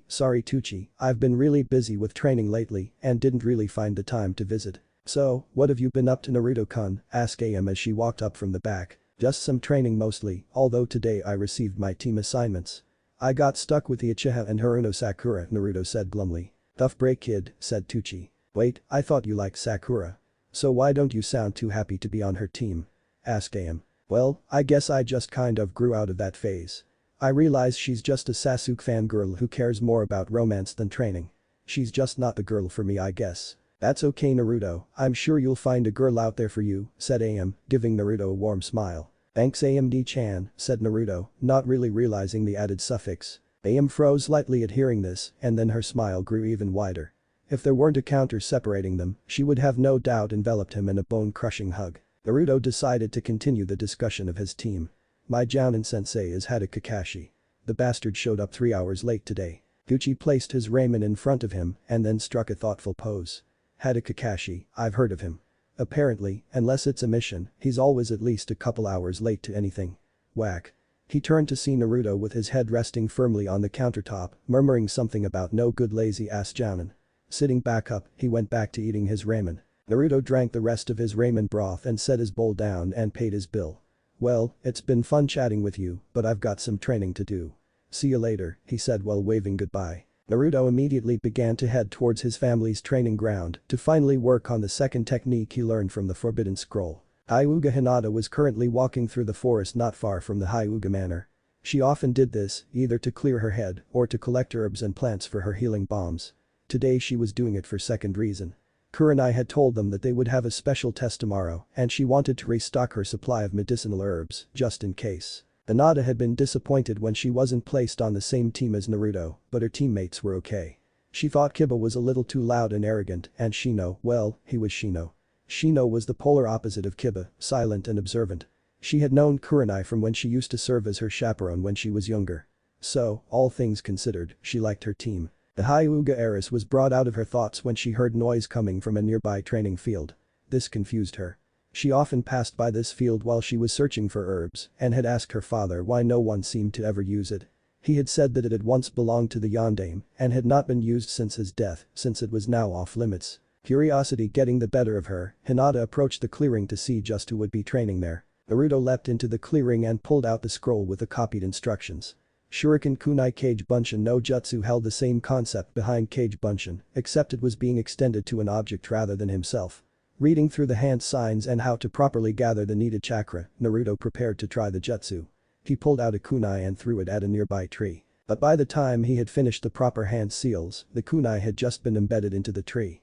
Sorry Tucci, I've been really busy with training lately and didn't really find the time to visit. So, what have you been up to Naruto-kun? Asked AM as she walked up from the back. Just some training mostly, although today I received my team assignments. I got stuck with the Uchiha and Haruno Sakura, Naruto said glumly. Tough break kid, said Tucci. Wait, I thought you liked Sakura. So why don't you sound too happy to be on her team? Asked AM. Well, I guess I just kind of grew out of that phase. I realize she's just a Sasuke fangirl who cares more about romance than training. She's just not the girl for me I guess. That's okay Naruto, I'm sure you'll find a girl out there for you, said AM, giving Naruto a warm smile. Thanks AMD-chan, said Naruto, not really realizing the added suffix. AM froze slightly at hearing this, and then her smile grew even wider. If there weren't a counter separating them, she would have no doubt enveloped him in a bone-crushing hug. Naruto decided to continue the discussion of his team. My Jounin-sensei is Hada Kakashi. The bastard showed up 3 hours late today. Gucci placed his ramen in front of him and then struck a thoughtful pose. Hada Kakashi, I've heard of him. Apparently, unless it's a mission, he's always at least a couple hours late to anything. Whack. He turned to see Naruto with his head resting firmly on the countertop, murmuring something about no good lazy-ass Jounin. Sitting back up, he went back to eating his ramen. Naruto drank the rest of his ramen broth and set his bowl down and paid his bill. Well, it's been fun chatting with you, but I've got some training to do. See you later, he said while waving goodbye. Naruto immediately began to head towards his family's training ground to finally work on the second technique he learned from the Forbidden Scroll. Hyuga Hinata was currently walking through the forest not far from the Hyuga Manor. She often did this, either to clear her head or to collect herbs and plants for her healing bombs. Today she was doing it for second reason. Kurenai had told them that they would have a special test tomorrow and she wanted to restock her supply of medicinal herbs, just in case. Hinata had been disappointed when she wasn't placed on the same team as Naruto, but her teammates were okay. She thought Kiba was a little too loud and arrogant and Shino, well, he was Shino. Shino was the polar opposite of Kiba, silent and observant. She had known Kurenai from when she used to serve as her chaperone when she was younger. So, all things considered, she liked her team. The Hyuga heiress was brought out of her thoughts when she heard noise coming from a nearby training field. This confused her. She often passed by this field while she was searching for herbs and had asked her father why no one seemed to ever use it. He had said that it had once belonged to the Yondaime and had not been used since his death, since it was now off limits. Curiosity getting the better of her, Hinata approached the clearing to see just who would be training there. Naruto leapt into the clearing and pulled out the scroll with the copied instructions. Shuriken Kunai Kage Bunshin no Jutsu held the same concept behind Kage Bunshin, except it was being extended to an object rather than himself. Reading through the hand signs and how to properly gather the needed chakra, Naruto prepared to try the jutsu. He pulled out a kunai and threw it at a nearby tree. But by the time he had finished the proper hand seals, the kunai had just been embedded into the tree.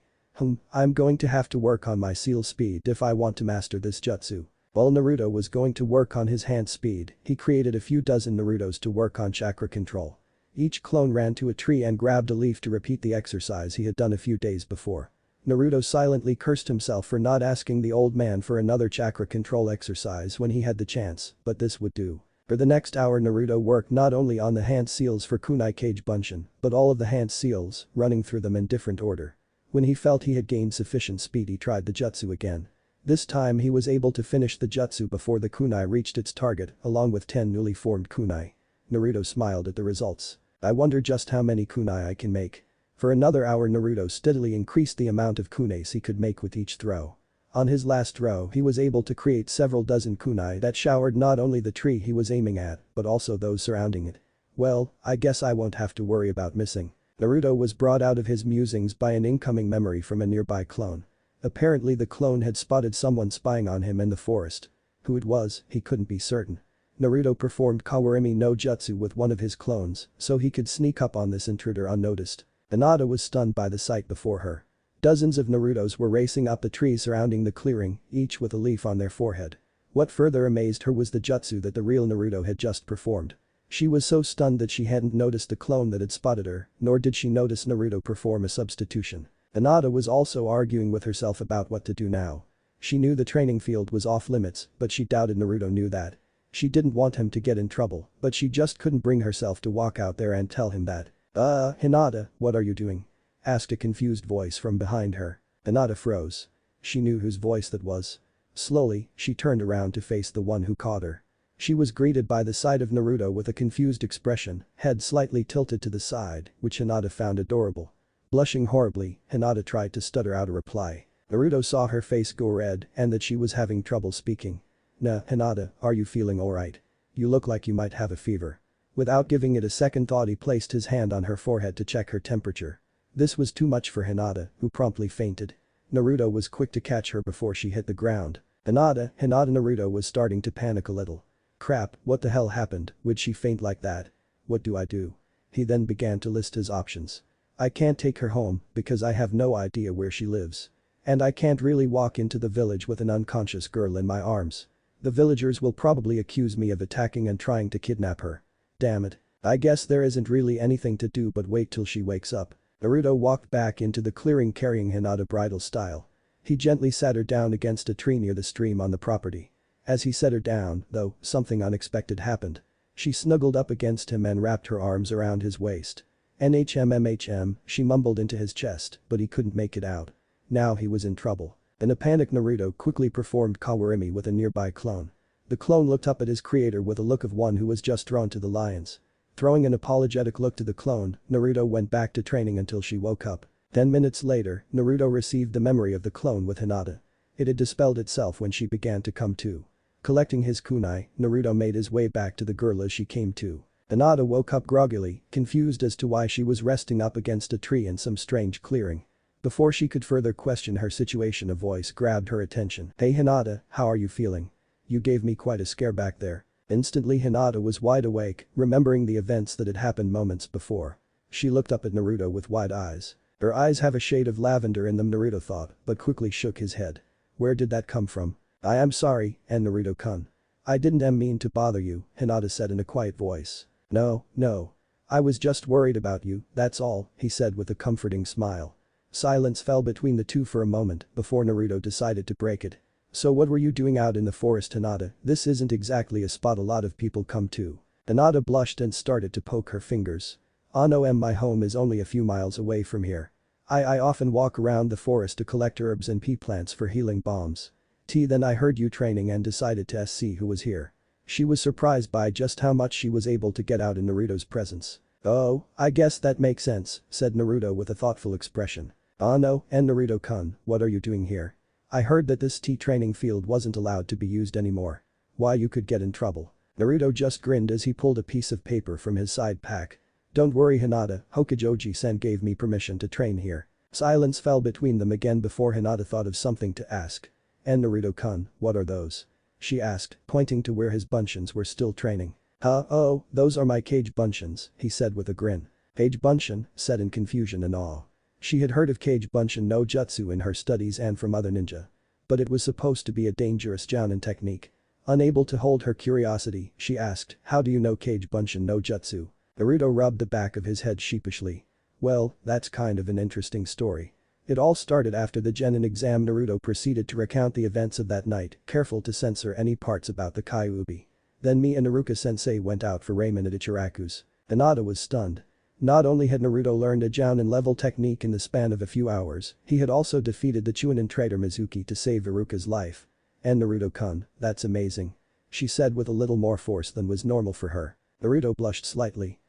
I'm going to have to work on my seal speed if I want to master this jutsu. While Naruto was going to work on his hand speed, he created a few dozen Narutos to work on chakra control. Each clone ran to a tree and grabbed a leaf to repeat the exercise he had done a few days before. Naruto silently cursed himself for not asking the old man for another chakra control exercise when he had the chance, but this would do. For the next hour Naruto worked not only on the hand seals for Kunai Kage Bunshin, but all of the hand seals, running through them in different order. When he felt he had gained sufficient speed he tried the jutsu again. This time he was able to finish the jutsu before the kunai reached its target along with 10 newly formed kunai. Naruto smiled at the results. I wonder just how many kunai I can make. For another hour Naruto steadily increased the amount of kunais he could make with each throw. On his last throw he was able to create several dozen kunai that showered not only the tree he was aiming at, but also those surrounding it. Well, I guess I won't have to worry about missing. Naruto was brought out of his musings by an incoming memory from a nearby clone. Apparently the clone had spotted someone spying on him in the forest. Who it was, he couldn't be certain. Naruto performed Kawarimi no Jutsu with one of his clones, so he could sneak up on this intruder unnoticed. Hinata was stunned by the sight before her. Dozens of Narutos were racing up the trees surrounding the clearing, each with a leaf on their forehead. What further amazed her was the jutsu that the real Naruto had just performed. She was so stunned that she hadn't noticed the clone that had spotted her, nor did she notice Naruto perform a substitution. Hinata was also arguing with herself about what to do now. She knew the training field was off limits, but she doubted Naruto knew that. She didn't want him to get in trouble, but she just couldn't bring herself to walk out there and tell him that. Hinata, what are you doing?" asked a confused voice from behind her. Hinata froze. She knew whose voice that was. Slowly, she turned around to face the one who caught her. She was greeted by the sight of Naruto with a confused expression, head slightly tilted to the side, which Hinata found adorable. Blushing horribly, Hinata tried to stutter out a reply. Naruto saw her face go red and that she was having trouble speaking. "Nah, Hinata, are you feeling alright? You look like you might have a fever." Without giving it a second thought he placed his hand on her forehead to check her temperature. This was too much for Hinata, who promptly fainted. Naruto was quick to catch her before she hit the ground. Hinata Naruto was starting to panic a little. Crap, what the hell happened, would she faint like that? What do I do? He then began to list his options. I can't take her home because I have no idea where she lives. And I can't really walk into the village with an unconscious girl in my arms. The villagers will probably accuse me of attacking and trying to kidnap her. Damn it. I guess there isn't really anything to do but wait till she wakes up. Naruto walked back into the clearing carrying Hinata bridal style. He gently sat her down against a tree near the stream on the property. As he set her down, though, something unexpected happened. She snuggled up against him and wrapped her arms around his waist. NHMMHM, she mumbled into his chest, but he couldn't make it out. Now he was in trouble. In a panic Naruto quickly performed Kawarimi with a nearby clone. The clone looked up at his creator with a look of one who was just drawn to the lions. Throwing an apologetic look to the clone, Naruto went back to training until she woke up. 10 minutes later, Naruto received the memory of the clone with Hinata. It had dispelled itself when she began to come to. Collecting his kunai, Naruto made his way back to the girl as she came to. Hinata woke up groggily, confused as to why she was resting up against a tree in some strange clearing. Before she could further question her situation a voice grabbed her attention. "Hey Hinata, how are you feeling? You gave me quite a scare back there." Instantly Hinata was wide awake, remembering the events that had happened moments before. She looked up at Naruto with wide eyes. Her eyes have a shade of lavender in them Naruto thought, but quickly shook his head. "Where did that come from?" "I am sorry, and Naruto-kun. I didn't mean to bother you," Hinata said in a quiet voice. No. I was just worried about you, that's all," he said with a comforting smile. Silence fell between the two for a moment before Naruto decided to break it. "So what were you doing out in the forest Hinata? This isn't exactly a spot a lot of people come to." Hinata blushed and started to poke her fingers. "Oh no, my home is only a few miles away from here. I often walk around the forest to collect herbs and pea plants for healing bombs. Then I heard you training and decided to see who was here." She was surprised by just how much she was able to get out in Naruto's presence. "Oh, I guess that makes sense," said Naruto with a thoughtful expression. "Oh no, and Naruto-kun, what are you doing here? I heard that this training field wasn't allowed to be used anymore. Why, you could get in trouble." Naruto just grinned as he pulled a piece of paper from his side pack. "Don't worry Hinata, Hokage Oji-sen gave me permission to train here." Silence fell between them again before Hinata thought of something to ask. "And Naruto-kun, what are those?" she asked, pointing to where his bunshins were still training. Oh, those are my Kage bunshins," he said with a grin. Kage bunshin, said in confusion and awe. She had heard of Kage bunshin no jutsu in her studies and from other ninja. But it was supposed to be a dangerous jounin technique. Unable to hold her curiosity, she asked, "How do you know Kage bunshin no jutsu?" Naruto rubbed the back of his head sheepishly. "Well, that's kind of an interesting story. It all started after the Genin exam." Naruto proceeded to recount the events of that night, careful to censor any parts about the Kyuubi. "Then me and Iruka-sensei went out for ramen at Ichiraku's." Hinata was stunned. Not only had Naruto learned a jounin level technique in the span of a few hours, he had also defeated the Chunin traitor Mizuki to save Iruka's life. "And Naruto-kun, that's amazing," she said with a little more force than was normal for her. Naruto blushed slightly.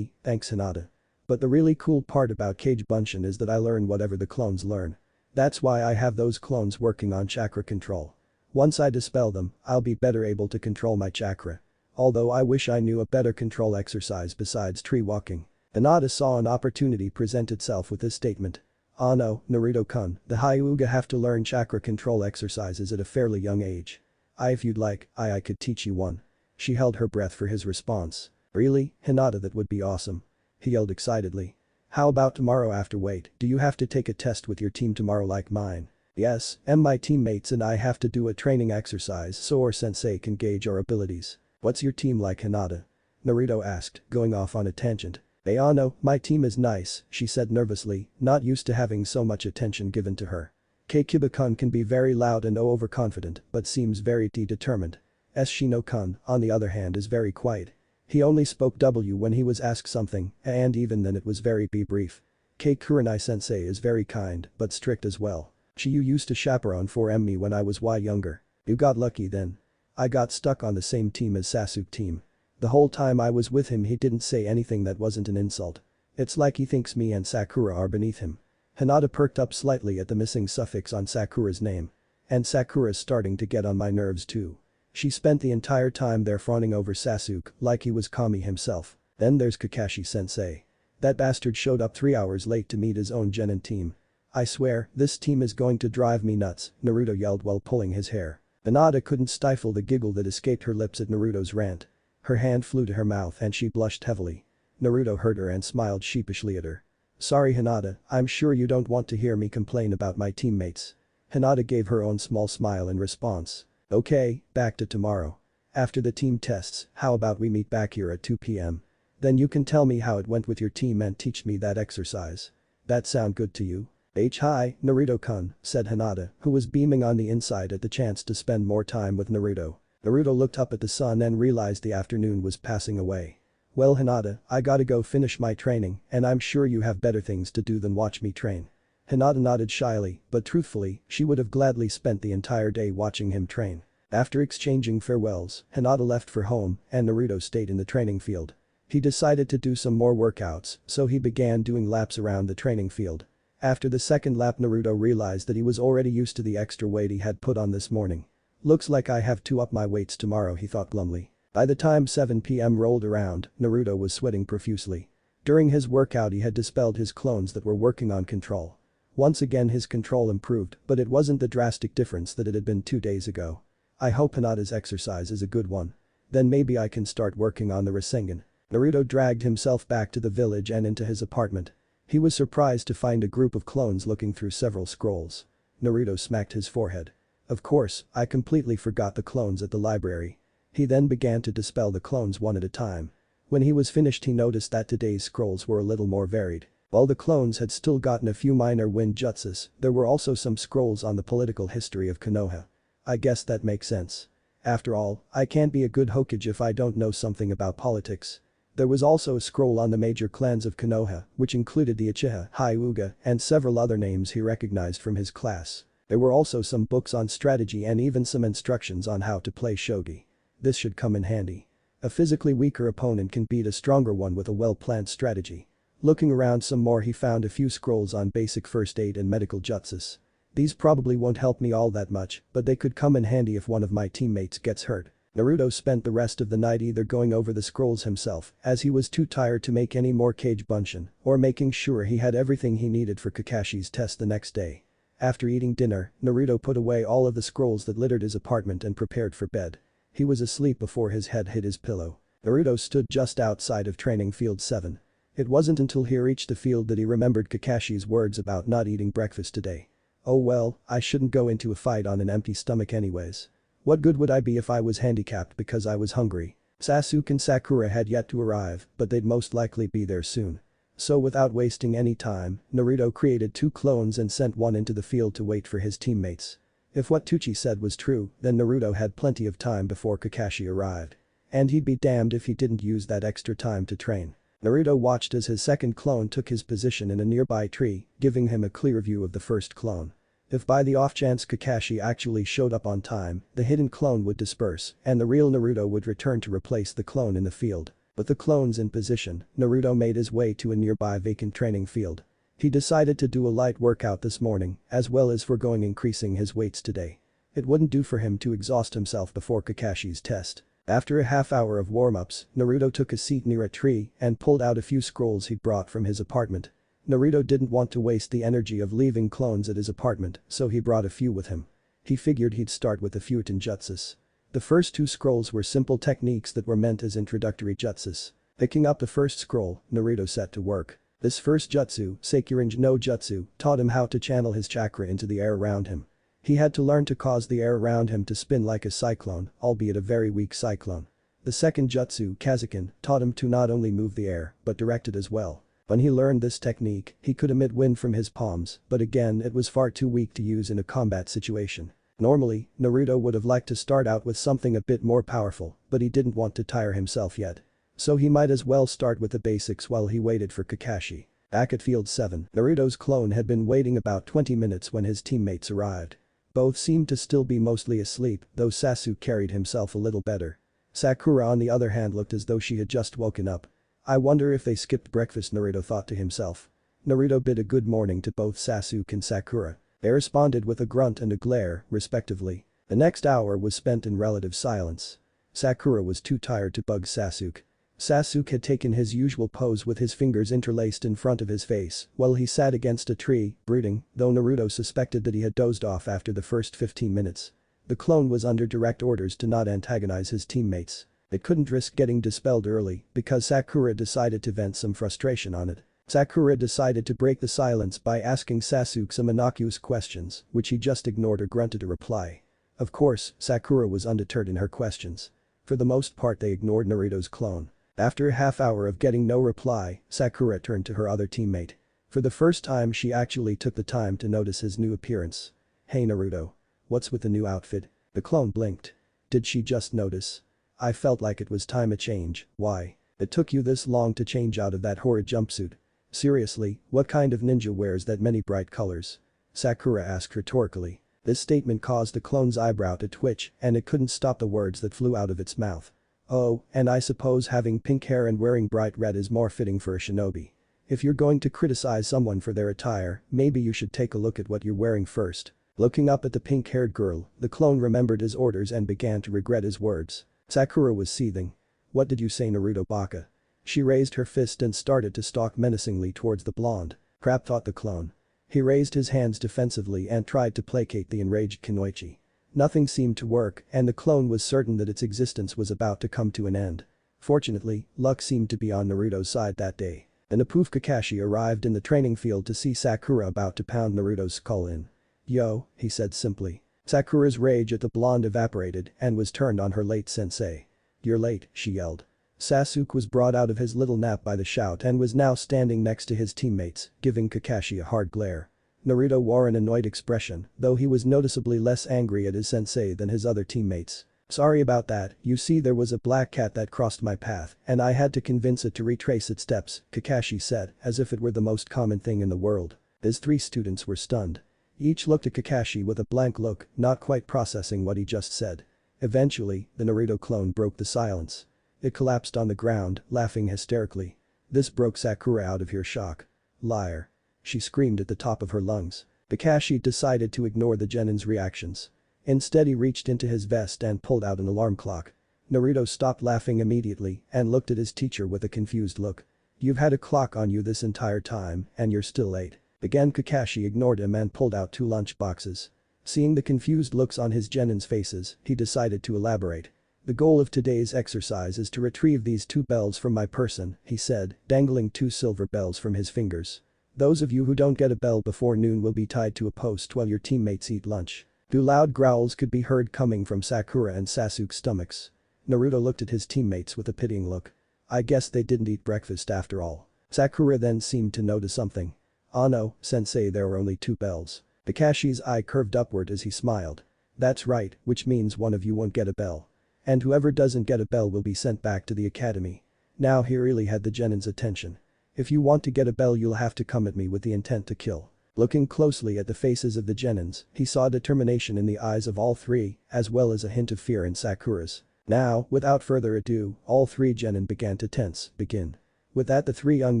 Thanks Hinata. But the really cool part about Kage Bunshin is that I learn whatever the clones learn. That's why I have those clones working on chakra control. Once I dispel them, I'll be better able to control my chakra. Although I wish I knew a better control exercise besides tree walking." Hinata saw an opportunity present itself with this statement. "Ah no, Naruto-kun, the Hyuga have to learn chakra control exercises at a fairly young age. If you'd like, I could teach you one." She held her breath for his response. "Really, Hinata, that would be awesome." He yelled excitedly. "How about tomorrow after? Wait, do you have to take a test with your team tomorrow like mine?" "Yes, and my teammates and I have to do a training exercise so our sensei can gauge our abilities." "What's your team like, Hinata?" Naruto asked, going off on a tangent. "No, my team is nice," she said nervously, not used to having so much attention given to her. Keikiba-kun can be very loud and overconfident but seems very determined. Shino-kun, on the other hand, is very quiet. He only spoke W when he was asked something, and even then it was very brief. Kurenai-sensei is very kind but strict as well. She used to chaperone for me when I was younger. You got lucky then. I got stuck on the same team as Sasuke team. The whole time I was with him he didn't say anything that wasn't an insult. It's like he thinks me and Sakura are beneath him." Hinata perked up slightly at the missing suffix on Sakura's name. "And Sakura's starting to get on my nerves too. She spent the entire time there fawning over Sasuke like he was Kami himself. Then there's Kakashi-sensei. That bastard showed up 3 hours late to meet his own genin team. I swear, this team is going to drive me nuts," Naruto yelled while pulling his hair. Hinata couldn't stifle the giggle that escaped her lips at Naruto's rant. Her hand flew to her mouth and she blushed heavily. Naruto heard her and smiled sheepishly at her. "Sorry Hinata, I'm sure you don't want to hear me complain about my teammates." Hinata gave her own small smile in response. "Okay, back to tomorrow. After the team tests, how about we meet back here at 2 p.m. Then you can tell me how it went with your team and teach me that exercise. That sound good to you?" "Hi, Naruto-kun," said Hinata, who was beaming on the inside at the chance to spend more time with Naruto. Naruto looked up at the sun and realized the afternoon was passing away. "Well Hinata, I gotta go finish my training and I'm sure you have better things to do than watch me train." Hinata nodded shyly, but truthfully, she would have gladly spent the entire day watching him train. After exchanging farewells, Hinata left for home and Naruto stayed in the training field. He decided to do some more workouts, so he began doing laps around the training field. After the second lap Naruto realized that he was already used to the extra weight he had put on this morning. "Looks like I have to up my weights tomorrow," he thought glumly. By the time 7 p.m. rolled around, Naruto was sweating profusely. During his workout he had dispelled his clones that were working on control. Once again his control improved, but it wasn't the drastic difference that it had been 2 days ago. "I hope Hinata's exercise is a good one. Then maybe I can start working on the Rasengan." Naruto dragged himself back to the village and into his apartment. He was surprised to find a group of clones looking through several scrolls. Naruto smacked his forehead. "Of course, I completely forgot the clones at the library." He then began to dispel the clones one at a time. When he was finished he noticed that today's scrolls were a little more varied. While the clones had still gotten a few minor wind jutsus, there were also some scrolls on the political history of Konoha. I guess that makes sense. After all, I can't be a good Hokage if I don't know something about politics. There was also a scroll on the major clans of Konoha, which included the Uchiha, Hyuga, and several other names he recognized from his class. There were also some books on strategy and even some instructions on how to play shogi. This should come in handy. A physically weaker opponent can beat a stronger one with a well-planned strategy. Looking around some more he found a few scrolls on basic first aid and medical jutsus. These probably won't help me all that much, but they could come in handy if one of my teammates gets hurt. Naruto spent the rest of the night either going over the scrolls himself, as he was too tired to make any more Kage Bunshin, or making sure he had everything he needed for Kakashi's test the next day. After eating dinner, Naruto put away all of the scrolls that littered his apartment and prepared for bed. He was asleep before his head hit his pillow. Naruto stood just outside of Training Field 7. It wasn't until he reached the field that he remembered Kakashi's words about not eating breakfast today. "Oh well, I shouldn't go into a fight on an empty stomach anyways. What good would I be if I was handicapped because I was hungry?" Sasuke and Sakura had yet to arrive, but they'd most likely be there soon. So without wasting any time, Naruto created 2 clones and sent one into the field to wait for his teammates. If what Tucci said was true, then Naruto had plenty of time before Kakashi arrived. And he'd be damned if he didn't use that extra time to train. Naruto watched as his second clone took his position in a nearby tree, giving him a clear view of the first clone. If by the off chance Kakashi actually showed up on time, the hidden clone would disperse and the real Naruto would return to replace the clone in the field. With the clones in position, Naruto made his way to a nearby vacant training field. He decided to do a light workout this morning, as well as foregoing increasing his weights today. It wouldn't do for him to exhaust himself before Kakashi's test. After a half hour of warm-ups, Naruto took a seat near a tree and pulled out a few scrolls he'd brought from his apartment. Naruto didn't want to waste the energy of leaving clones at his apartment, so he brought a few with him. He figured he'd start with a few Tenjutsus. The first 2 scrolls were simple techniques that were meant as introductory jutsus. Picking up the first scroll, Naruto set to work. This first jutsu, Seikirange no Jutsu, taught him how to channel his chakra into the air around him. He had to learn to cause the air around him to spin like a cyclone, albeit a very weak cyclone. The second jutsu, Kazakin, taught him to not only move the air, but direct it as well. When he learned this technique, he could emit wind from his palms, but again it was far too weak to use in a combat situation. Normally, Naruto would have liked to start out with something a bit more powerful, but he didn't want to tire himself yet. So he might as well start with the basics while he waited for Kakashi. Back at Field 7, Naruto's clone had been waiting about 20 minutes when his teammates arrived. Both seemed to still be mostly asleep, though Sasuke carried himself a little better. Sakura on the other hand looked as though she had just woken up. I wonder if they skipped breakfast, Naruto thought to himself. Naruto bid a good morning to both Sasuke and Sakura. They responded with a grunt and a glare, respectively. The next hour was spent in relative silence. Sakura was too tired to bug Sasuke. Sasuke had taken his usual pose with his fingers interlaced in front of his face while he sat against a tree, brooding, though Naruto suspected that he had dozed off after the first 15 minutes. The clone was under direct orders to not antagonize his teammates. It couldn't risk getting dispelled early because Sakura decided to vent some frustration on it. Sakura decided to break the silence by asking Sasuke some innocuous questions, which he just ignored or grunted a reply. Of course, Sakura was undeterred in her questions. For the most part they ignored Naruto's clone. After a half hour of getting no reply, Sakura turned to her other teammate. For the first time she actually took the time to notice his new appearance. "Hey Naruto. What's with the new outfit?" The clone blinked. "Did she just notice? I felt like it was time a change, why? It took you this long to change out of that horrid jumpsuit. Seriously, what kind of ninja wears that many bright colors?" Sakura asked rhetorically. This statement caused the clone's eyebrow to twitch and it couldn't stop the words that flew out of its mouth. "Oh, and I suppose having pink hair and wearing bright red is more fitting for a shinobi. If you're going to criticize someone for their attire, maybe you should take a look at what you're wearing first." Looking up at the pink-haired girl, the clone remembered his orders and began to regret his words. Sakura was seething. "What did you say, Naruto Baka?" She raised her fist and started to stalk menacingly towards the blonde. Crap, thought the clone. He raised his hands defensively and tried to placate the enraged Kunoichi. Nothing seemed to work and the clone was certain that its existence was about to come to an end. Fortunately, luck seemed to be on Naruto's side that day. An Apoof Kakashi arrived in the training field to see Sakura about to pound Naruto's skull in. "Yo," he said simply. Sakura's rage at the blonde evaporated and was turned on her late sensei. "You're late," she yelled. Sasuke was brought out of his little nap by the shout and was now standing next to his teammates, giving Kakashi a hard glare. Naruto wore an annoyed expression, though he was noticeably less angry at his sensei than his other teammates. "Sorry about that, you see there was a black cat that crossed my path and I had to convince it to retrace its steps," Kakashi said, as if it were the most common thing in the world. His 3 students were stunned. Each looked at Kakashi with a blank look, not quite processing what he just said. Eventually, the Naruto clone broke the silence. It collapsed on the ground, laughing hysterically. This broke Sakura out of her shock. "Liar." She screamed at the top of her lungs. Kakashi decided to ignore the genin's reactions. Instead he reached into his vest and pulled out an alarm clock. Naruto stopped laughing immediately and looked at his teacher with a confused look. "You've had a clock on you this entire time and you're still late." Again Kakashi ignored him and pulled out 2 lunch boxes. Seeing the confused looks on his genin's faces, he decided to elaborate. "The goal of today's exercise is to retrieve these 2 bells from my person," he said, dangling 2 silver bells from his fingers. "Those of you who don't get a bell before noon will be tied to a post while your teammates eat lunch." 2 loud growls could be heard coming from Sakura and Sasuke's stomachs. Naruto looked at his teammates with a pitying look. I guess they didn't eat breakfast after all. Sakura then seemed to notice something. "Oh no, sensei, there are only 2 bells." Kakashi's eye curved upward as he smiled. "That's right, which means one of you won't get a bell. And whoever doesn't get a bell will be sent back to the academy." Now he really had the genin's attention. "If you want to get a bell you'll have to come at me with the intent to kill." Looking closely at the faces of the genins, he saw determination in the eyes of all 3, as well as a hint of fear in Sakura's. Now, without further ado, all 3 genin began to tense. Begin. With that the 3 young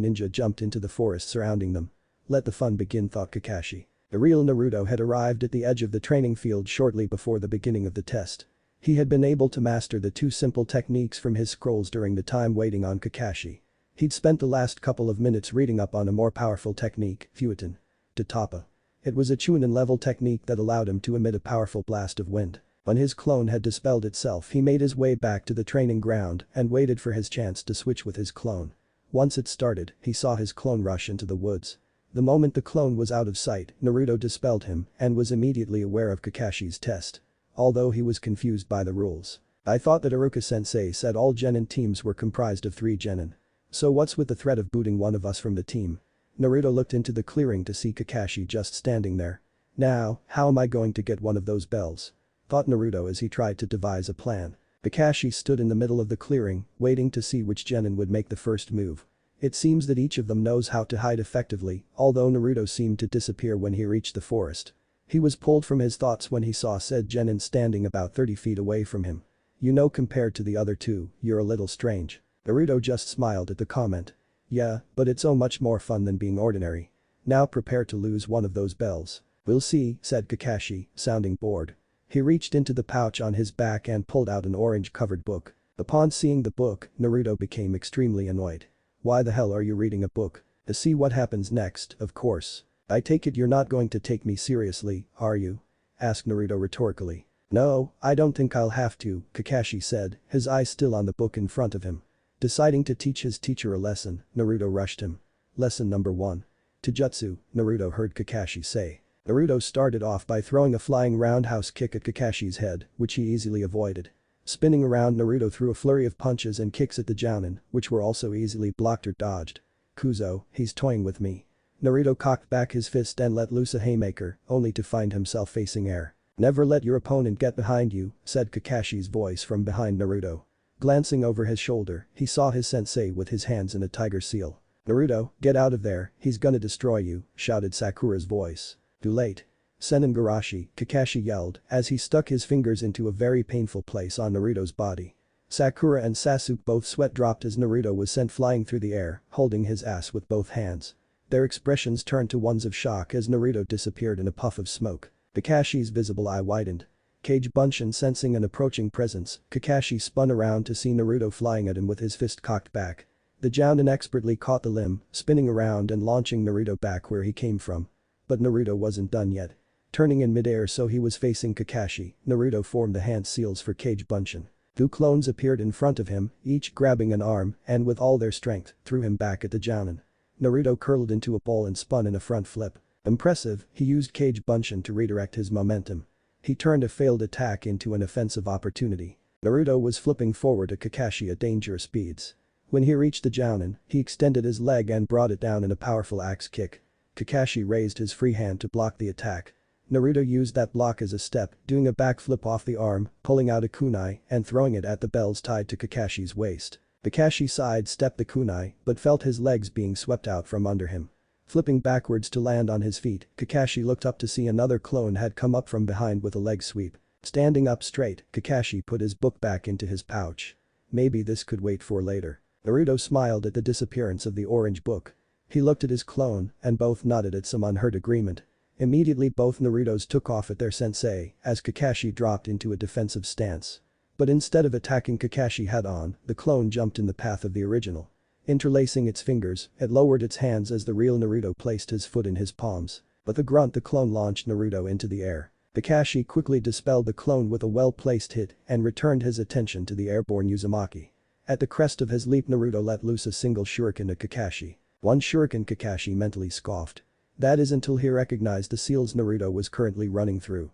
ninja jumped into the forest surrounding them. Let the fun begin, thought Kakashi. The real Naruto had arrived at the edge of the training field shortly before the beginning of the test. He had been able to master the 2 simple techniques from his scrolls during the time waiting on Kakashi. He'd spent the last couple of minutes reading up on a more powerful technique, Fuetin. Tatapa. It was a Chunin-level technique that allowed him to emit a powerful blast of wind. When his clone had dispelled itself, he made his way back to the training ground and waited for his chance to switch with his clone. Once it started, he saw his clone rush into the woods. The moment the clone was out of sight, Naruto dispelled him and was immediately aware of Kakashi's test. Although he was confused by the rules. I thought that Iruka-sensei said all genin teams were comprised of 3 genin. So what's with the threat of booting one of us from the team? Naruto looked into the clearing to see Kakashi just standing there. Now, how am I going to get one of those bells? Thought Naruto as he tried to devise a plan. Kakashi stood in the middle of the clearing, waiting to see which genin would make the first move. It seems that each of them knows how to hide effectively, although Naruto seemed to disappear when he reached the forest. He was pulled from his thoughts when he saw said genin standing about 30 feet away from him. You know, compared to the other two, you're a little strange. Naruto just smiled at the comment. Yeah, but it's so much more fun than being ordinary. Now prepare to lose one of those bells. We'll see, said Kakashi, sounding bored. He reached into the pouch on his back and pulled out an orange-covered book. Upon seeing the book, Naruto became extremely annoyed. Why the hell are you reading a book? To see what happens next, of course. I take it you're not going to take me seriously, are you? Asked Naruto rhetorically. No, I don't think I'll have to, Kakashi said, his eyes still on the book in front of him. Deciding to teach his teacher a lesson, Naruto rushed him. Lesson number 1. Taijutsu, Naruto heard Kakashi say. Naruto started off by throwing a flying roundhouse kick at Kakashi's head, which he easily avoided. Spinning around, Naruto threw a flurry of punches and kicks at the Jounin, which were also easily blocked or dodged. Kuzo, he's toying with me. Naruto cocked back his fist and let loose a haymaker, only to find himself facing air. Never let your opponent get behind you, said Kakashi's voice from behind Naruto. Glancing over his shoulder, he saw his sensei with his hands in a tiger seal. Naruto, get out of there, he's gonna destroy you, shouted Sakura's voice. Too late. Senin Garashi, Kakashi yelled as he stuck his fingers into a very painful place on Naruto's body. Sakura and Sasuke both sweat dropped as Naruto was sent flying through the air, holding his ass with both hands. Their expressions turned to ones of shock as Naruto disappeared in a puff of smoke. Kakashi's visible eye widened. Kage Bunshin sensing an approaching presence, Kakashi spun around to see Naruto flying at him with his fist cocked back. The Jounin expertly caught the limb, spinning around and launching Naruto back where he came from. But Naruto wasn't done yet. Turning in midair so he was facing Kakashi, Naruto formed the hand seals for Kage Bunshin. 2 clones appeared in front of him, each grabbing an arm and with all their strength, threw him back at the Jounin. Naruto curled into a ball and spun in a front flip. Impressive, he used Kage Bunshin to redirect his momentum. He turned a failed attack into an offensive opportunity. Naruto was flipping forward at Kakashi at dangerous speeds. When he reached the Jounin, he extended his leg and brought it down in a powerful axe kick. Kakashi raised his free hand to block the attack. Naruto used that block as a step, doing a backflip off the arm, pulling out a kunai and throwing it at the bells tied to Kakashi's waist. Kakashi sidestepped the kunai but felt his legs being swept out from under him. Flipping backwards to land on his feet, Kakashi looked up to see another clone had come up from behind with a leg sweep. Standing up straight, Kakashi put his book back into his pouch. Maybe this could wait for later. Naruto smiled at the disappearance of the orange book. He looked at his clone and both nodded at some unheard agreement. Immediately both Narutos took off at their sensei as Kakashi dropped into a defensive stance. But instead of attacking Kakashi head-on, the clone jumped in the path of the original. Interlacing its fingers, it lowered its hands as the real Naruto placed his foot in his palms. With a grunt, the clone launched Naruto into the air. Kakashi quickly dispelled the clone with a well-placed hit and returned his attention to the airborne Uzumaki. At the crest of his leap, Naruto let loose a single shuriken at Kakashi. One shuriken, Kakashi mentally scoffed. That is until he recognized the seals Naruto was currently running through.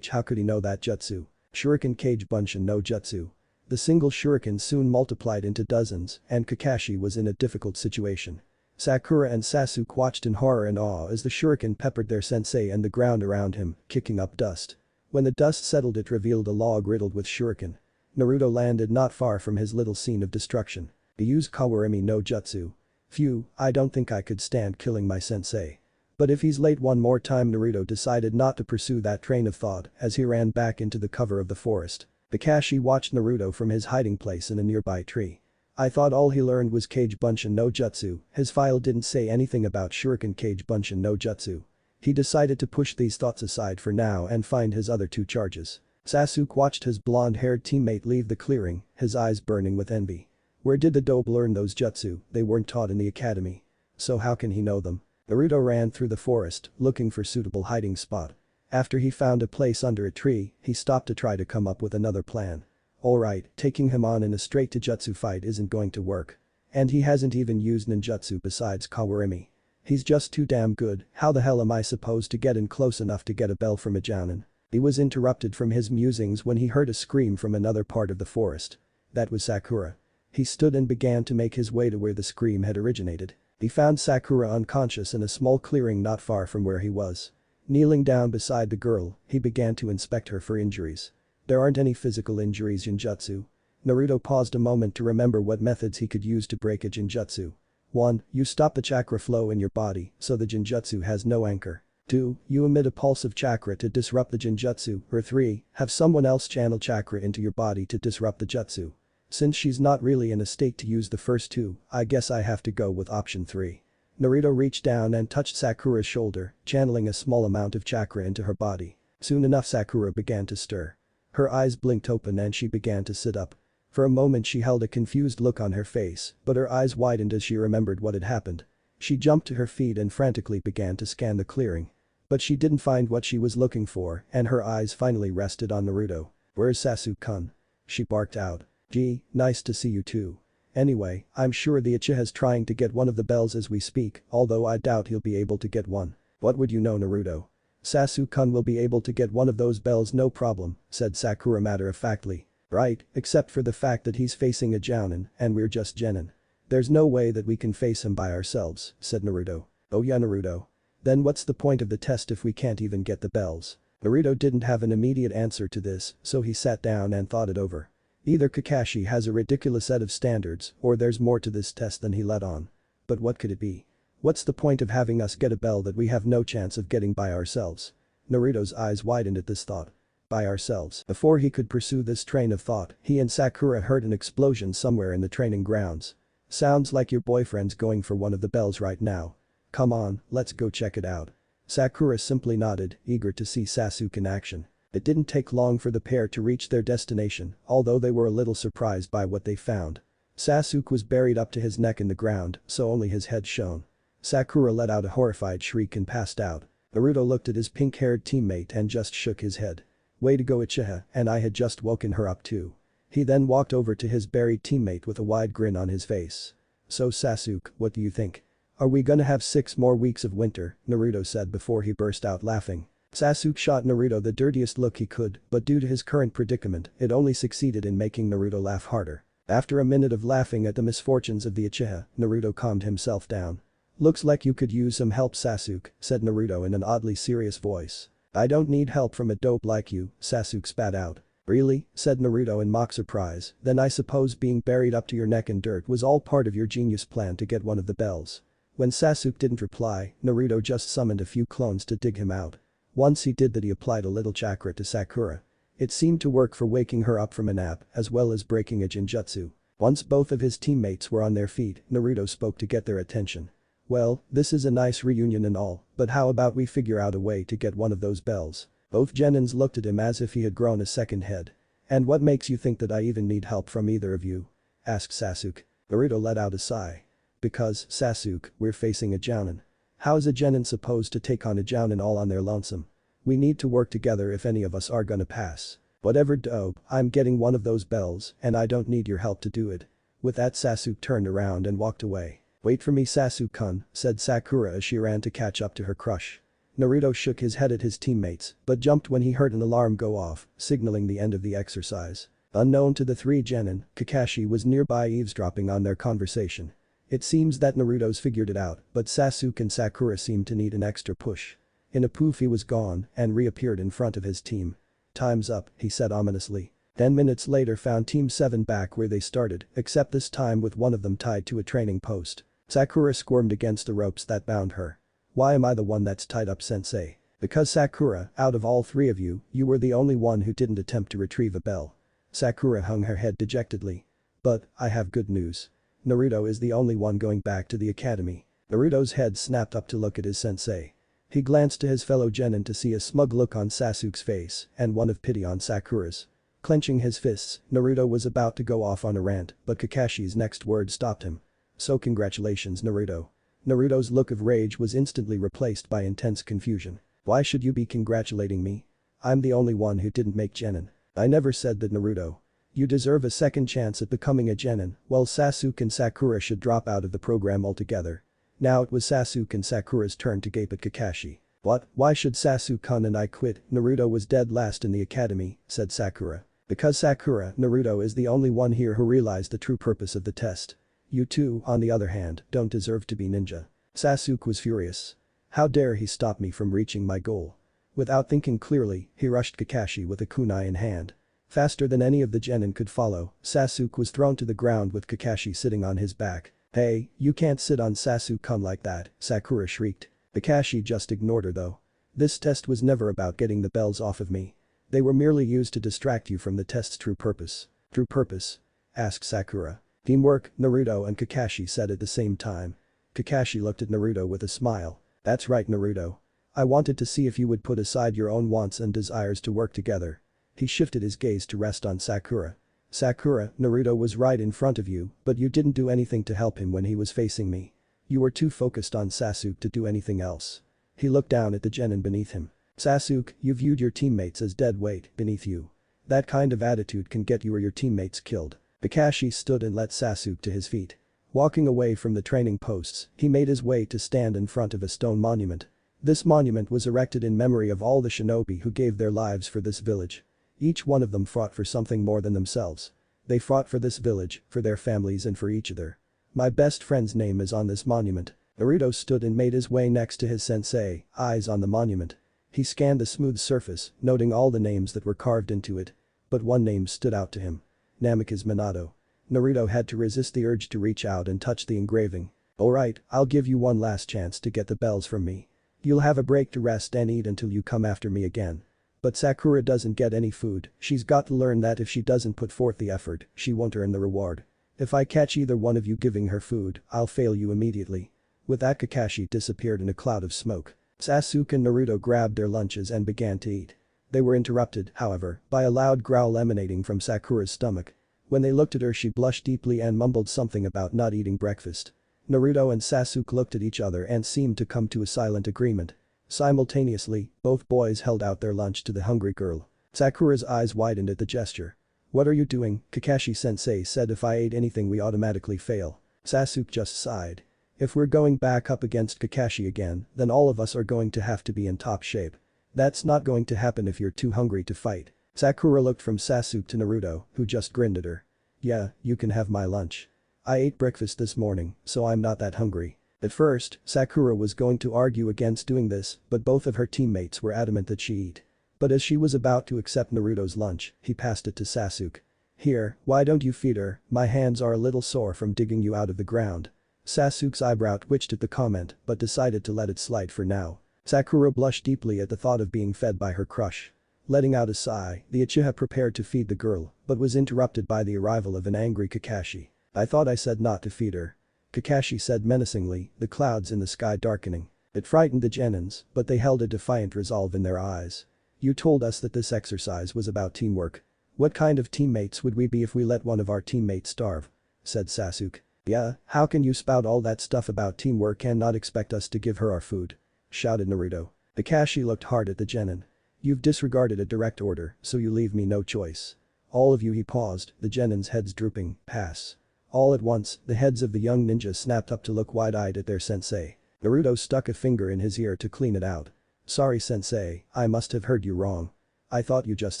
How could he know that jutsu? Shuriken Kage Bunshin no jutsu. The single shuriken soon multiplied into dozens and Kakashi was in a difficult situation. Sakura and Sasuke watched in horror and awe as the shuriken peppered their sensei and the ground around him, kicking up dust. When the dust settled, it revealed a log riddled with shuriken. Naruto landed not far from his little scene of destruction. He used Kawarimi no jutsu. Phew, I don't think I could stand killing my sensei. But if he's late one more time, Naruto decided not to pursue that train of thought as he ran back into the cover of the forest. Kakashi watched Naruto from his hiding place in a nearby tree. I thought all he learned was Kage Bunshin no jutsu, his file didn't say anything about Shuriken Kage Bunshin no jutsu. He decided to push these thoughts aside for now and find his other 2 charges. Sasuke watched his blonde-haired teammate leave the clearing, his eyes burning with envy. Where did the dope learn those jutsu? They weren't taught in the academy. So how can he know them? Naruto ran through the forest, looking for suitable hiding spot. After he found a place under a tree, he stopped to try to come up with another plan. Alright, taking him on in a straight to jutsu fight isn't going to work. And he hasn't even used ninjutsu besides Kawarimi. He's just too damn good, how the hell am I supposed to get in close enough to get a bell from a jounin? He was interrupted from his musings when he heard a scream from another part of the forest. That was Sakura. He stood and began to make his way to where the scream had originated. He found Sakura unconscious in a small clearing not far from where he was. Kneeling down beside the girl, he began to inspect her for injuries. There aren't any physical injuries in jutsu. Naruto paused a moment to remember what methods he could use to break a genjutsu. 1. You stop the chakra flow in your body, so the genjutsu has no anchor. 2. You emit a pulse of chakra to disrupt the genjutsu, or 3. Have someone else channel chakra into your body to disrupt the jutsu. Since she's not really in a state to use the first two, I guess I have to go with option 3. Naruto reached down and touched Sakura's shoulder, channeling a small amount of chakra into her body. Soon enough Sakura began to stir. Her eyes blinked open and she began to sit up. For a moment she held a confused look on her face, but her eyes widened as she remembered what had happened. She jumped to her feet and frantically began to scan the clearing. But she didn't find what she was looking for and her eyes finally rested on Naruto. "Where's Sasuke-kun?" she barked out. "Gee, nice to see you too. Anyway, I'm sure the Uchiha's trying to get one of the bells as we speak, although I doubt he'll be able to get one." "What would you know, Naruto? Sasuke-kun will be able to get one of those bells no problem," said Sakura matter-of-factly. "Right, except for the fact that he's facing a jounin and we're just genin. There's no way that we can face him by ourselves," said Naruto. "Oh yeah, Naruto. Then what's the point of the test if we can't even get the bells?" Naruto didn't have an immediate answer to this, so he sat down and thought it over. Either Kakashi has a ridiculous set of standards or there's more to this test than he let on. But what could it be? What's the point of having us get a bell that we have no chance of getting by ourselves? Naruto's eyes widened at this thought. By ourselves. Before he could pursue this train of thought, he and Sakura heard an explosion somewhere in the training grounds. "Sounds like your boyfriend's going for one of the bells right now. Come on, let's go check it out." Sakura simply nodded, eager to see Sasuke in action. It didn't take long for the pair to reach their destination, although they were a little surprised by what they found. Sasuke was buried up to his neck in the ground, so only his head shone. Sakura let out a horrified shriek and passed out. Naruto looked at his pink-haired teammate and just shook his head. "Way to go, Uchiha, and I had just woken her up too." He then walked over to his buried teammate with a wide grin on his face. "So Sasuke, what do you think? Are we gonna have 6 more weeks of winter?" Naruto said before he burst out laughing. Sasuke shot Naruto the dirtiest look he could, but due to his current predicament, it only succeeded in making Naruto laugh harder. After a minute of laughing at the misfortunes of the Uchiha, Naruto calmed himself down. "Looks like you could use some help, Sasuke," said Naruto in an oddly serious voice. "I don't need help from a dope like you," Sasuke spat out. "Really?" said Naruto in mock surprise, "then I suppose being buried up to your neck in dirt was all part of your genius plan to get one of the bells." When Sasuke didn't reply, Naruto just summoned a few clones to dig him out. Once he did that he applied a little chakra to Sakura. It seemed to work for waking her up from a nap as well as breaking a genjutsu. Once both of his teammates were on their feet, Naruto spoke to get their attention. "Well, this is a nice reunion and all, but how about we figure out a way to get one of those bells?" Both genins looked at him as if he had grown a second head. "And what makes you think that I even need help from either of you?" asked Sasuke. Naruto let out a sigh. "Because, Sasuke, we're facing a jounin. How's a genin supposed to take on a jounin all on their lonesome? We need to work together if any of us are gonna pass. Whatever dope, I'm getting one of those bells and I don't need your help to do it." With that Sasuke turned around and walked away. "Wait for me, Sasuke-kun," said Sakura as she ran to catch up to her crush. Naruto shook his head at his teammates, but jumped when he heard an alarm go off, signaling the end of the exercise. Unknown to the 3 genin, Kakashi was nearby eavesdropping on their conversation. It seems that Naruto's figured it out, but Sasuke and Sakura seemed to need an extra push. In a poof he was gone and reappeared in front of his team. "Time's up," he said ominously. 10 minutes later found Team 7 back where they started, except this time with one of them tied to a training post. Sakura squirmed against the ropes that bound her. "Why am I the one that's tied up, sensei?" "Because Sakura, out of all 3 of you, you were the only one who didn't attempt to retrieve a bell." Sakura hung her head dejectedly. "But, I have good news. Naruto is the only one going back to the academy." Naruto's head snapped up to look at his sensei. He glanced to his fellow genin to see a smug look on Sasuke's face and one of pity on Sakura's. Clenching his fists, Naruto was about to go off on a rant, but Kakashi's next word stopped him. So congratulations, Naruto. Naruto's look of rage was instantly replaced by intense confusion. Why should you be congratulating me? I'm the only one who didn't make genin. I never said that, Naruto. You deserve a second chance at becoming a genin, while Sasuke and Sakura should drop out of the program altogether. Now it was Sasuke and Sakura's turn to gape at Kakashi. What? Why should Sasuke-kun and I quit? Naruto was dead last in the academy, said Sakura. Because Sakura, Naruto is the only one here who realized the true purpose of the test. You two, on the other hand, don't deserve to be ninja. Sasuke was furious. How dare he stop me from reaching my goal? Without thinking clearly, he rushed Kakashi with a kunai in hand. Faster than any of the genin could follow, Sasuke was thrown to the ground with Kakashi sitting on his back. Hey, you can't sit on Sasuke-kun like that, Sakura shrieked. Kakashi just ignored her though. This test was never about getting the bells off of me. They were merely used to distract you from the test's true purpose. True purpose? Asked Sakura. Teamwork, Naruto and Kakashi said at the same time. Kakashi looked at Naruto with a smile. That's right, Naruto. I wanted to see if you would put aside your own wants and desires to work together. He shifted his gaze to rest on Sakura. Sakura, Naruto was right in front of you, but you didn't do anything to help him when he was facing me. You were too focused on Sasuke to do anything else. He looked down at the genin beneath him. Sasuke, you viewed your teammates as dead weight beneath you. That kind of attitude can get you or your teammates killed. Kakashi stood and let Sasuke to his feet. Walking away from the training posts, he made his way to stand in front of a stone monument. This monument was erected in memory of all the shinobi who gave their lives for this village. Each one of them fought for something more than themselves. They fought for this village, for their families and for each other. My best friend's name is on this monument. Naruto stood and made his way next to his sensei, eyes on the monument. He scanned the smooth surface, noting all the names that were carved into it. But one name stood out to him. Namikaze Minato. Naruto had to resist the urge to reach out and touch the engraving. Alright, I'll give you one last chance to get the bells from me. You'll have a break to rest and eat until you come after me again. But Sakura doesn't get any food, she's got to learn that if she doesn't put forth the effort, she won't earn the reward. If I catch either one of you giving her food, I'll fail you immediately. With that, Kakashi disappeared in a cloud of smoke. Sasuke and Naruto grabbed their lunches and began to eat. They were interrupted, however, by a loud growl emanating from Sakura's stomach. When they looked at her, she blushed deeply and mumbled something about not eating breakfast. Naruto and Sasuke looked at each other and seemed to come to a silent agreement. Simultaneously, both boys held out their lunch to the hungry girl. Sakura's eyes widened at the gesture. What are you doing? Kakashi-sensei said if I ate anything we automatically fail. Sasuke just sighed. If we're going back up against Kakashi again, then all of us are going to have to be in top shape. That's not going to happen if you're too hungry to fight. Sakura looked from Sasuke to Naruto, who just grinned at her. Yeah, you can have my lunch. I ate breakfast this morning, so I'm not that hungry. At first, Sakura was going to argue against doing this, but both of her teammates were adamant that she eat. But as she was about to accept Naruto's lunch, he passed it to Sasuke. Here, why don't you feed her? My hands are a little sore from digging you out of the ground. Sasuke's eyebrow twitched at the comment, but decided to let it slide for now. Sakura blushed deeply at the thought of being fed by her crush. Letting out a sigh, the Uchiha prepared to feed the girl, but was interrupted by the arrival of an angry Kakashi. I thought I said not to feed her. Kakashi said menacingly, the clouds in the sky darkening. It frightened the genins, but they held a defiant resolve in their eyes. You told us that this exercise was about teamwork. What kind of teammates would we be if we let one of our teammates starve? Said Sasuke. Yeah, how can you spout all that stuff about teamwork and not expect us to give her our food? Shouted Naruto. Kakashi looked hard at the genin. You've disregarded a direct order, so you leave me no choice. All of you, he paused, the genins' heads drooping, pass. All at once, the heads of the young ninjas snapped up to look wide-eyed at their sensei. Naruto stuck a finger in his ear to clean it out. Sorry sensei, I must have heard you wrong. I thought you just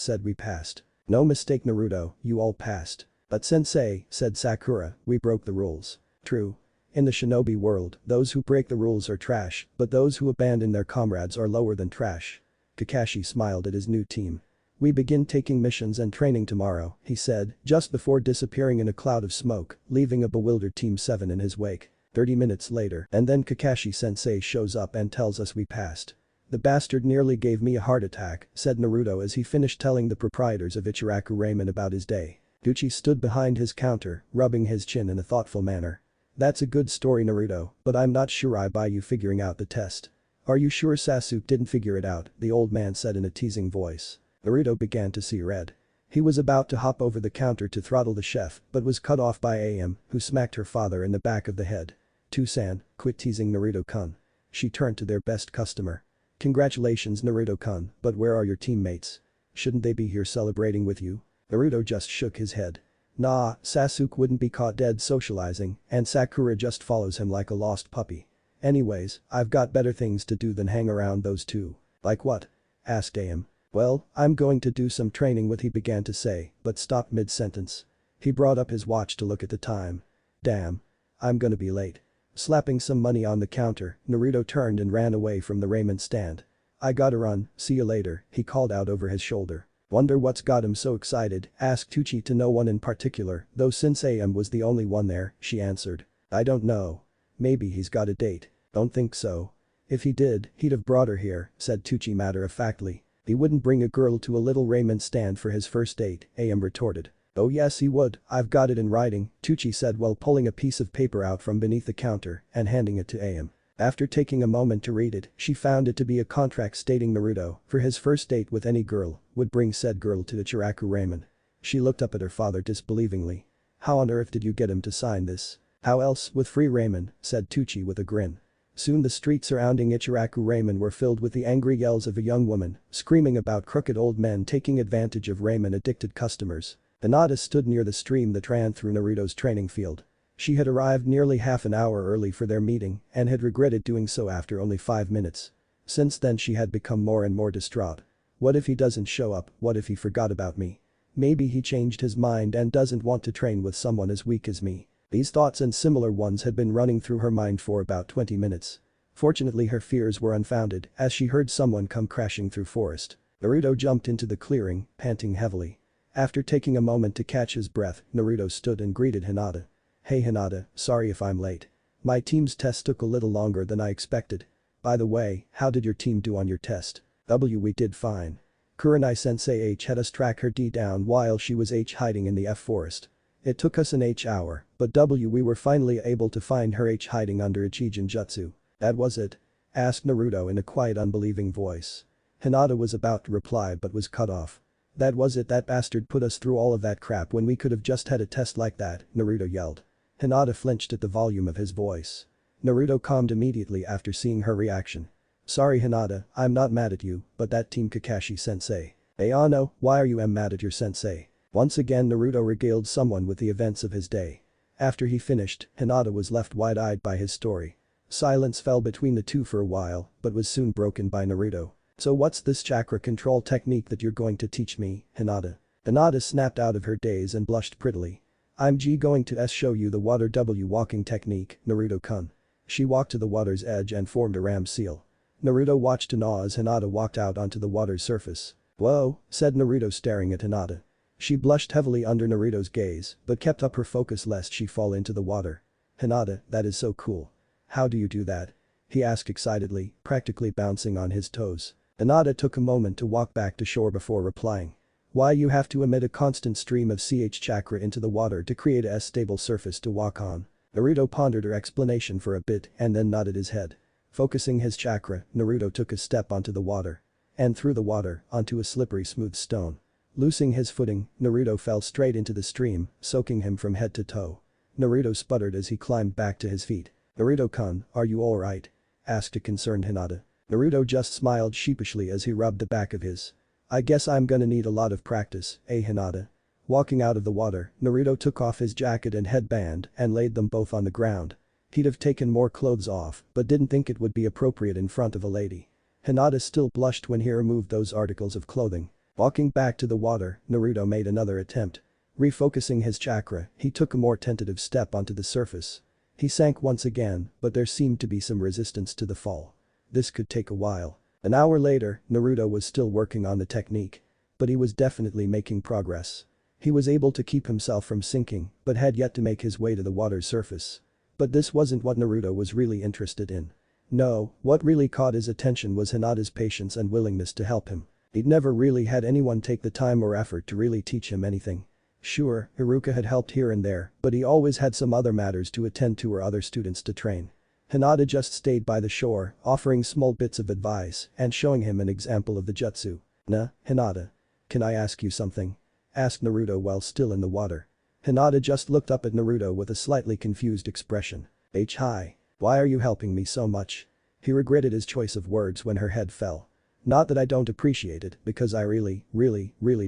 said we passed. No mistake Naruto, you all passed. But sensei, said Sakura, we broke the rules. True. In the shinobi world, those who break the rules are trash, but those who abandon their comrades are lower than trash. Kakashi smiled at his new team. We begin taking missions and training tomorrow, he said, just before disappearing in a cloud of smoke, leaving a bewildered Team 7 in his wake. 30 minutes later, and then Kakashi-sensei shows up and tells us we passed. The bastard nearly gave me a heart attack, said Naruto as he finished telling the proprietors of Ichiraku Ramen about his day. Gucci stood behind his counter, rubbing his chin in a thoughtful manner. That's a good story Naruto, but I'm not sure I buy you figuring out the test. Are you sure Sasuke didn't figure it out? The old man said in a teasing voice. Naruto began to see red. He was about to hop over the counter to throttle the chef but was cut off by AM, who smacked her father in the back of the head. "Tusan, quit teasing Naruto-kun." She turned to their best customer. "Congratulations Naruto-kun, but where are your teammates? Shouldn't they be here celebrating with you?" Naruto just shook his head. "Nah, Sasuke wouldn't be caught dead socializing and Sakura just follows him like a lost puppy. Anyways, I've got better things to do than hang around those two." "Like what?" asked AM. "Well, I'm going to do some training with," he began to say, but stopped mid-sentence. He brought up his watch to look at the time. "Damn. I'm gonna be late." Slapping some money on the counter, Naruto turned and ran away from the ramen stand. "I gotta run, see you later," he called out over his shoulder. "Wonder what's got him so excited?" asked Tucci to no one in particular, though since AM was the only one there, she answered. "I don't know. Maybe he's got a date." "Don't think so. If he did, he'd have brought her here," said Tucci matter-of-factly. "He wouldn't bring a girl to a little ramen stand for his first date," AM retorted. "Oh yes he would, I've got it in writing," Tucci said while pulling a piece of paper out from beneath the counter and handing it to AM. After taking a moment to read it, she found it to be a contract stating Naruto, for his first date with any girl, would bring said girl to Ichiraku Ramen. She looked up at her father disbelievingly. "How on earth did you get him to sign this?" "How else, with free ramen," said Tucci with a grin. Soon the streets surrounding Ichiraku Ramen were filled with the angry yells of a young woman, screaming about crooked old men taking advantage of ramen-addicted customers. Hinata stood near the stream that ran through Naruto's training field. She had arrived nearly half an hour early for their meeting and had regretted doing so after only 5 minutes. Since then she had become more and more distraught. What if he doesn't show up, what if he forgot about me? Maybe he changed his mind and doesn't want to train with someone as weak as me. These thoughts and similar ones had been running through her mind for about 20 minutes. Fortunately her fears were unfounded as she heard someone come crashing through forest. Naruto jumped into the clearing, panting heavily. After taking a moment to catch his breath, Naruto stood and greeted Hinata. "Hey Hinata, sorry if I'm late. My team's test took a little longer than I expected. By the way, how did your team do on your test?" "We did fine. Kurenai-sensei H had us track her D down while she was H hiding in the F forest. It took us an H hour, but we were finally able to find her H hiding under Ichijin Jutsu." "That was it?" asked Naruto in a quiet unbelieving voice. Hinata was about to reply but was cut off. "That was it, that bastard put us through all of that crap when we could have just had a test like that," Naruto yelled. Hinata flinched at the volume of his voice. Naruto calmed immediately after seeing her reaction. "Sorry Hinata, I'm not mad at you, but that team Kakashi-sensei." "Ayano, why are you mad at your sensei?" Once again Naruto regaled someone with the events of his day. After he finished, Hinata was left wide-eyed by his story. Silence fell between the two for a while, but was soon broken by Naruto. "So what's this chakra control technique that you're going to teach me, Hinata?" Hinata snapped out of her daze and blushed prettily. "I'm going to show you the water walking technique, Naruto-kun." She walked to the water's edge and formed a ram seal. Naruto watched in awe as Hinata walked out onto the water's surface. "Whoa," said Naruto staring at Hinata. She blushed heavily under Naruto's gaze, but kept up her focus lest she fall into the water. "Hinata, that is so cool. How do you do that?" he asked excitedly, practically bouncing on his toes. Hinata took a moment to walk back to shore before replying. "Why, you have to emit a constant stream of CH chakra into the water to create a stable surface to walk on." Naruto pondered her explanation for a bit and then nodded his head. Focusing his chakra, Naruto took a step onto the water. And through the water, onto a slippery smooth stone. Losing his footing, Naruto fell straight into the stream, soaking him from head to toe. Naruto sputtered as he climbed back to his feet. "Naruto-kun, are you alright?" asked a concerned Hinata. Naruto just smiled sheepishly as he rubbed the back of his. "I guess I'm gonna need a lot of practice, Hinata?" Walking out of the water, Naruto took off his jacket and headband and laid them both on the ground. He'd have taken more clothes off, but didn't think it would be appropriate in front of a lady. Hinata still blushed when he removed those articles of clothing. Walking back to the water, Naruto made another attempt. Refocusing his chakra, he took a more tentative step onto the surface. He sank once again, but there seemed to be some resistance to the fall. This could take a while. An hour later, Naruto was still working on the technique. But he was definitely making progress. He was able to keep himself from sinking, but had yet to make his way to the water's surface. But this wasn't what Naruto was really interested in. No, what really caught his attention was Hinata's patience and willingness to help him. He'd never really had anyone take the time or effort to really teach him anything. Sure, Iruka had helped here and there, but he always had some other matters to attend to or other students to train. Hinata just stayed by the shore, offering small bits of advice and showing him an example of the jutsu. "Hinata. Can I ask you something?" asked Naruto while still in the water. Hinata just looked up at Naruto with a slightly confused expression. Hi. Why are you helping me so much? He regretted his choice of words when her head fell. Not that I don't appreciate it, because I really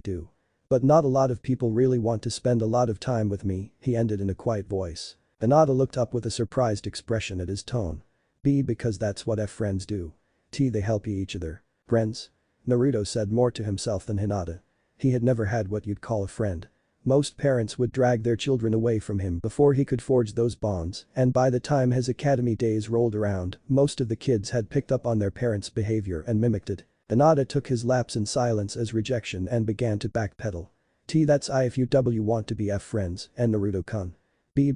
do. But not a lot of people really want to spend a lot of time with me, he ended in a quiet voice. Hinata looked up with a surprised expression at his tone. Because that's what friends do. They help each other. Friends? Naruto said more to himself than Hinata. He had never had what you'd call a friend. Most parents would drag their children away from him before he could forge those bonds, and by the time his academy days rolled around, most of the kids had picked up on their parents' behavior and mimicked it. Hinata took his lapse in silence as rejection and began to backpedal. That's if you want to be friends, and Naruto-kun.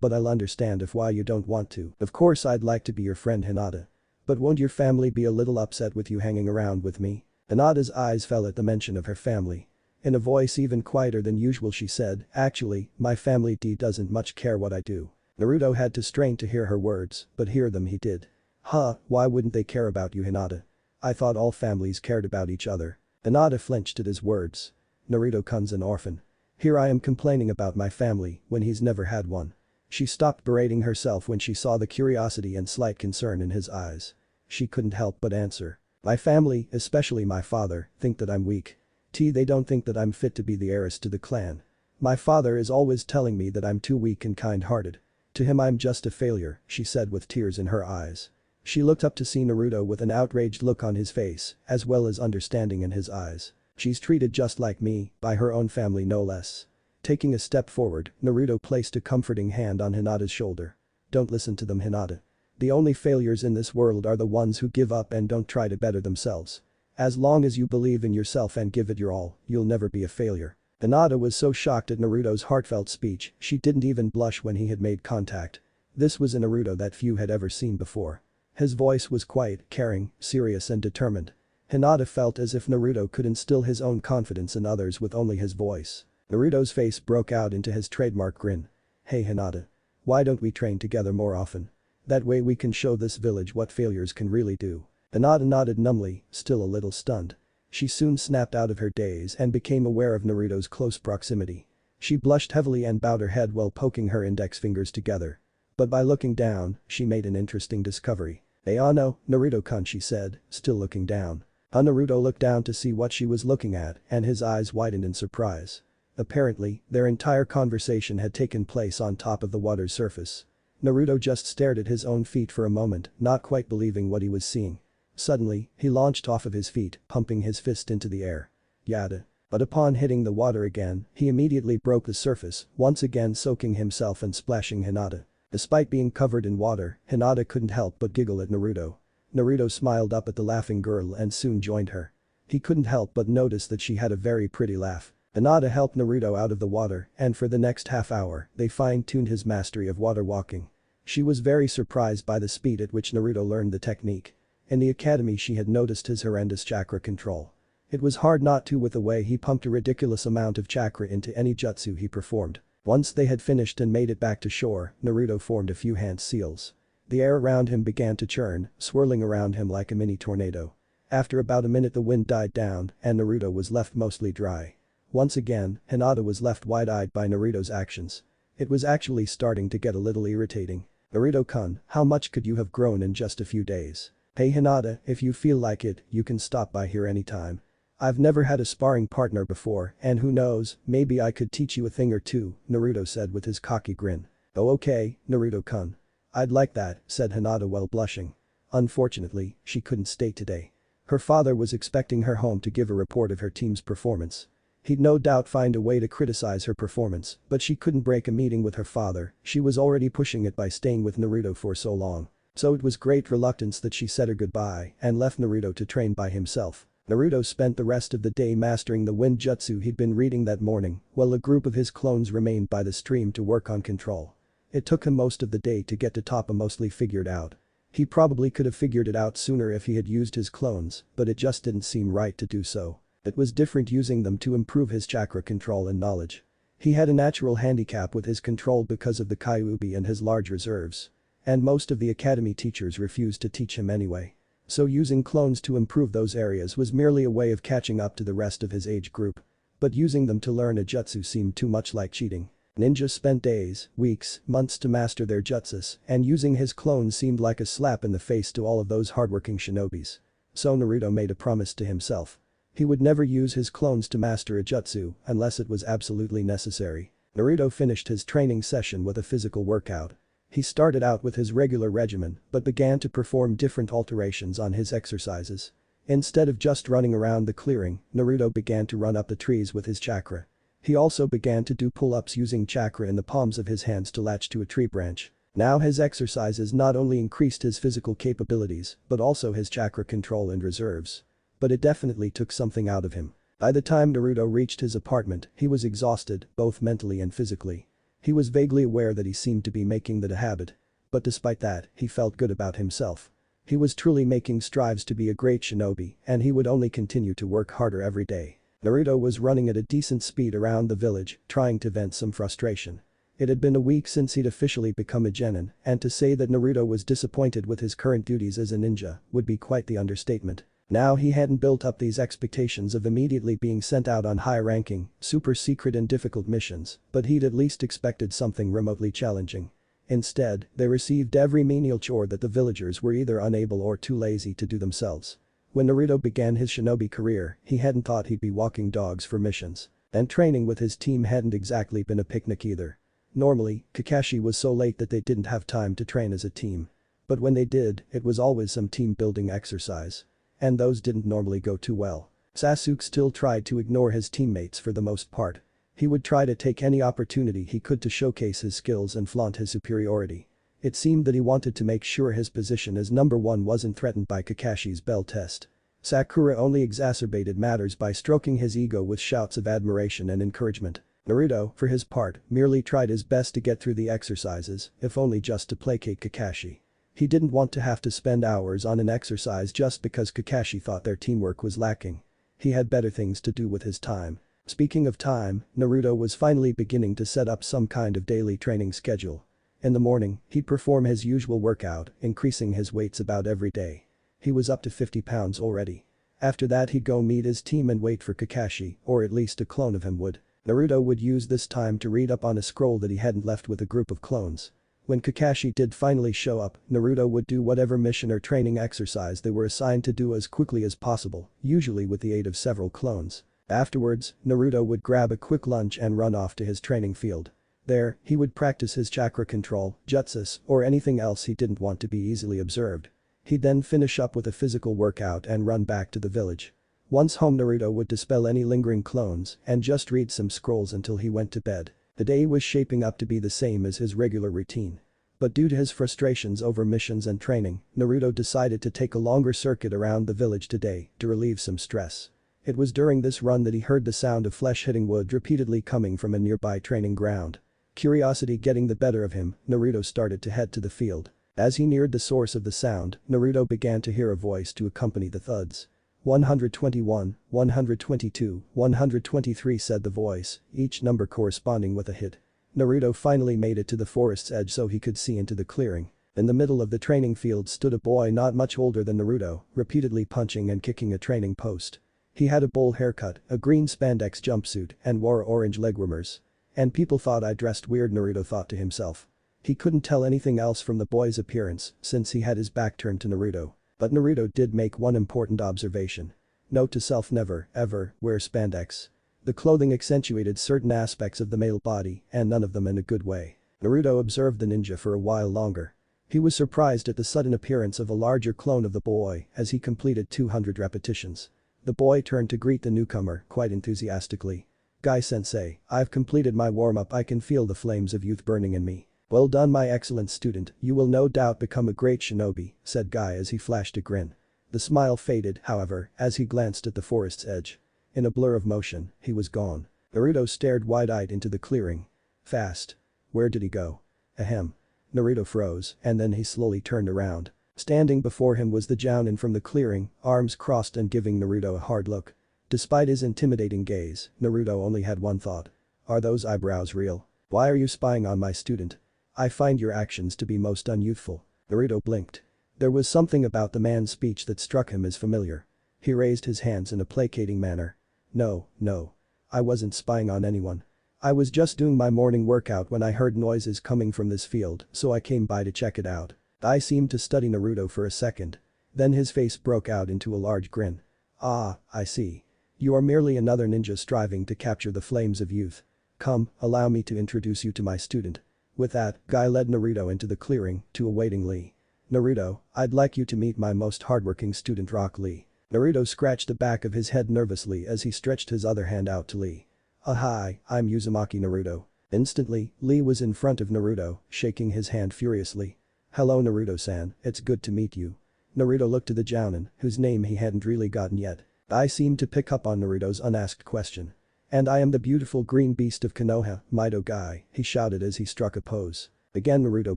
But I'll understand if why you don't want to. Of course I'd like to be your friend, Hinata. But won't your family be a little upset with you hanging around with me? Hinata's eyes fell at the mention of her family. In a voice even quieter than usual she said, actually, my family doesn't much care what I do. Naruto had to strain to hear her words, but hear them he did. Why wouldn't they care about you, Hinata? I thought all families cared about each other. Hinata flinched at his words. Naruto-kun's an orphan. Here I am complaining about my family when he's never had one. She stopped berating herself when she saw the curiosity and slight concern in his eyes. She couldn't help but answer. My family, especially my father, think that I'm weak. They don't think that I'm fit to be the heiress to the clan. My father is always telling me that I'm too weak and kind-hearted. To him I'm just a failure, she said with tears in her eyes. She looked up to see Naruto with an outraged look on his face, as well as understanding in his eyes. She's treated just like me, by her own family no less. Taking a step forward, Naruto placed a comforting hand on Hinata's shoulder. Don't listen to them, Hinata. The only failures in this world are the ones who give up and don't try to better themselves. As long as you believe in yourself and give it your all, you'll never be a failure. Hinata was so shocked at Naruto's heartfelt speech, she didn't even blush when he had made contact. This was a Naruto that few had ever seen before. His voice was quiet, caring, serious and determined. Hinata felt as if Naruto could instill his own confidence in others with only his voice. Naruto's face broke out into his trademark grin. Hey Hinata. Why don't we train together more often? That way we can show this village what failures can really do. Hinata nodded numbly, still a little stunned. She soon snapped out of her daze and became aware of Naruto's close proximity. She blushed heavily and bowed her head while poking her index fingers together. But by looking down, she made an interesting discovery. No, Naruto-kun, she said, still looking down. Naruto looked down to see what she was looking at and his eyes widened in surprise. Apparently, their entire conversation had taken place on top of the water's surface. Naruto just stared at his own feet for a moment, not quite believing what he was seeing. Suddenly, he launched off of his feet, pumping his fist into the air. Yada. But upon hitting the water again, he immediately broke the surface, once again soaking himself and splashing Hinata. Despite being covered in water, Hinata couldn't help but giggle at Naruto. Naruto smiled up at the laughing girl and soon joined her. He couldn't help but notice that she had a very pretty laugh. Hinata helped Naruto out of the water and for the next half hour, they fine-tuned his mastery of water walking. She was very surprised by the speed at which Naruto learned the technique. In the academy she had noticed his horrendous chakra control. It was hard not to with the way he pumped a ridiculous amount of chakra into any jutsu he performed. Once they had finished and made it back to shore, Naruto formed a few hand seals. The air around him began to churn, swirling around him like a mini tornado. After about a minute the wind died down and Naruto was left mostly dry. Once again, Hinata was left wide-eyed by Naruto's actions. It was actually starting to get a little irritating. Naruto-kun, how much could you have grown in just a few days? Hey Hinata, if you feel like it, you can stop by here anytime. I've never had a sparring partner before and who knows, maybe I could teach you a thing or two, Naruto said with his cocky grin. Oh okay, Naruto-kun. I'd like that, said Hinata while blushing. Unfortunately, she couldn't stay today. Her father was expecting her home to give a report of her team's performance. He'd no doubt find a way to criticize her performance, but she couldn't break a meeting with her father, she was already pushing it by staying with Naruto for so long. So it was great reluctance that she said her goodbye and left Naruto to train by himself. Naruto spent the rest of the day mastering the wind jutsu he'd been reading that morning, while a group of his clones remained by the stream to work on control. It took him most of the day to get to Toppa mostly figured out. He probably could have figured it out sooner if he had used his clones, but it just didn't seem right to do so. It was different using them to improve his chakra control and knowledge. He had a natural handicap with his control because of the Kyuubi and his large reserves. And most of the academy teachers refused to teach him anyway. So using clones to improve those areas was merely a way of catching up to the rest of his age group. But using them to learn a jutsu seemed too much like cheating. Ninjas spent days, weeks, months to master their jutsus, and using his clones seemed like a slap in the face to all of those hardworking shinobis. So Naruto made a promise to himself. He would never use his clones to master a jutsu unless it was absolutely necessary. Naruto finished his training session with a physical workout. He started out with his regular regimen but began to perform different alterations on his exercises. Instead of just running around the clearing, Naruto began to run up the trees with his chakra. He also began to do pull-ups using chakra in the palms of his hands to latch to a tree branch. Now his exercises not only increased his physical capabilities but also his chakra control and reserves. But it definitely took something out of him. By the time Naruto reached his apartment, he was exhausted, both mentally and physically. He was vaguely aware that he seemed to be making that a habit. But despite that, he felt good about himself. He was truly making strides to be a great shinobi, and he would only continue to work harder every day. Naruto was running at a decent speed around the village, trying to vent some frustration. It had been a week since he'd officially become a genin, and to say that Naruto was disappointed with his current duties as a ninja would be quite the understatement. Now he hadn't built up these expectations of immediately being sent out on high-ranking, super secret and difficult missions, but he'd at least expected something remotely challenging. Instead, they received every menial chore that the villagers were either unable or too lazy to do themselves. When Naruto began his shinobi career, he hadn't thought he'd be walking dogs for missions. And training with his team hadn't exactly been a picnic either. Normally, Kakashi was so late that they didn't have time to train as a team. But when they did, it was always some team-building exercise. And those didn't normally go too well. Sasuke still tried to ignore his teammates for the most part. He would try to take any opportunity he could to showcase his skills and flaunt his superiority. It seemed that he wanted to make sure his position as number one wasn't threatened by Kakashi's bell test. Sakura only exacerbated matters by stroking his ego with shouts of admiration and encouragement. Naruto, for his part, merely tried his best to get through the exercises, if only just to placate Kakashi. He didn't want to have to spend hours on an exercise just because Kakashi thought their teamwork was lacking. He had better things to do with his time. Speaking of time, Naruto was finally beginning to set up some kind of daily training schedule. In the morning, he'd perform his usual workout, increasing his weights about every day. He was up to 50 pounds already. After that he'd go meet his team and wait for Kakashi, or at least a clone of him would. Naruto would use this time to read up on a scroll that he hadn't left with a group of clones. When Kakashi did finally show up, Naruto would do whatever mission or training exercise they were assigned to do as quickly as possible, usually with the aid of several clones. Afterwards, Naruto would grab a quick lunch and run off to his training field. There, he would practice his chakra control, jutsus, or anything else he didn't want to be easily observed. He'd then finish up with a physical workout and run back to the village. Once home, Naruto would dispel any lingering clones and just read some scrolls until he went to bed. The day was shaping up to be the same as his regular routine. But due to his frustrations over missions and training, Naruto decided to take a longer circuit around the village today to relieve some stress. It was during this run that he heard the sound of flesh hitting wood repeatedly coming from a nearby training ground. Curiosity getting the better of him, Naruto started to head to the field. As he neared the source of the sound, Naruto began to hear a voice to accompany the thuds. 121, 122, 123 said the voice, each number corresponding with a hit. Naruto finally made it to the forest's edge so he could see into the clearing. In the middle of the training field stood a boy not much older than Naruto, repeatedly punching and kicking a training post. He had a bowl haircut, a green spandex jumpsuit, and wore orange leg warmers. And people thought I dressed weird, Naruto thought to himself. He couldn't tell anything else from the boy's appearance since he had his back turned to Naruto. But Naruto did make one important observation. Note to self: never, ever, wear spandex. The clothing accentuated certain aspects of the male body and none of them in a good way. Naruto observed the ninja for a while longer. He was surprised at the sudden appearance of a larger clone of the boy as he completed 200 repetitions. The boy turned to greet the newcomer quite enthusiastically. "Guy-sensei, I've completed my warm-up. I can feel the flames of youth burning in me. Well done, my excellent student, you will no doubt become a great shinobi," said Guy as he flashed a grin. The smile faded, however, as he glanced at the forest's edge. In a blur of motion, he was gone. Naruto stared wide-eyed into the clearing. Fast. Where did he go? Ahem. Naruto froze, and then he slowly turned around. Standing before him was the Jounin from the clearing, arms crossed and giving Naruto a hard look. Despite his intimidating gaze, Naruto only had one thought. Are those eyebrows real? Why are you spying on my student? I find your actions to be most unyouthful. Naruto blinked. There was something about the man's speech that struck him as familiar. He raised his hands in a placating manner. No, no. I wasn't spying on anyone. I was just doing my morning workout when I heard noises coming from this field, so I came by to check it out. I seemed to study Naruto for a second. Then his face broke out into a large grin. Ah, I see. You are merely another ninja striving to capture the flames of youth. Come, allow me to introduce you to my student. With that, Guy led Naruto into the clearing, to awaiting Lee. Naruto, I'd like you to meet my most hardworking student Rock Lee. Naruto scratched the back of his head nervously as he stretched his other hand out to Lee. Hi, I'm Uzumaki Naruto. Instantly, Lee was in front of Naruto, shaking his hand furiously. Hello Naruto-san, it's good to meet you. Naruto looked to the Jounin, whose name he hadn't really gotten yet. I seemed to pick up on Naruto's unasked question. And I am the beautiful green beast of Konoha, Mido Guy, he shouted as he struck a pose. Again Naruto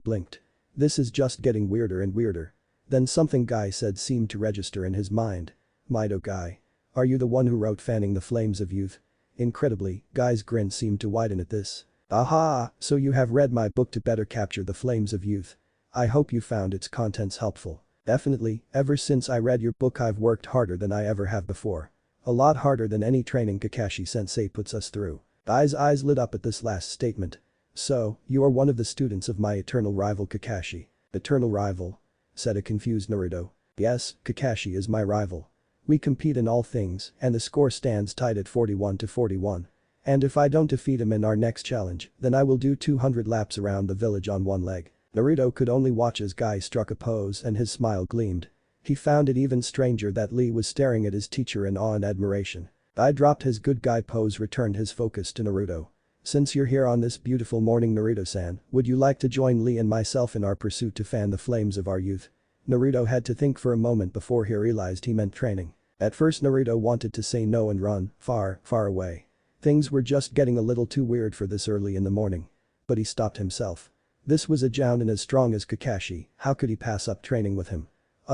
blinked. This is just getting weirder and weirder. Then something Guy said seemed to register in his mind. Mido Guy. Are you the one who wrote Fanning the Flames of Youth? Incredibly, Guy's grin seemed to widen at this. Aha, so you have read my book to better capture the flames of youth. I hope you found its contents helpful. Definitely, ever since I read your book I've worked harder than I ever have before. A lot harder than any training Kakashi-sensei puts us through. Guy's eyes lit up at this last statement. So, you are one of the students of my eternal rival Kakashi. Eternal rival? Said a confused Naruto. Yes, Kakashi is my rival. We compete in all things, and the score stands tied at 41-41. And if I don't defeat him in our next challenge, then I will do 200 laps around the village on one leg. Naruto could only watch as Guy struck a pose and his smile gleamed. He found it even stranger that Lee was staring at his teacher in awe and admiration. Guy dropped his good guy pose, returned his focus to Naruto. Since you're here on this beautiful morning Naruto-san, would you like to join Lee and myself in our pursuit to fan the flames of our youth? Naruto had to think for a moment before he realized he meant training. At first Naruto wanted to say no and run, far, far away. Things were just getting a little too weird for this early in the morning. But he stopped himself. This was a Jounin as strong as Kakashi, how could he pass up training with him?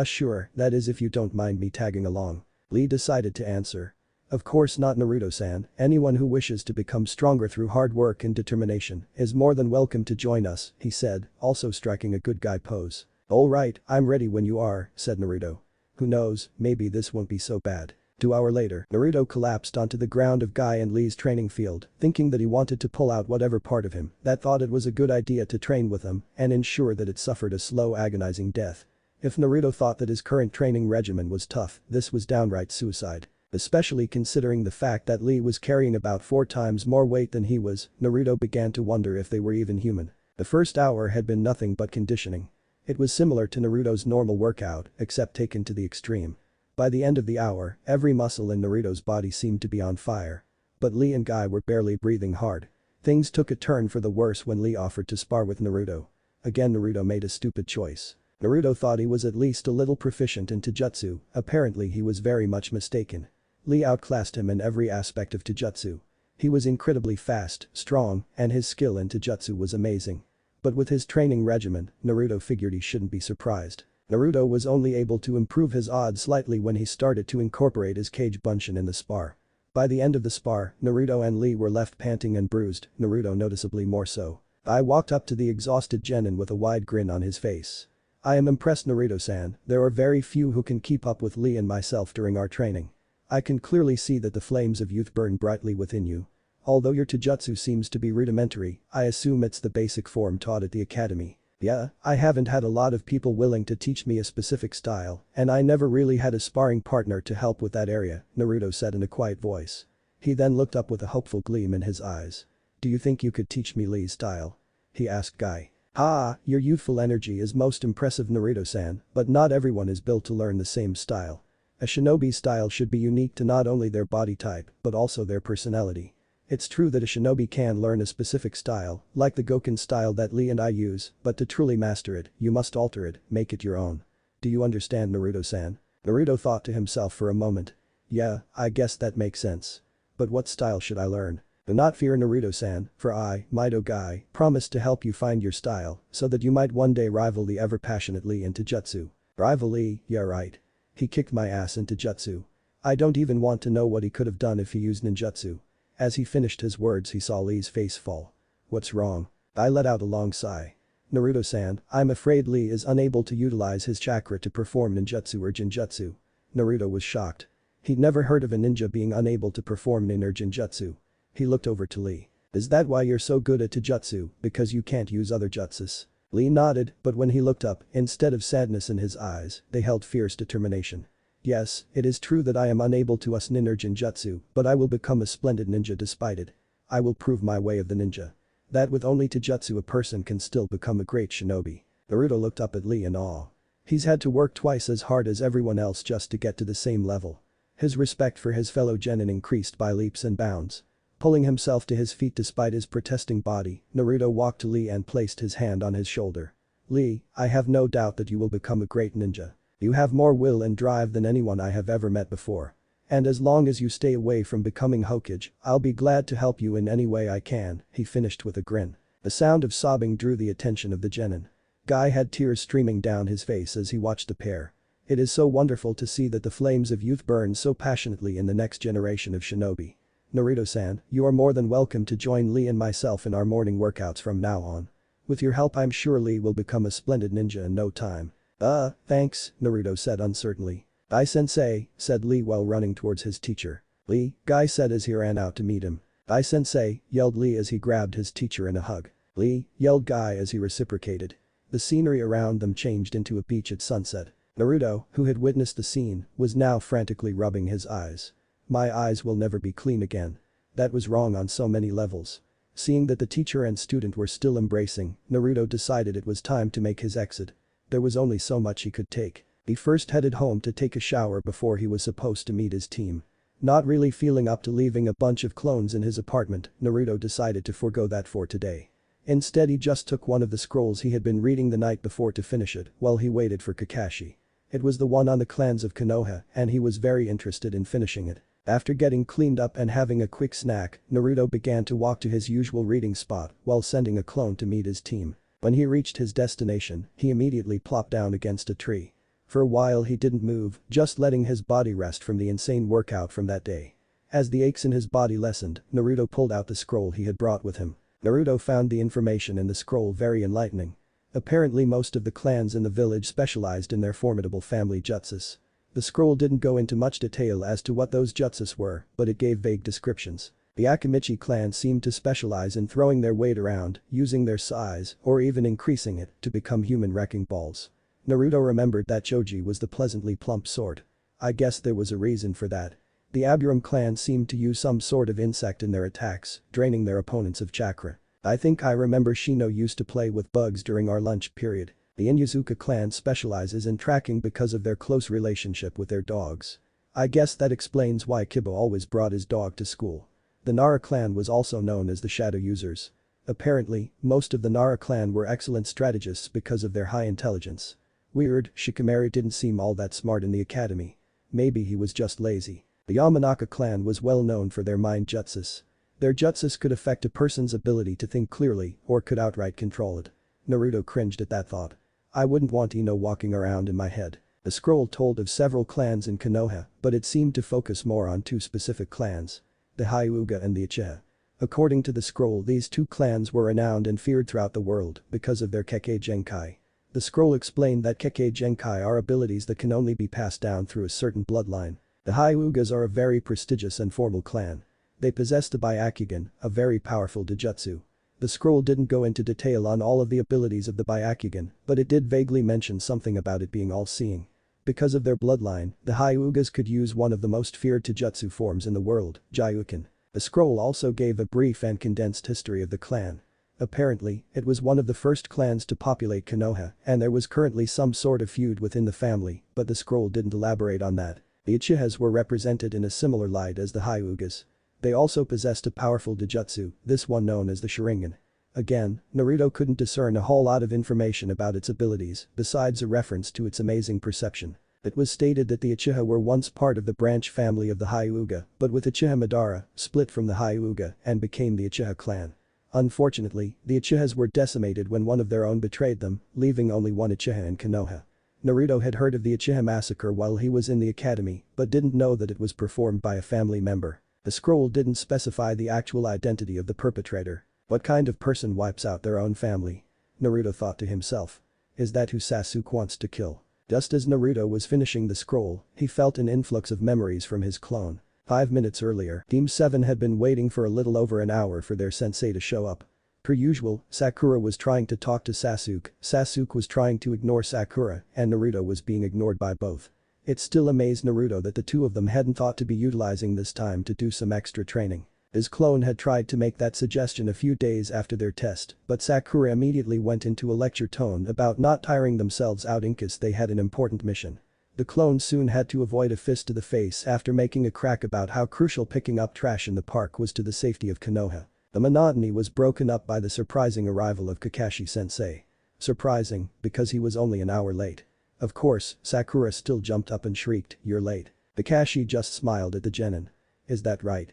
Sure, that is if you don't mind me tagging along. Lee decided to answer. Of course not Naruto-san, anyone who wishes to become stronger through hard work and determination is more than welcome to join us, he said, also striking a good guy pose. Alright, I'm ready when you are, said Naruto. Who knows, maybe this won't be so bad. 2 hours later, Naruto collapsed onto the ground of Guy and Lee's training field, thinking that he wanted to pull out whatever part of him that thought it was a good idea to train with them and ensure that it suffered a slow agonizing death. If Naruto thought that his current training regimen was tough, this was downright suicide. Especially considering the fact that Lee was carrying about 4 times more weight than he was, Naruto began to wonder if they were even human. The first hour had been nothing but conditioning. It was similar to Naruto's normal workout, except taken to the extreme. By the end of the hour, every muscle in Naruto's body seemed to be on fire. But Lee and Guy were barely breathing hard. Things took a turn for the worse when Lee offered to spar with Naruto. Again Naruto made a stupid choice. Naruto thought he was at least a little proficient in Taijutsu, apparently he was very much mistaken. Lee outclassed him in every aspect of Taijutsu. He was incredibly fast, strong, and his skill in Taijutsu was amazing. But with his training regimen, Naruto figured he shouldn't be surprised. Naruto was only able to improve his odds slightly when he started to incorporate his Kage Bunshin in the spar. By the end of the spar, Naruto and Lee were left panting and bruised, Naruto noticeably more so. I walked up to the exhausted genin with a wide grin on his face. I am impressed Naruto-san, there are very few who can keep up with Lee and myself during our training. I can clearly see that the flames of youth burn brightly within you. Although your Taijutsu seems to be rudimentary, I assume it's the basic form taught at the academy. Yeah, I haven't had a lot of people willing to teach me a specific style, and I never really had a sparring partner to help with that area, Naruto said in a quiet voice. He then looked up with a hopeful gleam in his eyes. Do you think you could teach me Lee's style? He asked Guy. Your youthful energy is most impressive Naruto-san, but not everyone is built to learn the same style. A shinobi style should be unique to not only their body type, but also their personality. It's true that a shinobi can learn a specific style, like the Goken style that Lee and I use, but to truly master it, you must alter it, make it your own. Do you understand Naruto-san? Naruto thought to himself for a moment. Yeah, I guess that makes sense. But what style should I learn? Do not fear Naruto-san, for I, Mido Guy, promise to help you find your style, so that you might one day rival the ever-passionate Lee in Taijutsu. Rival Lee, yeah right. He kicked my ass in Taijutsu. I don't even want to know what he could have done if he used ninjutsu. As he finished his words he saw Lee's face fall. What's wrong? I let out a long sigh. Naruto-san, I'm afraid Lee is unable to utilize his chakra to perform ninjutsu or jinjutsu. Naruto was shocked. He'd never heard of a ninja being unable to perform nin or jinjutsu. He looked over to Lee. Is that why you're so good at Taijutsu, because you can't use other jutsus? Lee nodded, but when he looked up, instead of sadness in his eyes, they held fierce determination. Yes, it is true that I am unable to use ninja jutsu, but I will become a splendid ninja despite it. I will prove my way of the ninja. That with only Taijutsu a person can still become a great shinobi. Naruto looked up at Lee in awe. He's had to work twice as hard as everyone else just to get to the same level. His respect for his fellow genin increased by leaps and bounds. Pulling himself to his feet despite his protesting body, Naruto walked to Lee and placed his hand on his shoulder. Lee, I have no doubt that you will become a great ninja. You have more will and drive than anyone I have ever met before. And as long as you stay away from becoming Hokage, I'll be glad to help you in any way I can, he finished with a grin. The sound of sobbing drew the attention of the genin. Guy had tears streaming down his face as he watched the pair. It is so wonderful to see that the flames of youth burn so passionately in the next generation of shinobi. Naruto-san, you are more than welcome to join Lee and myself in our morning workouts from now on. With your help I'm sure Lee will become a splendid ninja in no time. Thanks, Naruto said uncertainly. Guy-sensei, said Lee while running towards his teacher. Lee, Guy said as he ran out to meet him. Guy-sensei, yelled Lee as he grabbed his teacher in a hug. Lee, yelled Guy as he reciprocated. The scenery around them changed into a beach at sunset. Naruto, who had witnessed the scene, was now frantically rubbing his eyes. My eyes will never be clean again. That was wrong on so many levels. Seeing that the teacher and student were still embracing, Naruto decided it was time to make his exit. There was only so much he could take. He first headed home to take a shower before he was supposed to meet his team. Not really feeling up to leaving a bunch of clones in his apartment, Naruto decided to forego that for today. Instead he just took one of the scrolls he had been reading the night before to finish it while he waited for Kakashi. It was the one on the clans of Konoha and he was very interested in finishing it. After getting cleaned up and having a quick snack, Naruto began to walk to his usual reading spot while sending a clone to meet his team. When he reached his destination, he immediately plopped down against a tree. For a while he didn't move, just letting his body rest from the insane workout from that day. As the aches in his body lessened, Naruto pulled out the scroll he had brought with him. Naruto found the information in the scroll very enlightening. Apparently most of the clans in the village specialized in their formidable family jutsus. The scroll didn't go into much detail as to what those jutsus were, but it gave vague descriptions. The Akamichi clan seemed to specialize in throwing their weight around, using their size, or even increasing it, to become human wrecking balls. Naruto remembered that Choji was the pleasantly plump sort. I guess there was a reason for that. The Aburam clan seemed to use some sort of insect in their attacks, draining their opponents of chakra. I think I remember Shino used to play with bugs during our lunch period. The Inuzuka clan specializes in tracking because of their close relationship with their dogs. I guess that explains why Kiba always brought his dog to school. The Nara clan was also known as the Shadow Users. Apparently, most of the Nara clan were excellent strategists because of their high intelligence. Weird, Shikamaru didn't seem all that smart in the academy. Maybe he was just lazy. The Yamanaka clan was well known for their mind jutsus. Their jutsus could affect a person's ability to think clearly or could outright control it. Naruto cringed at that thought. I wouldn't want Ino walking around in my head. The scroll told of several clans in Konoha, but it seemed to focus more on two specific clans. The Hyuga and the Uchiha. According to the scroll, these two clans were renowned and feared throughout the world because of their Kekkei Genkai. The scroll explained that Kekkei Genkai are abilities that can only be passed down through a certain bloodline. The Hyugas are a very prestigious and formal clan. They possess the Byakugan, a very powerful Dijutsu. The scroll didn't go into detail on all of the abilities of the Byakugan, but it did vaguely mention something about it being all-seeing. Because of their bloodline, the Hyugas could use one of the most feared Taijutsu forms in the world, Jyuken. The scroll also gave a brief and condensed history of the clan. Apparently, it was one of the first clans to populate Konoha, and there was currently some sort of feud within the family, but the scroll didn't elaborate on that. The Uchihas were represented in a similar light as the Hyugas. They also possessed a powerful Dijutsu, this one known as the Sharingan. Again, Naruto couldn't discern a whole lot of information about its abilities, besides a reference to its amazing perception. It was stated that the Uchiha were once part of the branch family of the Hyuga, but with Uchiha Madara, split from the Hyuga and became the Uchiha clan. Unfortunately, the Uchihas were decimated when one of their own betrayed them, leaving only one Uchiha in Konoha. Naruto had heard of the Uchiha massacre while he was in the academy, but didn't know that it was performed by a family member. The scroll didn't specify the actual identity of the perpetrator. What kind of person wipes out their own family? Naruto thought to himself. Is that who Sasuke wants to kill? Just as Naruto was finishing the scroll, he felt an influx of memories from his clone. 5 minutes earlier, Team 7 had been waiting for a little over an hour for their sensei to show up. Per usual, Sakura was trying to talk to Sasuke was trying to ignore Sakura, and Naruto was being ignored by both. It still amazed Naruto that the two of them hadn't thought to be utilizing this time to do some extra training. His clone had tried to make that suggestion a few days after their test, but Sakura immediately went into a lecture tone about not tiring themselves out in case they had an important mission. The clone soon had to avoid a fist to the face after making a crack about how crucial picking up trash in the park was to the safety of Konoha. The monotony was broken up by the surprising arrival of Kakashi-sensei. Surprising, because he was only an hour late. Of course, Sakura still jumped up and shrieked, "You're late." Kakashi just smiled at the genin. "Is that right?"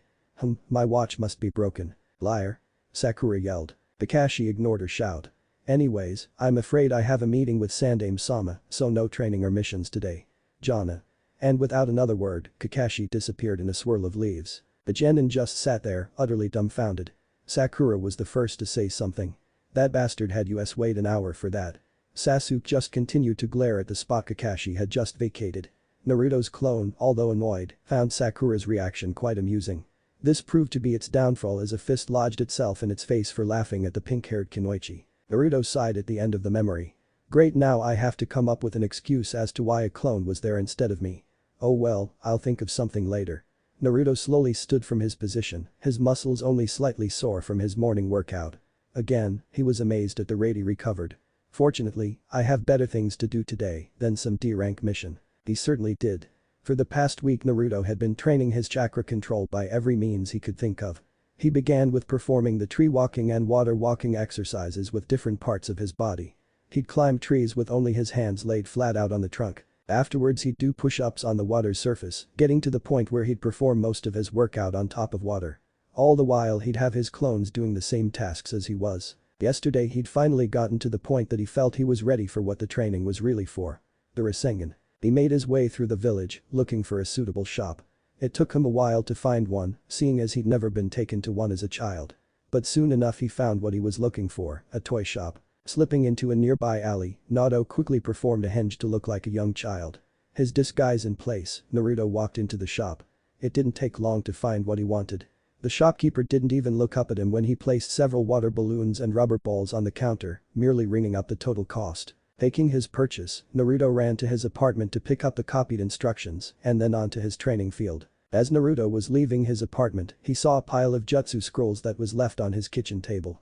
My watch must be broken." "Liar." Sakura yelled. Kakashi ignored her shout. "Anyways, I'm afraid I have a meeting with Sandaime-sama, so no training or missions today. Jana." And without another word, Kakashi disappeared in a swirl of leaves. The genin just sat there, utterly dumbfounded. Sakura was the first to say something. "That bastard had us wait an hour for that." Sasuke just continued to glare at the spot Kakashi had just vacated. Naruto's clone, although annoyed, found Sakura's reaction quite amusing. This proved to be its downfall as a fist lodged itself in its face for laughing at the pink-haired Kunoichi. Naruto sighed at the end of the memory. "Great, now I have to come up with an excuse as to why a clone was there instead of me. Oh well, I'll think of something later." Naruto slowly stood from his position, his muscles only slightly sore from his morning workout. Again, he was amazed at the rate he recovered. "Fortunately, I have better things to do today than some D-rank mission." He certainly did. For the past week Naruto had been training his chakra control by every means he could think of. He began with performing the tree walking and water walking exercises with different parts of his body. He'd climb trees with only his hands laid flat out on the trunk. Afterwards he'd do push-ups on the water's surface, getting to the point where he'd perform most of his workout on top of water. All the while he'd have his clones doing the same tasks as he was. Yesterday he'd finally gotten to the point that he felt he was ready for what the training was really for. The Rasengan. He made his way through the village, looking for a suitable shop. It took him a while to find one, seeing as he'd never been taken to one as a child. But soon enough he found what he was looking for, a toy shop. Slipping into a nearby alley, Naruto quickly performed a henge to look like a young child. His disguise in place, Naruto walked into the shop. It didn't take long to find what he wanted. The shopkeeper didn't even look up at him when he placed several water balloons and rubber balls on the counter, merely ringing up the total cost. Taking his purchase, Naruto ran to his apartment to pick up the copied instructions and then onto his training field. As Naruto was leaving his apartment, he saw a pile of jutsu scrolls that was left on his kitchen table.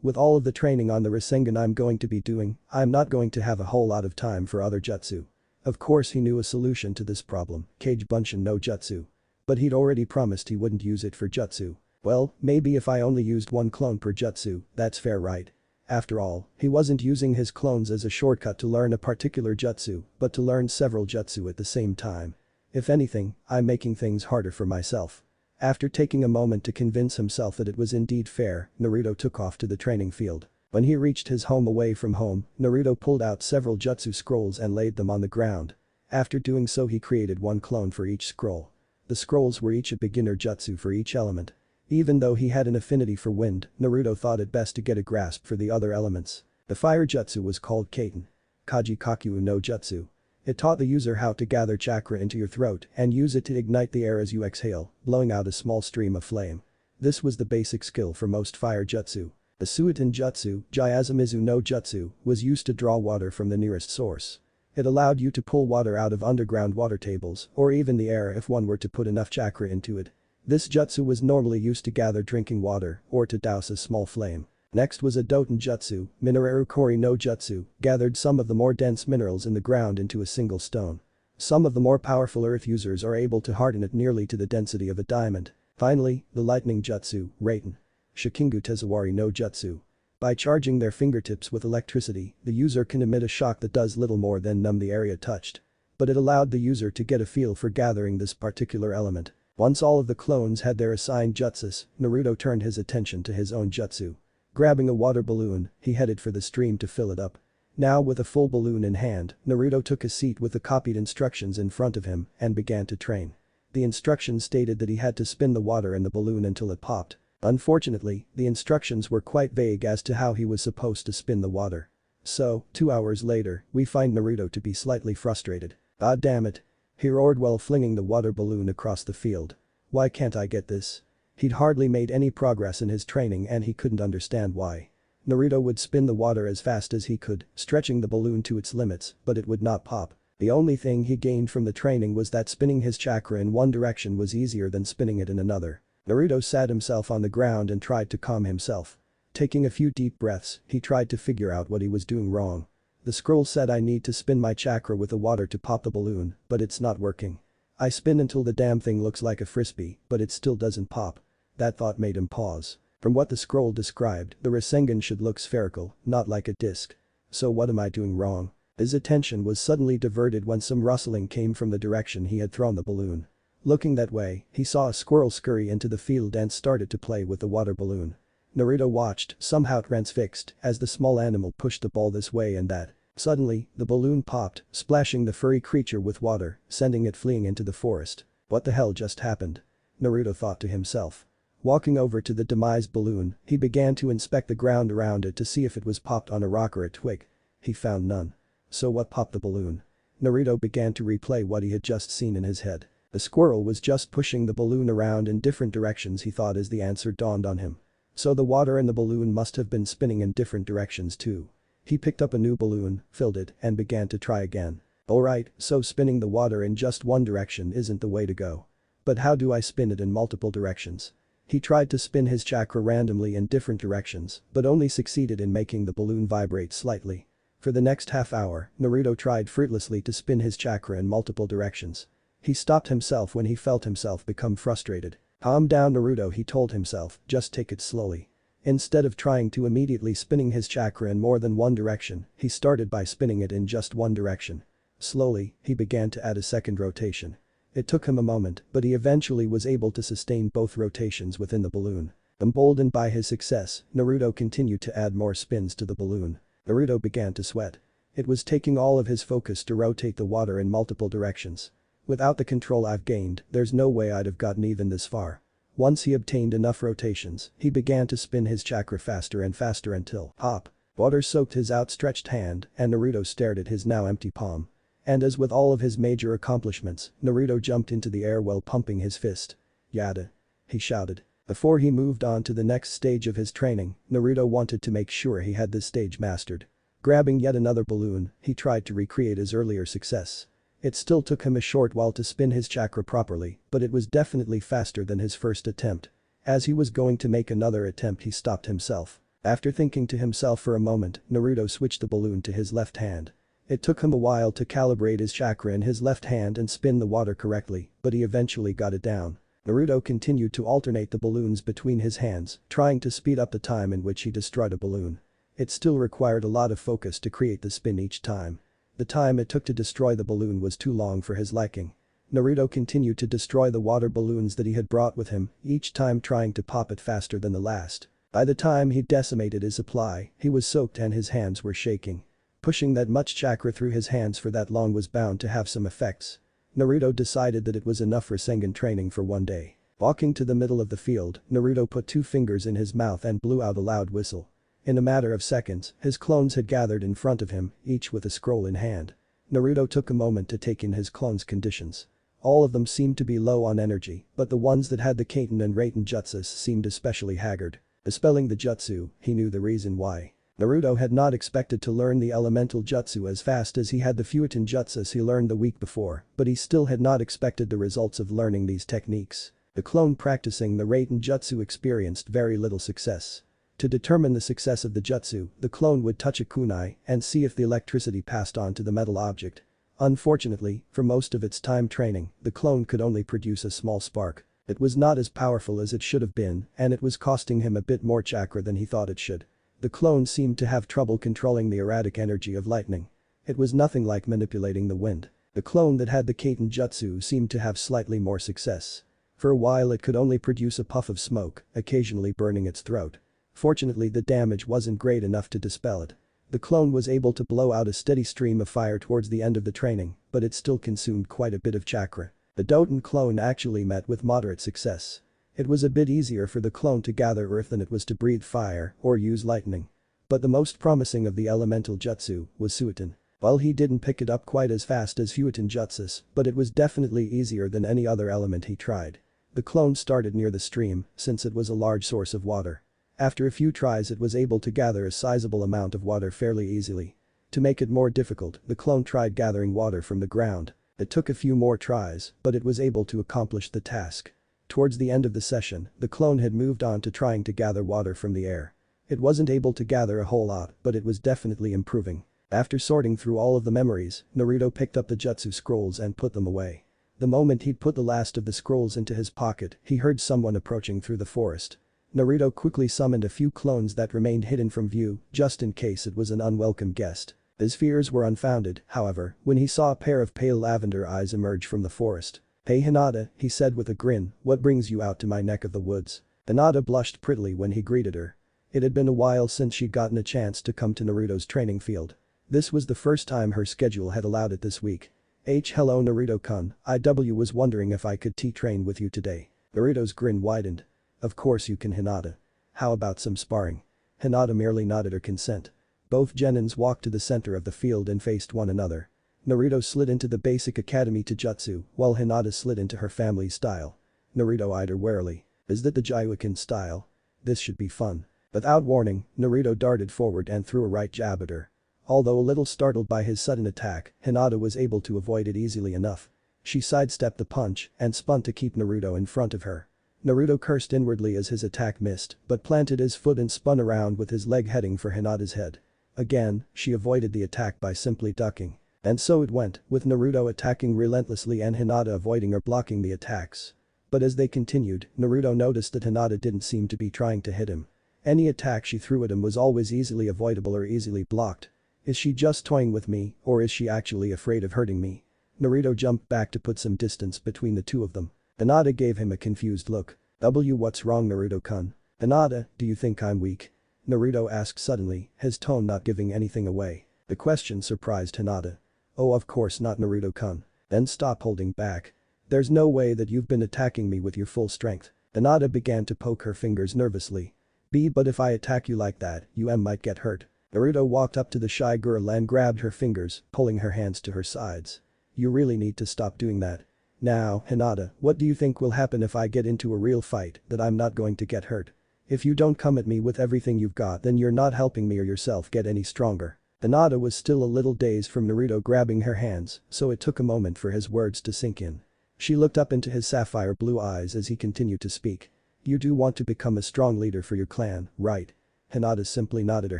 With all of the training on the Rasengan I'm going to be doing, I'm not going to have a whole lot of time for other jutsu. Of course he knew a solution to this problem, Kage Bunshin no Jutsu. But he'd already promised he wouldn't use it for jutsu. Well, maybe if I only used one clone per jutsu, that's fair, right? After all, he wasn't using his clones as a shortcut to learn a particular jutsu, but to learn several jutsu at the same time. If anything, I'm making things harder for myself. After taking a moment to convince himself that it was indeed fair, Naruto took off to the training field. When he reached his home away from home, Naruto pulled out several jutsu scrolls and laid them on the ground. After doing so he created one clone for each scroll. The scrolls were each a beginner jutsu for each element. Even though he had an affinity for wind, Naruto thought it best to get a grasp for the other elements. The fire jutsu was called Kaiten. Kaji Kakyu no Jutsu. It taught the user how to gather chakra into your throat and use it to ignite the air as you exhale, blowing out a small stream of flame. This was the basic skill for most fire jutsu. The Suiton Jutsu, Jayazamizu no Jutsu, was used to draw water from the nearest source. It allowed you to pull water out of underground water tables or even the air if one were to put enough chakra into it. This jutsu was normally used to gather drinking water or to douse a small flame. Next was a Doten Jutsu, Minareru Kori no Jutsu, gathered some of the more dense minerals in the ground into a single stone. Some of the more powerful earth users are able to harden it nearly to the density of a diamond. Finally, the Lightning Jutsu, Raiten. Shikingu Tezawari no Jutsu. By charging their fingertips with electricity, the user can emit a shock that does little more than numb the area touched. But it allowed the user to get a feel for gathering this particular element. Once all of the clones had their assigned jutsus, Naruto turned his attention to his own jutsu. Grabbing a water balloon, he headed for the stream to fill it up. Now with a full balloon in hand, Naruto took a seat with the copied instructions in front of him and began to train. The instructions stated that he had to spin the water in the balloon until it popped. Unfortunately, the instructions were quite vague as to how he was supposed to spin the water. So, 2 hours later, we find Naruto to be slightly frustrated. "Ah damn it," he roared while flinging the water balloon across the field. Why can't I get this? He'd hardly made any progress in his training and he couldn't understand why. Naruto would spin the water as fast as he could, stretching the balloon to its limits, but it would not pop. The only thing he gained from the training was that spinning his chakra in one direction was easier than spinning it in another. Naruto sat himself on the ground and tried to calm himself. Taking a few deep breaths, he tried to figure out what he was doing wrong. The scroll said I need to spin my chakra with the water to pop the balloon, but it's not working. I spin until the damn thing looks like a frisbee, but it still doesn't pop. That thought made him pause. From what the scroll described, the Rasengan should look spherical, not like a disc. So what am I doing wrong? His attention was suddenly diverted when some rustling came from the direction he had thrown the balloon. Looking that way, he saw a squirrel scurry into the field and started to play with the water balloon. Naruto watched, somehow transfixed, as the small animal pushed the ball this way and that. Suddenly, the balloon popped, splashing the furry creature with water, sending it fleeing into the forest. What the hell just happened? Naruto thought to himself. Walking over to the demise balloon, he began to inspect the ground around it to see if it was popped on a rock or a twig. He found none. So what popped the balloon? Naruto began to replay what he had just seen in his head. The squirrel was just pushing the balloon around in different directions he thought as the answer dawned on him. So the water in the balloon must have been spinning in different directions too. He picked up a new balloon, filled it, and began to try again. Alright, so spinning the water in just one direction isn't the way to go. But how do I spin it in multiple directions? He tried to spin his chakra randomly in different directions, but only succeeded in making the balloon vibrate slightly. For the next half hour, Naruto tried fruitlessly to spin his chakra in multiple directions. He stopped himself when he felt himself become frustrated. Calm down Naruto, he told himself, just take it slowly. Instead of trying to immediately spinning his chakra in more than one direction, he started by spinning it in just one direction. Slowly, he began to add a second rotation. It took him a moment, but he eventually was able to sustain both rotations within the balloon. Emboldened by his success, Naruto continued to add more spins to the balloon. Naruto began to sweat. It was taking all of his focus to rotate the water in multiple directions. Without the control I've gained, there's no way I'd have gotten even this far. Once he obtained enough rotations, he began to spin his chakra faster and faster until, pop. Water soaked his outstretched hand, and Naruto stared at his now empty palm. And as with all of his major accomplishments, Naruto jumped into the air while pumping his fist. Yada! He shouted. Before he moved on to the next stage of his training, Naruto wanted to make sure he had this stage mastered. Grabbing yet another balloon, he tried to recreate his earlier success. It still took him a short while to spin his chakra properly, but it was definitely faster than his first attempt. As he was going to make another attempt he stopped himself. After thinking to himself for a moment, Naruto switched the balloon to his left hand. It took him a while to calibrate his chakra in his left hand and spin the water correctly, but he eventually got it down. Naruto continued to alternate the balloons between his hands, trying to speed up the time in which he destroyed a balloon. It still required a lot of focus to create the spin each time. The time it took to destroy the balloon was too long for his liking. Naruto continued to destroy the water balloons that he had brought with him, each time trying to pop it faster than the last. By the time he decimated his supply, he was soaked and his hands were shaking. Pushing that much chakra through his hands for that long was bound to have some effects. Naruto decided that it was enough Rasengan training for one day. Walking to the middle of the field, Naruto put 2 fingers in his mouth and blew out a loud whistle. In a matter of seconds, his clones had gathered in front of him, each with a scroll in hand. Naruto took a moment to take in his clones' conditions. All of them seemed to be low on energy, but the ones that had the Kaiten and Raiten jutsus seemed especially haggard. Dispelling the jutsu, he knew the reason why. Naruto had not expected to learn the elemental jutsu as fast as he had the Fuitin jutsus he learned the week before, but he still had not expected the results of learning these techniques. The clone practicing the Raiten jutsu experienced very little success. To determine the success of the jutsu, the clone would touch a kunai and see if the electricity passed on to the metal object. Unfortunately, for most of its time training, the clone could only produce a small spark. It was not as powerful as it should have been, and it was costing him a bit more chakra than he thought it should. The clone seemed to have trouble controlling the erratic energy of lightning. It was nothing like manipulating the wind. The clone that had the Kaiten jutsu seemed to have slightly more success. For a while it could only produce a puff of smoke, occasionally burning its throat. Fortunately the damage wasn't great enough to dispel it. The clone was able to blow out a steady stream of fire towards the end of the training, but it still consumed quite a bit of chakra. The Doten clone actually met with moderate success. It was a bit easier for the clone to gather earth than it was to breathe fire or use lightning. But the most promising of the elemental jutsu was Suitin. While he didn't pick it up quite as fast as Fuitin jutsus, but it was definitely easier than any other element he tried. The clone started near the stream, since it was a large source of water. After a few tries it was able to gather a sizable amount of water fairly easily. To make it more difficult, the clone tried gathering water from the ground. It took a few more tries, but it was able to accomplish the task. Towards the end of the session, the clone had moved on to trying to gather water from the air. It wasn't able to gather a whole lot, but it was definitely improving. After sorting through all of the memories, Naruto picked up the jutsu scrolls and put them away. The moment he'd put the last of the scrolls into his pocket, he heard someone approaching through the forest. Naruto quickly summoned a few clones that remained hidden from view, just in case it was an unwelcome guest. His fears were unfounded, however, when he saw a pair of pale lavender eyes emerge from the forest. "Hey Hinata," he said with a grin, "what brings you out to my neck of the woods?" Hinata blushed prettily when he greeted her. It had been a while since she'd gotten a chance to come to Naruto's training field. This was the first time her schedule had allowed it this week. Hello Naruto-kun, I was wondering if I could train with you today." Naruto's grin widened. "Of course you can Hinata. How about some sparring?" Hinata merely nodded her consent. Both genins walked to the center of the field and faced one another. Naruto slid into the basic academy Taijutsu, while Hinata slid into her family's style. Naruto eyed her warily. "Is that the Jaiukin style? This should be fun." Without warning, Naruto darted forward and threw a right jab at her. Although a little startled by his sudden attack, Hinata was able to avoid it easily enough. She sidestepped the punch and spun to keep Naruto in front of her. Naruto cursed inwardly as his attack missed, but planted his foot and spun around with his leg heading for Hinata's head. Again, she avoided the attack by simply ducking. And so it went, with Naruto attacking relentlessly and Hinata avoiding or blocking the attacks. But as they continued, Naruto noticed that Hinata didn't seem to be trying to hit him. Any attack she threw at him was always easily avoidable or easily blocked. Is she just toying with me, or is she actually afraid of hurting me? Naruto jumped back to put some distance between the two of them. Hinata gave him a confused look. What's wrong Naruto-kun? Hinata, do you think I'm weak? Naruto asked suddenly, his tone not giving anything away. The question surprised Hinata. Oh of course not Naruto-kun. Then stop holding back. There's no way that you've been attacking me with your full strength. Hinata began to poke her fingers nervously. But if I attack you like that, you might get hurt. Naruto walked up to the shy girl and grabbed her fingers, pulling her hands to her sides. You really need to stop doing that. Now, Hinata, what do you think will happen if I get into a real fight that I'm not going to get hurt? If you don't come at me with everything you've got then you're not helping me or yourself get any stronger. Hinata was still a little dazed from Naruto grabbing her hands, so it took a moment for his words to sink in. She looked up into his sapphire blue eyes as he continued to speak. You do want to become a strong leader for your clan, right? Hinata simply nodded her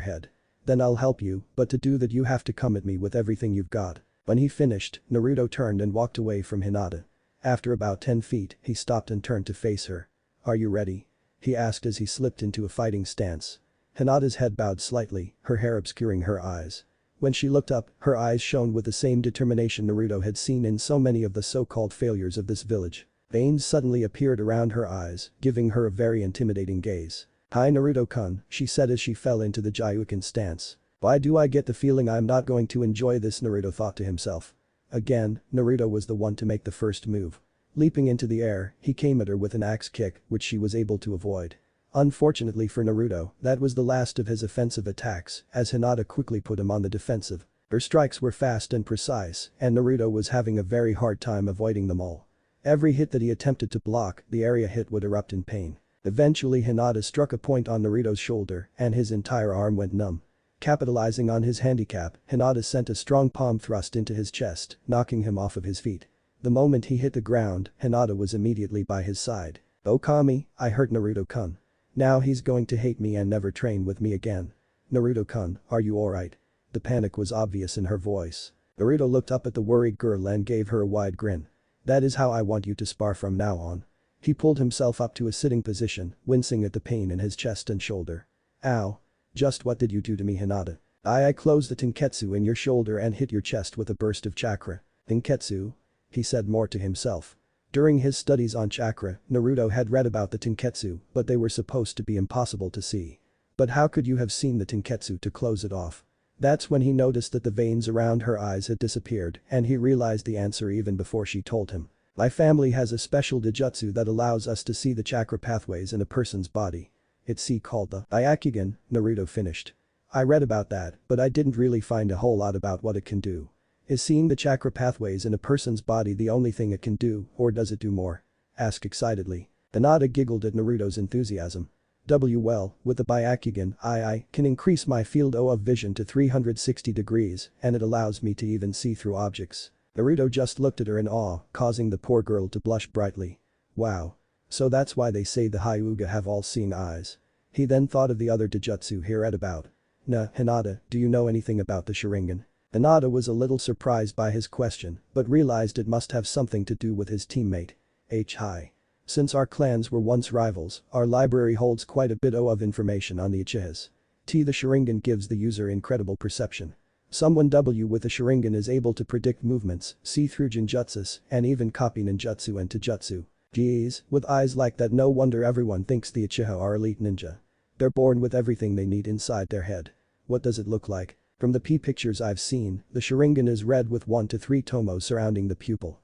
head. Then I'll help you, but to do that you have to come at me with everything you've got. When he finished, Naruto turned and walked away from Hinata. After about 10 feet, he stopped and turned to face her. Are you ready? He asked as he slipped into a fighting stance. Hinata's head bowed slightly, her hair obscuring her eyes. When she looked up, her eyes shone with the same determination Naruto had seen in so many of the so-called failures of this village. Veins suddenly appeared around her eyes, giving her a very intimidating gaze. Hi Naruto-kun, she said as she fell into the Jaiukin stance. Why do I get the feeling I'm not going to enjoy this, Naruto thought to himself. Again, Naruto was the one to make the first move. Leaping into the air, he came at her with an axe kick, which she was able to avoid. Unfortunately for Naruto, that was the last of his offensive attacks, as Hinata quickly put him on the defensive. Her strikes were fast and precise, and Naruto was having a very hard time avoiding them all. Every hit that he attempted to block, the area hit would erupt in pain. Eventually Hinata struck a point on Naruto's shoulder, and his entire arm went numb. Capitalizing on his handicap, Hinata sent a strong palm thrust into his chest, knocking him off of his feet. The moment he hit the ground, Hinata was immediately by his side. Oh Kami, I hurt Naruto-kun. Now he's going to hate me and never train with me again. Naruto-kun, are you alright? The panic was obvious in her voice. Naruto looked up at the worried girl and gave her a wide grin. That is how I want you to spar from now on. He pulled himself up to a sitting position, wincing at the pain in his chest and shoulder. Ow. Just what did you do to me Hinata? I closed the tenketsu in your shoulder and hit your chest with a burst of chakra. Tenketsu? He said more to himself. During his studies on chakra, Naruto had read about the tenketsu, but they were supposed to be impossible to see. But how could you have seen the tenketsu to close it off? That's when he noticed that the veins around her eyes had disappeared, and he realized the answer even before she told him. My family has a special dijutsu that allows us to see the chakra pathways in a person's body. It's called the Byakugan, Naruto finished. I read about that, but I didn't really find a whole lot about what it can do. Is seeing the chakra pathways in a person's body the only thing it can do, or does it do more? Asked excitedly. Hinata giggled at Naruto's enthusiasm. Well, with the Byakugan, I can increase my field of vision to 360 degrees and it allows me to even see through objects. Naruto just looked at her in awe, causing the poor girl to blush brightly. Wow. So that's why they say the Hyuga have all-seeing eyes. He then thought of the other Taijutsu he read about. Hinata, do you know anything about the Sharingan? Hinata was a little surprised by his question, but realized it must have something to do with his teammate. Hi. Since our clans were once rivals, our library holds quite a bit of information on the Uchihas. The Sharingan gives the user incredible perception. Someone with a Sharingan is able to predict movements, see through genjutsus, and even copy ninjutsu and taijutsu. Geez, with eyes like that no wonder everyone thinks the Uchiha are elite ninja. They're born with everything they need inside their head. What does it look like? From the pictures I've seen, the Sharingan is red with 1 to 3 tomos surrounding the pupil.